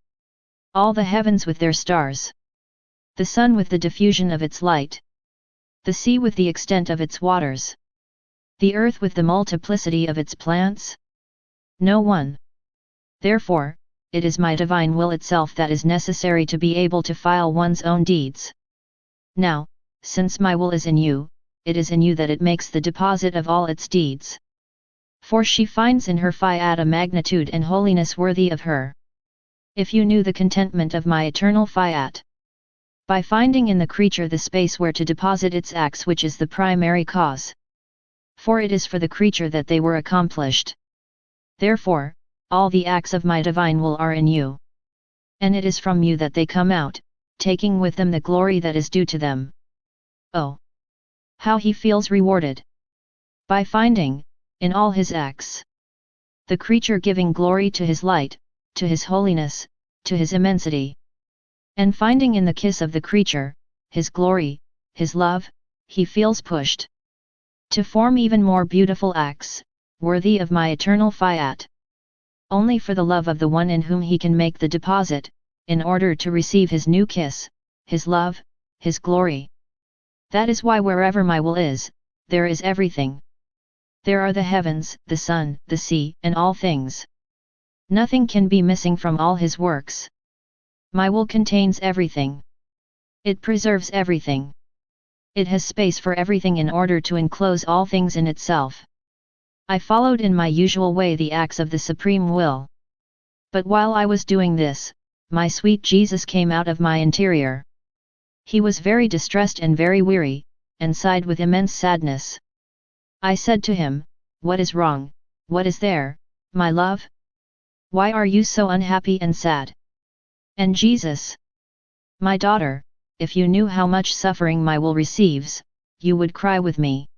all the heavens with their stars? The sun with the diffusion of its light? The sea with the extent of its waters? The earth with the multiplicity of its plants? No one. Therefore, it is my divine will itself that is necessary to be able to file one's own deeds. Now, since my will is in you, it is in you that it makes the deposit of all its deeds. For she finds in her Fiat a magnitude and holiness worthy of her. If you knew the contentment of my eternal Fiat, by finding in the creature the space where to deposit its acts, which is the primary cause. For it is for the creature that they were accomplished. Therefore, all the acts of my divine will are in you. And it is from you that they come out, taking with them the glory that is due to them. Oh! How he feels rewarded! By finding, in all his acts, the creature giving glory to his light, to his holiness, to his immensity. And finding in the kiss of the creature, his glory, his love, he feels pushed to form even more beautiful acts, worthy of my eternal Fiat. Only for the love of the one in whom he can make the deposit, in order to receive his new kiss, his love, his glory. That is why wherever my will is, there is everything. There are the heavens, the sun, the sea, and all things. Nothing can be missing from all his works. My will contains everything. It preserves everything. It has space for everything in order to enclose all things in itself. I followed in my usual way the acts of the Supreme Will. But while I was doing this, my sweet Jesus came out of my interior. He was very distressed and very weary, and sighed with immense sadness. I said to him, "What is wrong? What is there, my love? Why are you so unhappy and sad?" And Jesus, "My daughter, if you knew how much suffering my will receives, you would cry with me.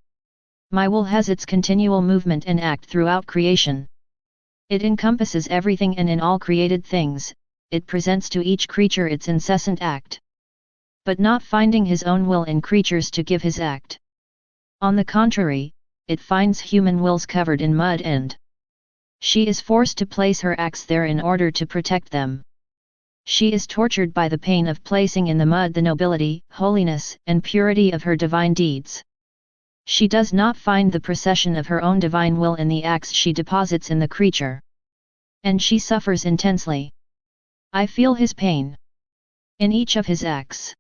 My will has its continual movement and act throughout creation. It encompasses everything, and in all created things, it presents to each creature its incessant act. But not finding his own will in creatures to give his act. On the contrary, it finds human wills covered in mud, and she is forced to place her acts there in order to protect them. She is tortured by the pain of placing in the mud the nobility, holiness, and purity of her divine deeds. She does not find the procession of her own divine will in the acts she deposits in the creature. And she suffers intensely. I feel his pain in each of his acts,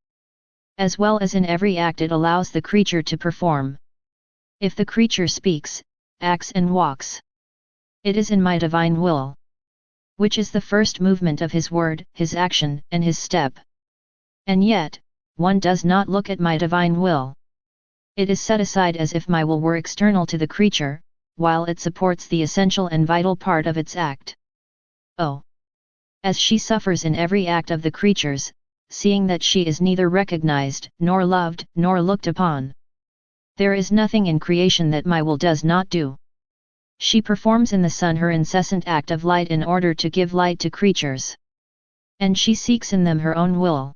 as well as in every act it allows the creature to perform. If the creature speaks, acts and walks, it is in my divine will, which is the first movement of his word, his action, and his step. And yet, one does not look at my divine will. It is set aside as if my will were external to the creature, while it supports the essential and vital part of its act. Oh! As she suffers in every act of the creatures, seeing that she is neither recognized, nor loved, nor looked upon. There is nothing in creation that my will does not do. She performs in the sun her incessant act of light in order to give light to creatures. And she seeks in them her own will,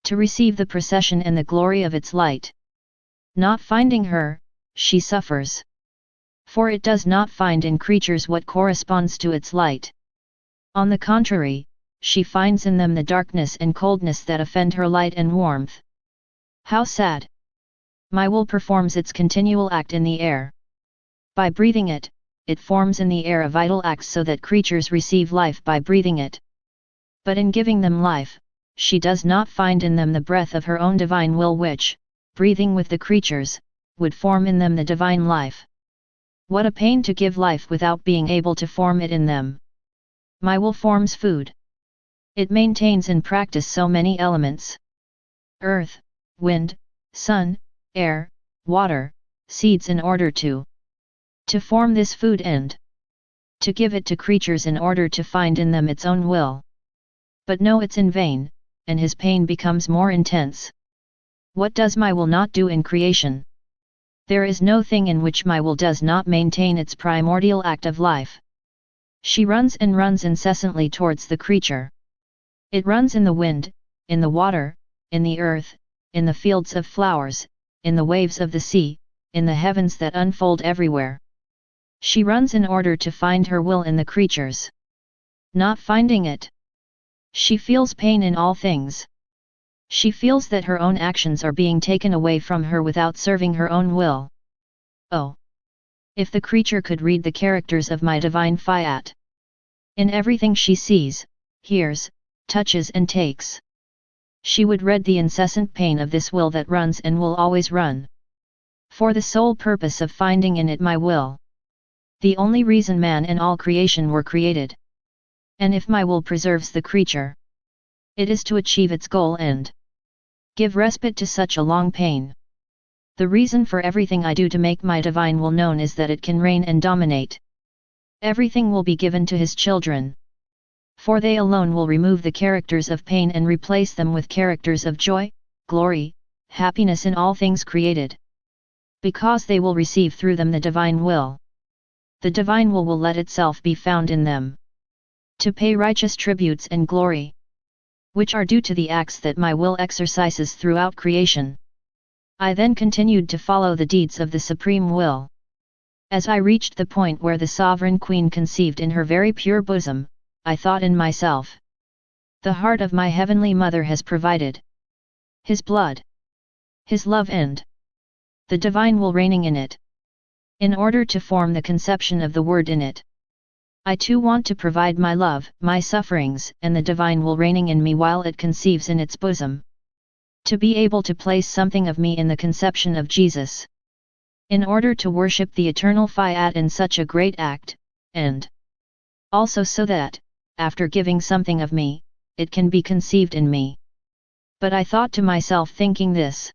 to receive the procession and the glory of its light. Not finding her, she suffers. For it does not find in creatures what corresponds to its light. On the contrary, she finds in them the darkness and coldness that offend her light and warmth. How sad! My will performs its continual act in the air. By breathing it, it forms in the air a vital act so that creatures receive life by breathing it. But in giving them life, she does not find in them the breath of her own divine will which, breathing with the creatures, would form in them the divine life. What a pain to give life without being able to form it in them! My will forms food. It maintains in practice so many elements: earth, wind, sun, air, water, seeds in order to form this food and to give it to creatures in order to find in them its own will. But no, it's in vain, and his pain becomes more intense. What does my will not do in creation? There is no thing in which my will does not maintain its primordial act of life. She runs and runs incessantly towards the creature. It runs in the wind, in the water, in the earth, in the fields of flowers, in the waves of the sea, in the heavens that unfold everywhere. She runs in order to find her will in the creatures. Not finding it, she feels pain in all things. She feels that her own actions are being taken away from her without serving her own will. Oh! If the creature could read the characters of my divine Fiat! In everything she sees, hears, touches and takes, she would read the incessant pain of this will that runs and will always run. For the sole purpose of finding in it my will. The only reason man and all creation were created. And if my will preserves the creature, it is to achieve its goal and give respite to such a long pain. The reason for everything I do to make my divine will known is that it can reign and dominate. Everything will be given to his children. For they alone will remove the characters of pain and replace them with characters of joy, glory, happiness in all things created. Because they will receive through them the divine will. The divine will let itself be found in them, to pay righteous tributes and glory, which are due to the acts that my will exercises throughout creation. I then continued to follow the deeds of the Supreme Will. As I reached the point where the Sovereign Queen conceived in her very pure bosom, I thought in myself, the heart of my Heavenly Mother has provided His blood, His love and the divine will reigning in it, in order to form the conception of the Word in it. I too want to provide my love, my sufferings, and the divine will reigning in me while it conceives in its bosom. To be able to place something of me in the conception of Jesus. In order to worship the eternal Fiat in such a great act, and also so that, after giving something of me, it can be conceived in me. But I thought to myself thinking this.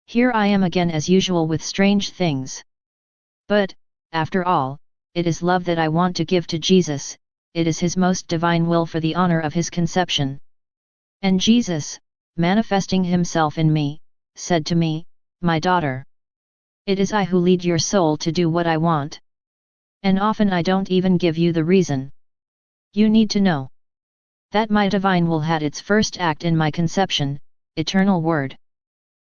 Here I am again as usual with strange things. But, after all, it is love that I want to give to Jesus, it is His most divine will for the honor of His conception. And Jesus, manifesting Himself in me, said to me, my daughter, it is I who lead your soul to do what I want. And often I don't even give you the reason. You need to know that my divine will had its first act in my conception, eternal Word.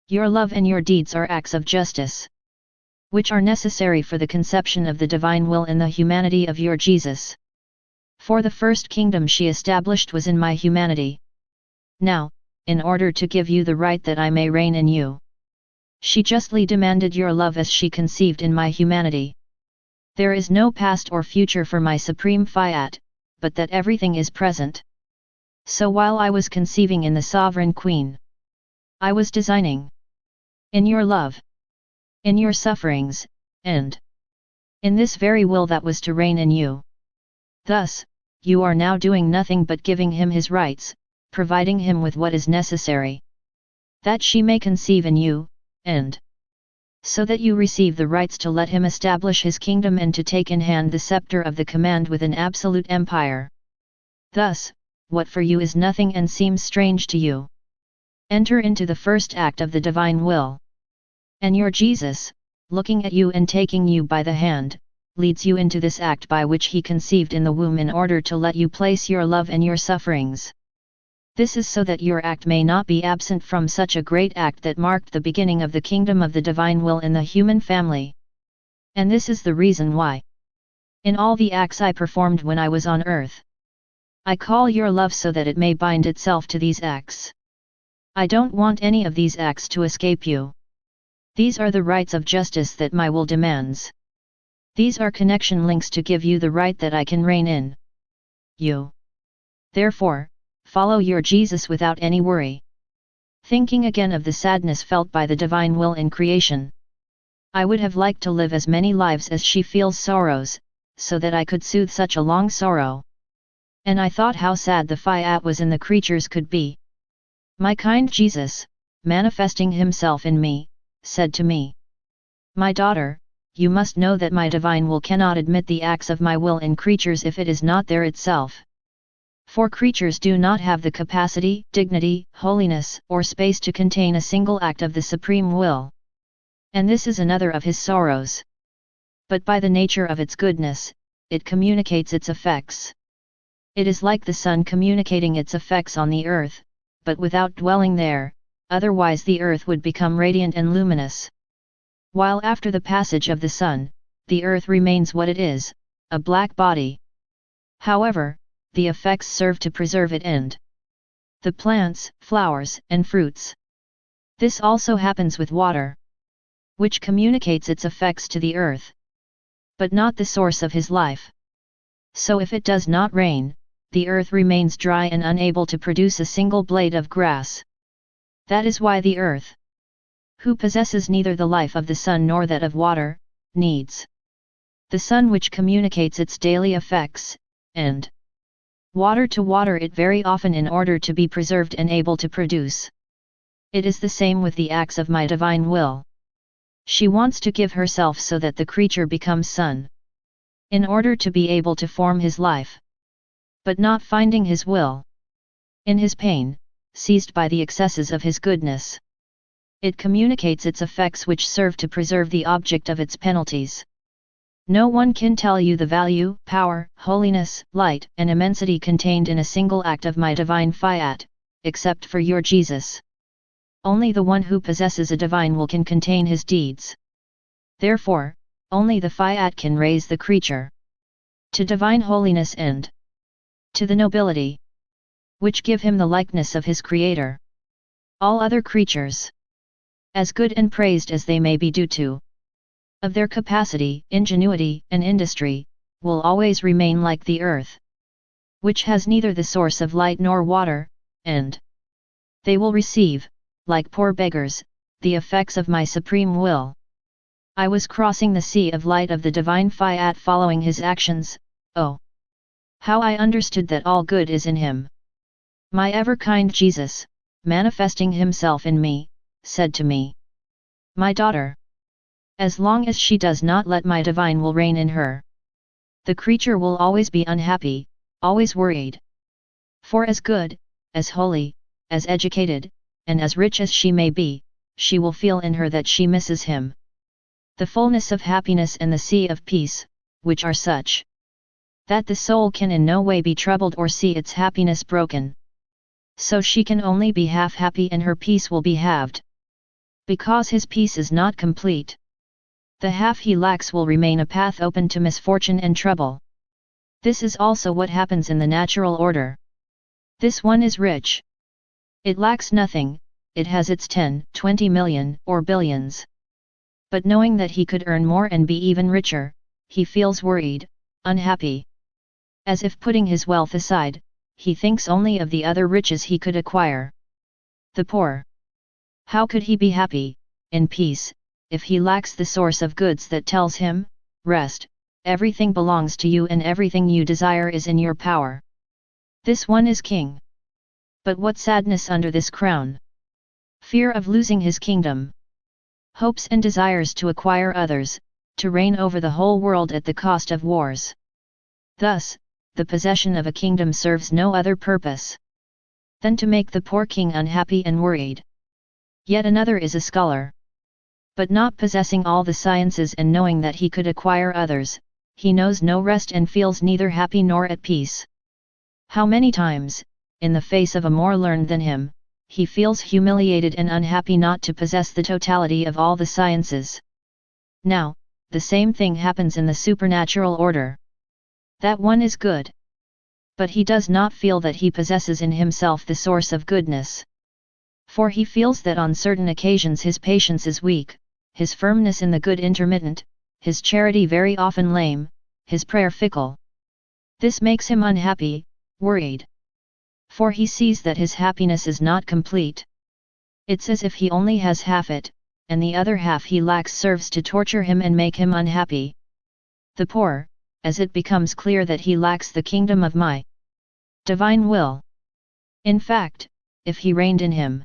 Your love and your deeds are acts of justice, which are necessary for the conception of the divine will in the humanity of your Jesus. For the first kingdom she established was in my humanity. Now, in order to give you the right that I may reign in you, she justly demanded your love as she conceived in my humanity. There is no past or future for my supreme Fiat, but that everything is present. So while I was conceiving in the Sovereign Queen, I was designing in your love, in your sufferings, and in this very will that was to reign in you. Thus, you are now doing nothing but giving Him His rights, providing Him with what is necessary, that she may conceive in you, and so that you receive the rights to let Him establish His kingdom and to take in hand the scepter of the command with an absolute empire. Thus, what for you is nothing and seems strange to you, enter into the first act of the divine will. And your Jesus, looking at you and taking you by the hand, leads you into this act by which he conceived in the womb in order to let you place your love and your sufferings. This is so that your act may not be absent from such a great act that marked the beginning of the kingdom of the divine will in the human family. And this is the reason why, in all the acts I performed when I was on earth, I call your love so that it may bind itself to these acts. I don't want any of these acts to escape you. These are the rights of justice that my will demands. These are connection links to give you the right that I can reign in you. Therefore, follow your Jesus without any worry. Thinking again of the sadness felt by the divine will in creation, I would have liked to live as many lives as she feels sorrows, so that I could soothe such a long sorrow. And I thought how sad the Fiat was in the creatures could be. My kind Jesus, manifesting himself in me, said to me, "My daughter, you must know that my divine will cannot admit the acts of my will in creatures if it is not there itself. For creatures do not have the capacity, dignity, holiness, or space to contain a single act of the supreme will. And this is another of his sorrows. But by the nature of its goodness, it communicates its effects. It is like the sun communicating its effects on the earth, but without dwelling there, otherwise the earth would become radiant and luminous. While after the passage of the sun, the earth remains what it is, a black body. However, the effects serve to preserve it and the plants, flowers, and fruits. This also happens with water, which communicates its effects to the earth, but not the source of his life. So if it does not rain, the earth remains dry and unable to produce a single blade of grass. That is why the earth, who possesses neither the life of the sun nor that of water, needs the sun which communicates its daily effects, and water to water it very often in order to be preserved and able to produce. It is the same with the acts of my divine will. She wants to give herself so that the creature becomes sun, in order to be able to form his life. But not finding his will, in his pain, seized by the excesses of his goodness, it communicates its effects which serve to preserve the object of its penalties. No one can tell you the value, power, holiness, light, and immensity contained in a single act of my divine Fiat, except for your Jesus. Only the one who possesses a divine will can contain his deeds. Therefore, only the Fiat can raise the creature to divine holiness and to the nobility which give him the likeness of his Creator. All other creatures, as good and praised as they may be due to of their capacity, ingenuity, and industry, will always remain like the earth, which has neither the source of light nor water, and they will receive, like poor beggars, the effects of my supreme will. I was crossing the sea of light of the divine Fiat following his actions. Oh, how I understood that all good is in him. My ever-kind Jesus, manifesting himself in me, said to me, "My daughter, as long as she does not let my divine will reign in her, the creature will always be unhappy, always worried. For as good, as holy, as educated, and as rich as she may be, she will feel in her that she misses him. The fullness of happiness and the sea of peace, which are such that the soul can in no way be troubled or see its happiness broken. So she can only be half happy and her peace will be halved. Because his peace is not complete, the half he lacks will remain a path open to misfortune and trouble. This is also what happens in the natural order. This one is rich. It lacks nothing, it has its 10, 20 million, or billions. But knowing that he could earn more and be even richer, he feels worried, unhappy. As if putting his wealth aside, he thinks only of the other riches he could acquire. The poor. How could he be happy, in peace, if he lacks the source of goods that tells him, "Rest, everything belongs to you and everything you desire is in your power"? This one is king. But what sadness under this crown! Fear of losing his kingdom. Hopes and desires to acquire others, to reign over the whole world at the cost of wars. Thus, the possession of a kingdom serves no other purpose than to make the poor king unhappy and worried. Yet another is a scholar. But not possessing all the sciences and knowing that he could acquire others, he knows no rest and feels neither happy nor at peace. How many times, in the face of a more learned than him, he feels humiliated and unhappy not to possess the totality of all the sciences. Now, the same thing happens in the supernatural order. That one is good. But he does not feel that he possesses in himself the source of goodness. For he feels that on certain occasions his patience is weak, his firmness in the good intermittent, his charity very often lame, his prayer fickle. This makes him unhappy, worried. For he sees that his happiness is not complete. It's as if he only has half it, and the other half he lacks serves to torture him and make him unhappy. The poor, as it becomes clear that he lacks the kingdom of my divine will. In fact, if he reigned in him,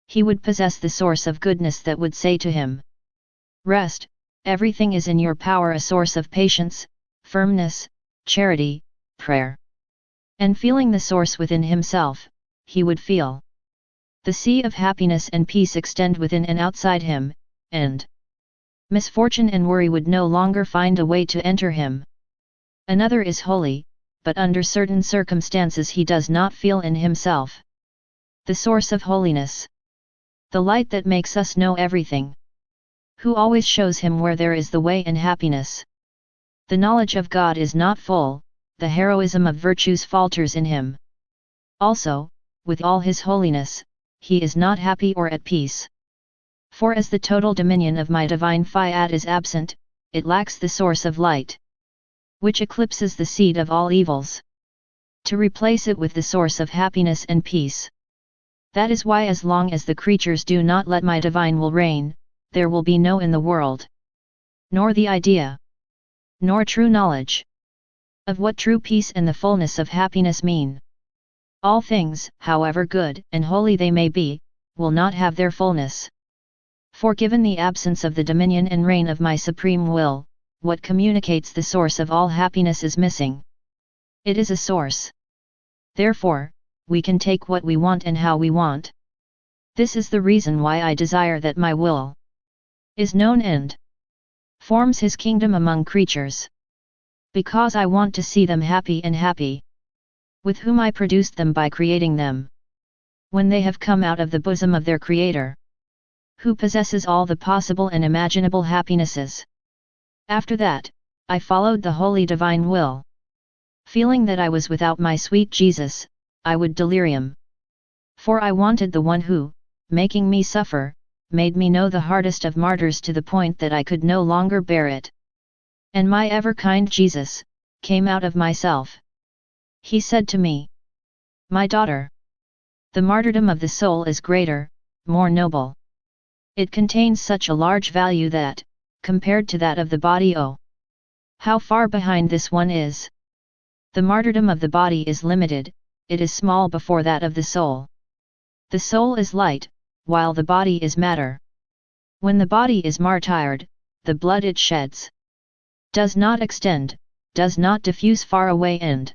he would possess the source of goodness that would say to him, "Rest, everything is in your power," a source of patience, firmness, charity, prayer. And feeling the source within himself, he would feel the sea of happiness and peace extend within and outside him, and misfortune and worry would no longer find a way to enter him. Another is holy, but under certain circumstances he does not feel in himself the source of holiness, the light that makes us know everything, who always shows him where there is the way and happiness. The knowledge of God is not full, the heroism of virtues falters in him. Also, with all his holiness, he is not happy or at peace. For as the total dominion of my divine Fiat is absent, it lacks the source of light, which eclipses the seed of all evils, to replace it with the source of happiness and peace. That is why as long as the creatures do not let my divine will reign, there will be no in the world, nor the idea, nor true knowledge, of what true peace and the fullness of happiness mean. All things, however good and holy they may be, will not have their fullness. For given the absence of the dominion and reign of my supreme will, what communicates the source of all happiness is missing. It is a source. Therefore, we can take what we want and how we want. This is the reason why I desire that my will is known and forms his kingdom among creatures. Because I want to see them happy and happy, with whom I produced them by creating them, when they have come out of the bosom of their Creator, who possesses all the possible and imaginable happinesses. After that, I followed the holy divine will. Feeling that I was without my sweet Jesus, I would delirium. For I wanted the one who, making me suffer, made me know the hardest of martyrs to the point that I could no longer bear it. And my ever-kind Jesus came out of myself. He said to me, "My daughter, the martyrdom of the soul is greater, more noble. It contains such a large value that, compared to that of the body, oh, how far behind this one is. The martyrdom of the body is limited, it is small before that of the soul. The soul is light, while the body is matter. When the body is martyred, the blood it sheds does not extend, does not diffuse far away and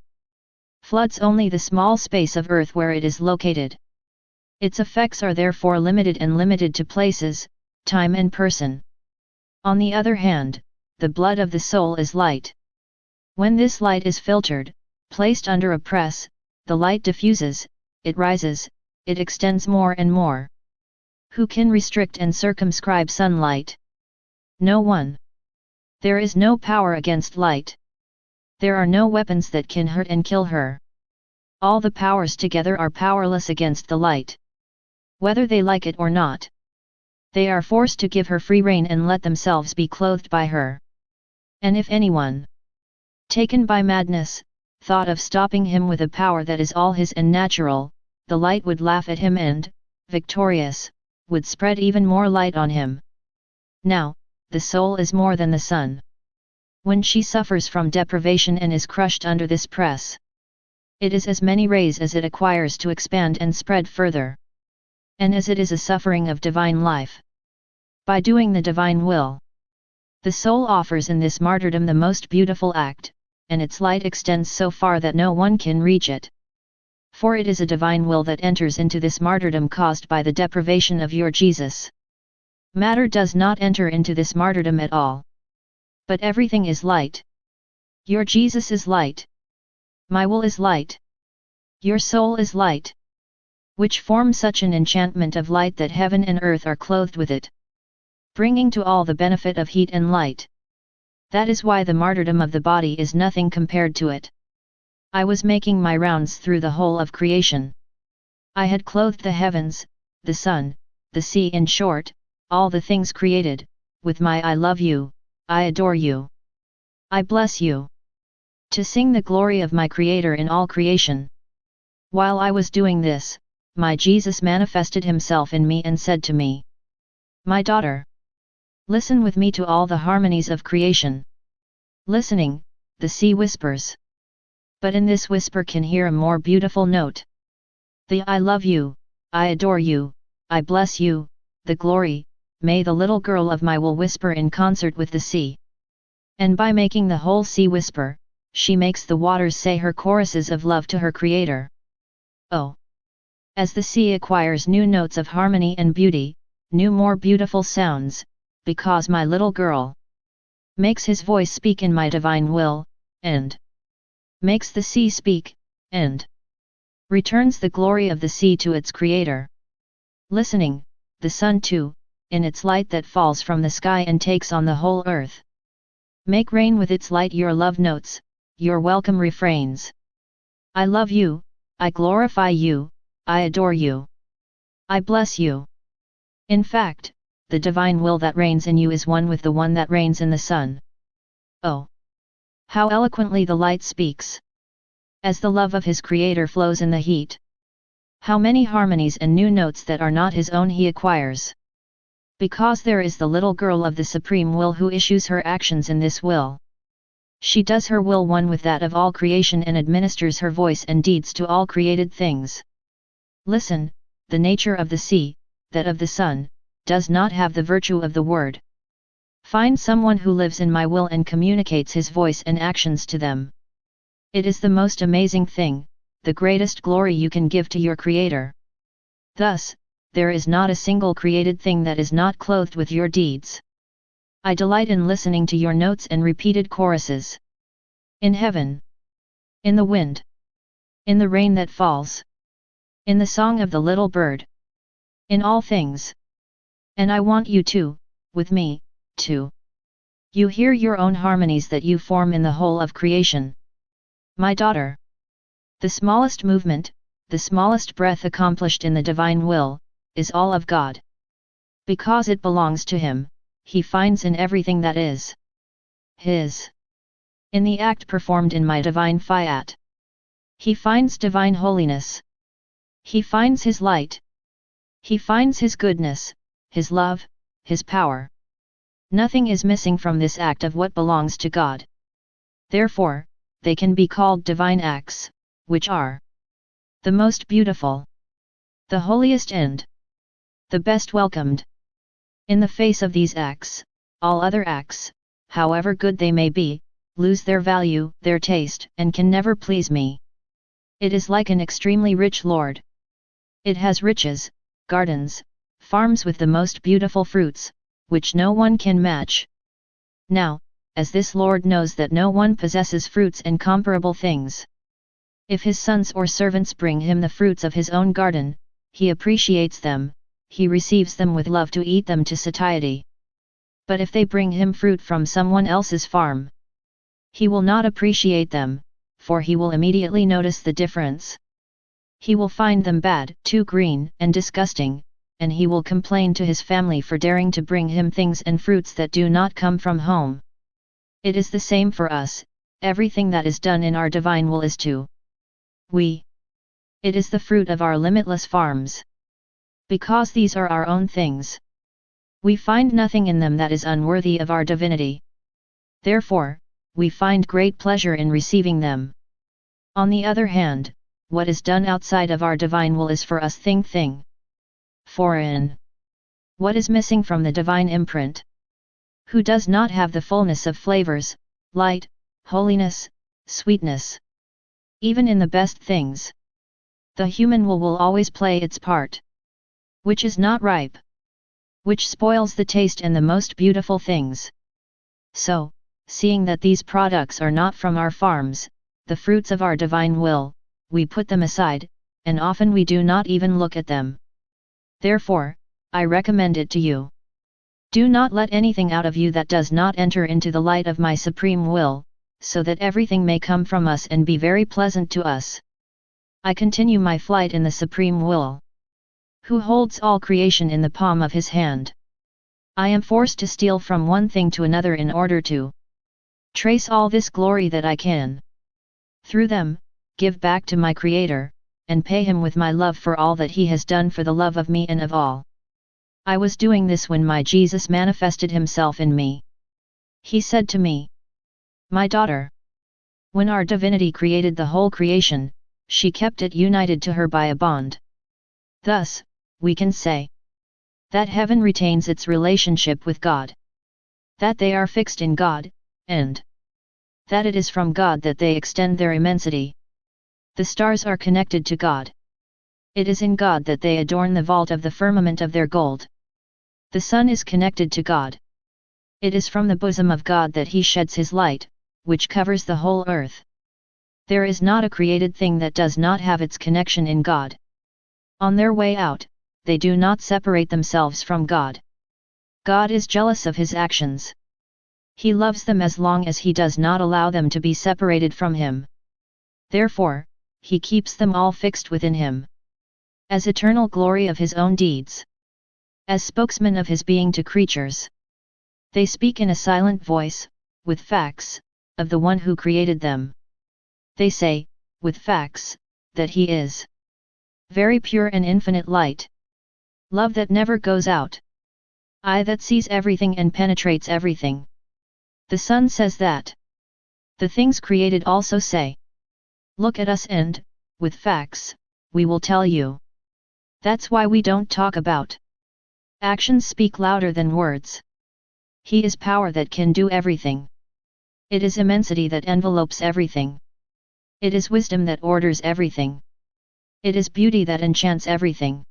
floods only the small space of earth where it is located. Its effects are therefore limited and limited to places, time and person. On the other hand, the blood of the soul is light. When this light is filtered, placed under a press, the light diffuses, it rises, it extends more and more. Who can restrict and circumscribe sunlight? No one. There is no power against light. There are no weapons that can hurt and kill her. All the powers together are powerless against the light. Whether they like it or not, they are forced to give her free rein and let themselves be clothed by her. And if anyone, taken by madness, thought of stopping him with a power that is all his and natural, the light would laugh at him and, victorious, would spread even more light on him. Now, the soul is more than the sun. When she suffers from deprivation and is crushed under this press, it is as many rays as it acquires to expand and spread further. And as it is a suffering of divine life, by doing the divine will, the soul offers in this martyrdom the most beautiful act, and its light extends so far that no one can reach it. For it is a divine will that enters into this martyrdom caused by the deprivation of your Jesus. Matter does not enter into this martyrdom at all. But everything is light. Your Jesus is light. My will is light. Your soul is light. Which form such an enchantment of light that heaven and earth are clothed with it, bringing to all the benefit of heat and light. That is why the martyrdom of the body is nothing compared to it. I was making my rounds through the whole of creation. I had clothed the heavens, the sun, the sea, in short, all the things created, with my I love you, I adore you, I bless you, to sing the glory of my Creator in all creation. While I was doing this, my Jesus manifested himself in me and said to me, "My daughter, listen with me to all the harmonies of creation." Listening, the sea whispers. But in this whisper can hear a more beautiful note. The I love you, I adore you, I bless you, the glory, may the little girl of my will whisper in concert with the sea. And by making the whole sea whisper, she makes the waters say her choruses of love to her Creator. Oh! As the sea acquires new notes of harmony and beauty, new more beautiful sounds, because my little girl makes his voice speak in my divine will, and makes the sea speak, and returns the glory of the sea to its Creator. Listening, the sun too, in its light that falls from the sky and takes on the whole earth, make rain with its light your love notes, your welcome refrains. I love you, I glorify you, I adore you, I bless you. In fact, the divine will that reigns in you is one with the one that reigns in the sun. Oh! How eloquently the light speaks! As the love of his Creator flows in the heat, how many harmonies and new notes that are not his own he acquires! Because there is the little girl of the Supreme Will who issues her actions in this will. She does her will one with that of all creation and administers her voice and deeds to all created things. Listen, the nature of the sea, that of the sun, does not have the virtue of the word. Find someone who lives in my will and communicates his voice and actions to them. It is the most amazing thing, the greatest glory you can give to your Creator. Thus, there is not a single created thing that is not clothed with your deeds. I delight in listening to your notes and repeated choruses. In heaven, in the wind, in the rain that falls, in the song of the little bird, in all things. And I want you to, with me, too. You hear your own harmonies that you form in the whole of creation. My daughter. The smallest movement, the smallest breath accomplished in the divine will, is all of God. Because it belongs to Him, He finds in everything that is His. In the act performed in my divine Fiat, He finds divine holiness. He finds His light. He finds His goodness, His love, His power. Nothing is missing from this act of what belongs to God. Therefore, they can be called divine acts, which are the most beautiful, the holiest and the best welcomed. In the face of these acts, all other acts, however good they may be, lose their value, their taste, and can never please me. It is like an extremely rich lord. It has riches, gardens, farms with the most beautiful fruits, which no one can match. Now, as this lord knows that no one possesses fruits and comparable things, if his sons or servants bring him the fruits of his own garden, he appreciates them, he receives them with love to eat them to satiety. But if they bring him fruit from someone else's farm, he will not appreciate them, for he will immediately notice the difference. He will find them bad, too green and disgusting, and he will complain to his family for daring to bring him things and fruits that do not come from home. It is the same for us, everything that is done in our divine will is to we. It is the fruit of our limitless farms. Because these are our own things, we find nothing in them that is unworthy of our divinity. Therefore, we find great pleasure in receiving them. On the other hand, what is done outside of our divine will is for us thing, foreign. What is missing from the divine imprint? Who does not have the fullness of flavors, light, holiness, sweetness? Even in the best things, the human will always play its part, which is not ripe, which spoils the taste and the most beautiful things. So, seeing that these products are not from our farms, the fruits of our divine will, we put them aside, and often we do not even look at them. Therefore, I recommend it to you. Do not let anything out of you that does not enter into the light of my supreme will, so that everything may come from us and be very pleasant to us. I continue my flight in the supreme will, who holds all creation in the palm of his hand. I am forced to steal from one thing to another in order to trace all this glory that I can, through them, give back to my Creator, and pay him with my love for all that he has done for the love of me and of all. I was doing this when my Jesus manifested himself in me. He said to me, "My daughter, when our divinity created the whole creation, she kept it united to her by a bond. Thus, we can say that heaven retains its relationship with God, that they are fixed in God, and that it is from God that they extend their immensity. The stars are connected to God. It is in God that they adorn the vault of the firmament of their gold. The sun is connected to God. It is from the bosom of God that he sheds his light, which covers the whole earth. There is not a created thing that does not have its connection in God. On their way out, they do not separate themselves from God. God is jealous of his actions. He loves them as long as he does not allow them to be separated from him. Therefore, he keeps them all fixed within him, as eternal glory of his own deeds, as spokesman of his being to creatures. They speak in a silent voice, with facts, of the one who created them. They say, with facts, that he is very pure and infinite light. Love that never goes out. Eye that sees everything and penetrates everything. The sun says that. The things created also say, look at us and, with facts, we will tell you. That's why we don't talk about. Actions speak louder than words. He is power that can do everything. It is immensity that envelopes everything. It is wisdom that orders everything. It is beauty that enchants everything.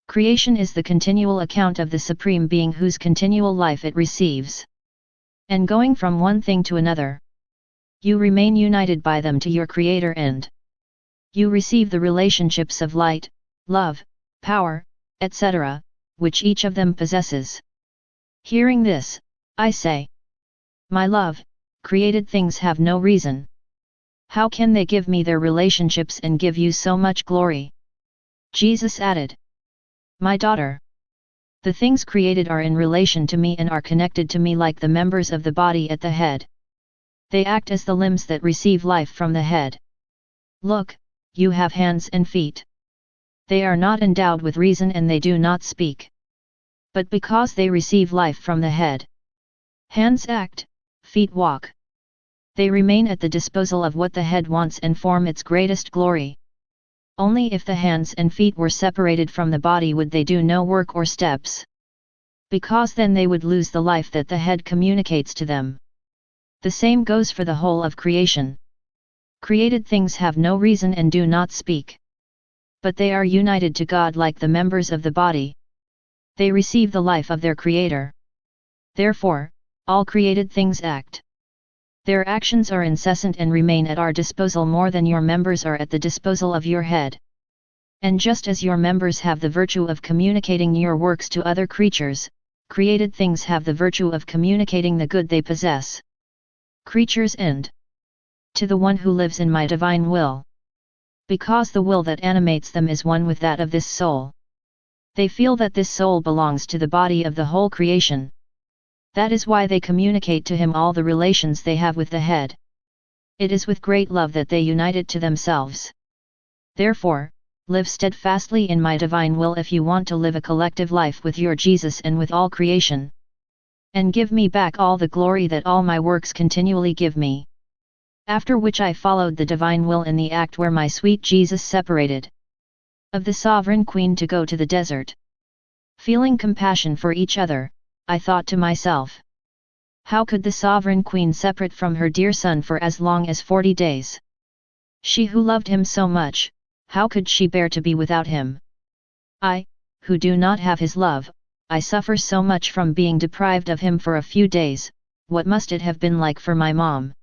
Creation is the continual account of the Supreme Being whose continual life it receives. And going from one thing to another, you remain united by them to your Creator and you receive the relationships of light, love, power, etc., which each of them possesses. Hearing this, I say, my love, created things have no reason. How can they give me their relationships and give you so much glory? Jesus added, my daughter, the things created are in relation to me and are connected to me like the members of the body at the head. They act as the limbs that receive life from the head. Look, you have hands and feet. They are not endowed with reason and they do not speak. But because they receive life from the head, hands act, feet walk. They remain at the disposal of what the head wants and form its greatest glory. Only if the hands and feet were separated from the body would they do no work or steps. Because then they would lose the life that the head communicates to them. The same goes for the whole of creation. Created things have no reason and do not speak. But they are united to God like the members of the body. They receive the life of their Creator. Therefore, all created things act. Their actions are incessant and remain at our disposal more than your members are at the disposal of your head. And just as your members have the virtue of communicating your works to other creatures, created things have the virtue of communicating the good they possess. Creatures and to the one who lives in my divine will. Because the will that animates them is one with that of this soul. They feel that this soul belongs to the body of the whole creation. That is why they communicate to him all the relations they have with the head. It is with great love that they unite it to themselves. Therefore, live steadfastly in my divine will if you want to live a collective life with your Jesus and with all creation. And give me back all the glory that all my works continually give me. After which I followed the divine will in the act where my sweet Jesus separated of the sovereign queen to go to the desert. Feeling compassion for each other, I thought to myself, how could the sovereign queen separate from her dear son for as long as 40 days? She who loved him so much, how could she bear to be without him? I, who do not have his love, I suffer so much from being deprived of him for a few days, what must it have been like for my mom?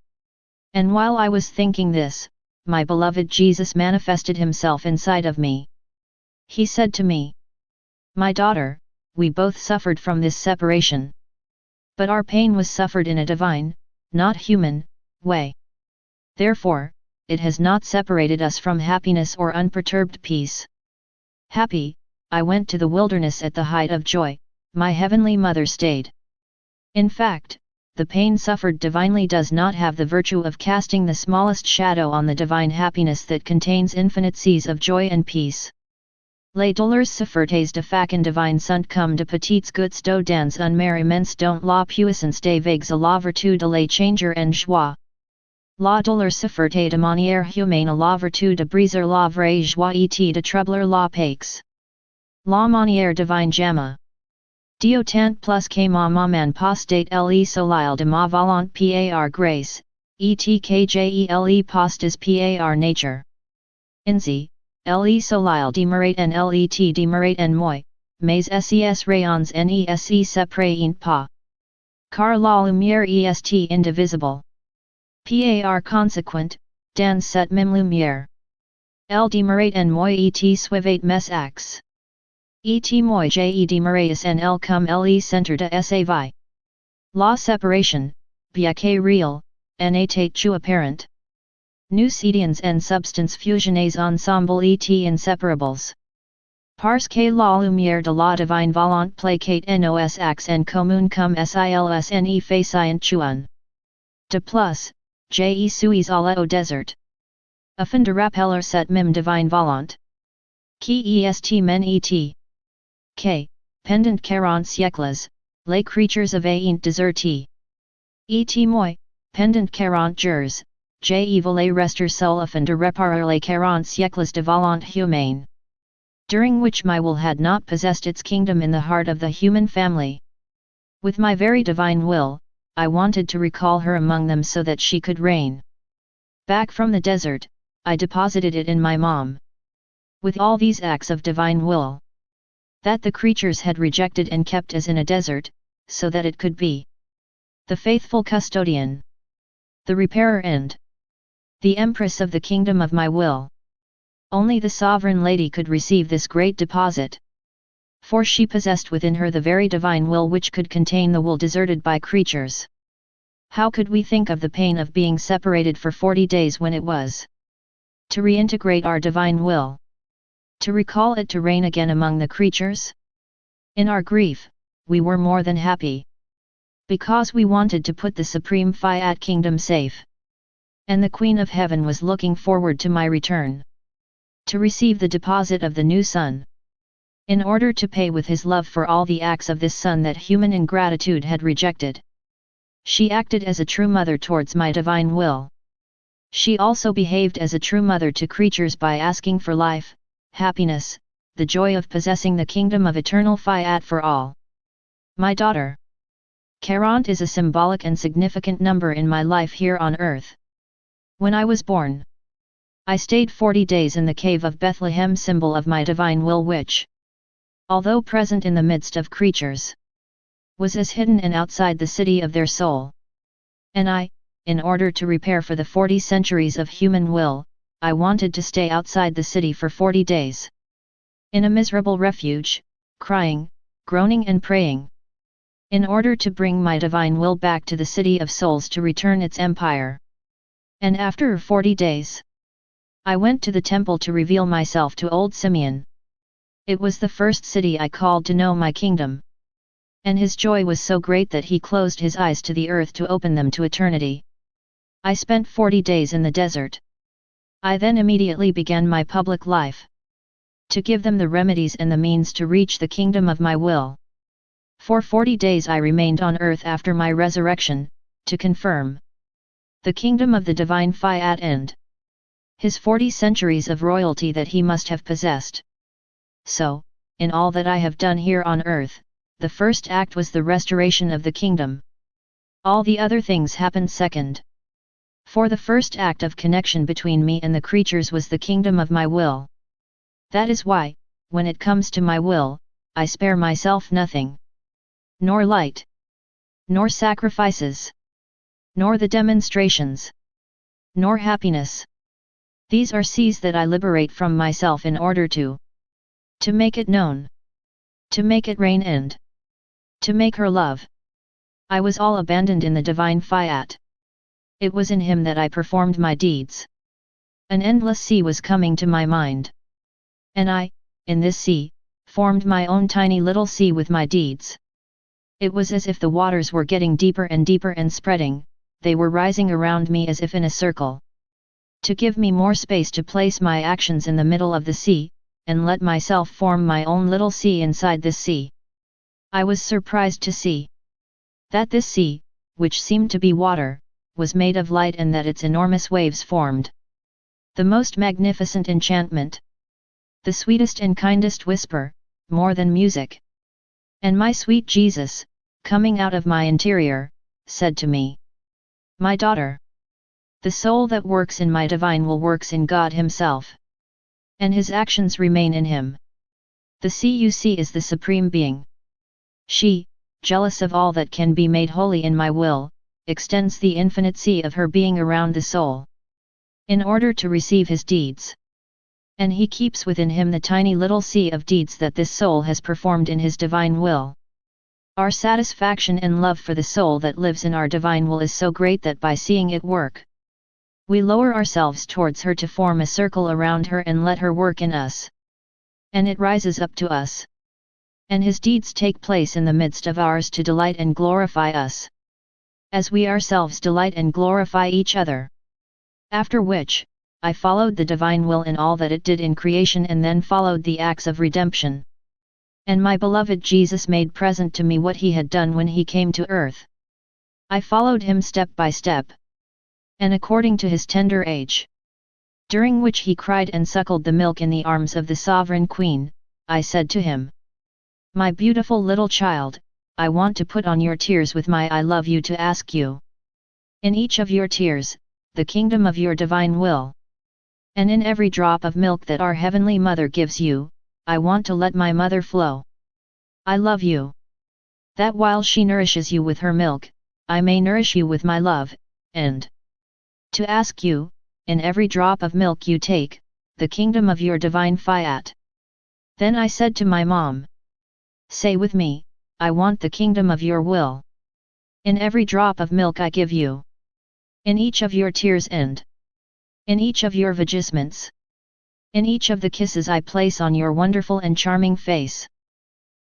And while I was thinking this, my beloved Jesus manifested himself inside of me. He said to me, "My daughter, we both suffered from this separation. But our pain was suffered in a divine, not human, way. Therefore, it has not separated us from happiness or unperturbed peace. Happy, I went to the wilderness at the height of joy, my heavenly mother stayed. In fact, the pain suffered divinely does not have the virtue of casting the smallest shadow on the divine happiness that contains infinite seas of joy and peace. Les douleurs souffrentes de façon divine sont comme de petites gouttes d'eau dans un mer immense dont la puissance des vagues à la vertu de les changer en joie. La douleur soufferte de manière humaine à la vertu de briser la vraie joie et de troubler la paix. La manière divine jamma. Dio tant plus que ma maman postate le soleil de ma volonté par grâce, et que jele postes par nature. Ainsi, le soleil demeurate en let demeurate en moi, mais ses rayons ne se séparent pas. Car la lumière est indivisible. Par consequent, dans cette même lumière. Elle demeurate en moi et suivait mes actes. Et moi je demeuratis en elle comme le centre de sa vie. La séparation, bien que réelle, n'était que apparente. Nous étions en substance fusionnés ensemble et inséparables. Parce que la lumière de la divine volonté placate nos actes en commun comme sils ne facient un. De plus, je suis allé au désert. Afin de rappeler cette même divine volonté. Qui est men et que, pendant 40 siècles, les creatures avaient déserté. Et moi, pendant 40 jours, j'ai voulu rester seul afin de réparer les 40 siècles de volonté humaine. During which my will had not possessed its kingdom in the heart of the human family. With my very divine will, I wanted to recall her among them so that she could reign. Back from the desert, I deposited it in my mom. With all these acts of divine will, that the creatures had rejected and kept as in a desert, so that it could be the faithful custodian, the repairer and the empress of the kingdom of my will. Only the sovereign lady could receive this great deposit. For she possessed within her the very divine will which could contain the will deserted by creatures. How could we think of the pain of being separated for 40 days when it was to reintegrate our divine will? To recall it to reign again among the creatures? In our grief, we were more than happy. Because we wanted to put the supreme Fiat kingdom safe. And the Queen of Heaven was looking forward to my return. To receive the deposit of the new Son. In order to pay with his love for all the acts of this Son that human ingratitude had rejected. She acted as a true mother towards my divine will. She also behaved as a true mother to creatures by asking for life, happiness, the joy of possessing the kingdom of eternal Fiat for all. My daughter. 40 is a symbolic and significant number in my life here on earth. When I was born, I stayed 40 days in the cave of Bethlehem, symbol of my divine will which, although present in the midst of creatures, was as hidden and outside the city of their soul. And I, in order to repair for the 40 centuries of human will, I wanted to stay outside the city for 40 days. In a miserable refuge, crying, groaning and praying. In order to bring my divine will back to the city of souls to return its empire. And after 40 days, I went to the temple to reveal myself to old Simeon. It was the first city I called to know my kingdom. And his joy was so great that he closed his eyes to the earth to open them to eternity. I spent 40 days in the desert. I then immediately began my public life. To give them the remedies and the means to reach the kingdom of my will. For 40 days I remained on earth after my resurrection, to confirm the kingdom of the divine Fiat and his 40 centuries of royalty that he must have possessed. So, in all that I have done here on earth, the first act was the restoration of the kingdom. All the other things happened second. For the first act of connection between me and the creatures was the kingdom of my will. That is why, when it comes to my will, I spare myself nothing. Nor light. nor sacrifices, nor the demonstrations, nor happiness. These are seas that I liberate from myself in order to make it known, to make it rain and to make her love. I was all abandoned in the divine Fiat. It was in him that I performed my deeds. An endless sea was coming to my mind. And I, in this sea, formed my own tiny little sea with my deeds. It was as if the waters were getting deeper and deeper and spreading, they were rising around me as if in a circle. To give me more space to place my actions in the middle of the sea, and let myself form my own little sea inside this sea. I was surprised to see that this sea, which seemed to be water, was made of light and that its enormous waves formed the most magnificent enchantment. The sweetest and kindest whisper, more than music. And my sweet Jesus, coming out of my interior, said to me, "My daughter, the soul that works in my divine will works in God Himself. And His actions remain in Him. The sea you see is the Supreme Being. She, jealous of all that can be made holy in my will, extends the infinite sea of her being around the soul, in order to receive His deeds. And He keeps within Him the tiny little sea of deeds that this soul has performed in His divine will. Our satisfaction and love for the soul that lives in our divine will is so great that by seeing it work, we lower ourselves towards her to form a circle around her and let her work in us. And it rises up to us. And His deeds take place in the midst of ours to delight and glorify us, as we ourselves delight and glorify each other. After which, I followed the divine will in all that it did in creation and then followed the acts of redemption. And my beloved Jesus made present to me what He had done when He came to earth. I followed Him step by step, and according to His tender age, during which He cried and suckled the milk in the arms of the sovereign Queen, I said to Him, "My beautiful little child, I want to put on your tears with my I love you to ask you, in each of your tears, the kingdom of your divine will. And in every drop of milk that our Heavenly Mother gives you, I want to let my mother flow. I love you. That while she nourishes you with her milk, I may nourish you with my love, and to ask you, in every drop of milk you take, the kingdom of your divine Fiat." Then I said to my mom, "Say with me, I want the kingdom of your will. In every drop of milk I give you. In each of your tears and in each of your vagissements. In each of the kisses I place on your wonderful and charming face.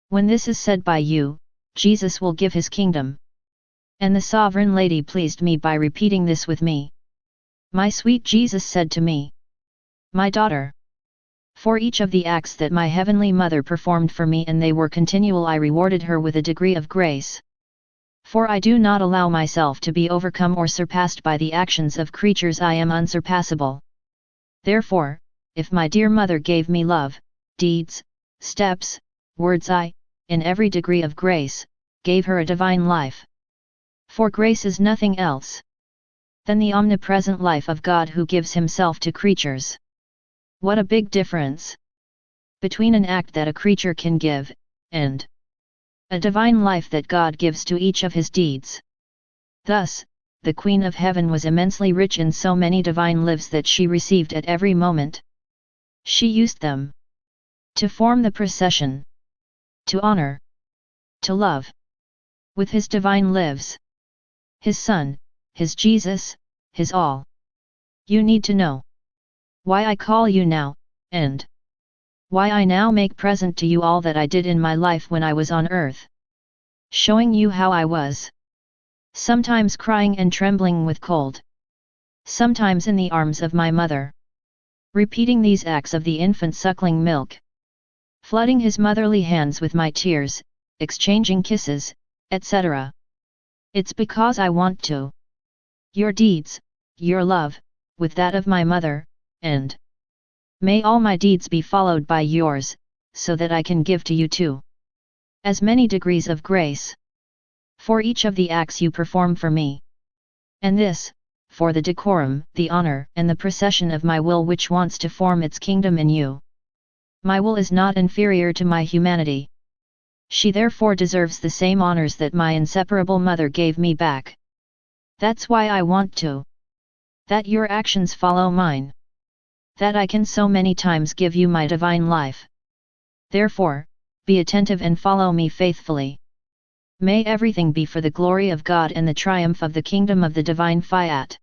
When this is said by you, Jesus will give His kingdom." And the Sovereign Lady pleased me by repeating this with me. My sweet Jesus said to me, "My daughter, for each of the acts that my Heavenly Mother performed for me and they were continual, I rewarded her with a degree of grace. For I do not allow myself to be overcome or surpassed by the actions of creatures. I am unsurpassable. Therefore, if my dear Mother gave me love, deeds, steps, words, I, in every degree of grace, gave her a divine life. For grace is nothing else than the omnipresent life of God who gives Himself to creatures. What a big difference between an act that a creature can give, and a divine life that God gives to each of His deeds. Thus, the Queen of Heaven was immensely rich in so many divine lives that she received at every moment. She used them to form the procession, to honor, to love, with His divine lives, His Son, His Jesus, His all. You need to know why I call you now, and why I now make present to you all that I did in my life when I was on earth, showing you how I was sometimes crying and trembling with cold, sometimes in the arms of my mother, repeating these acts of the infant suckling milk, flooding his motherly hands with my tears, exchanging kisses, etc. It's because I want to. Your deeds, your love, with that of my mother, and may all my deeds be followed by yours, so that I can give to you too as many degrees of grace, for each of the acts you perform for me. And this, for the decorum, the honor, and the procession of my will which wants to form its kingdom in you. My will is not inferior to my humanity. She therefore deserves the same honors that my inseparable mother gave me back. That's why I want to. That your actions follow mine. That I can so many times give you my divine life. Therefore, be attentive and follow me faithfully. May everything be for the glory of God and the triumph of the kingdom of the divine Fiat.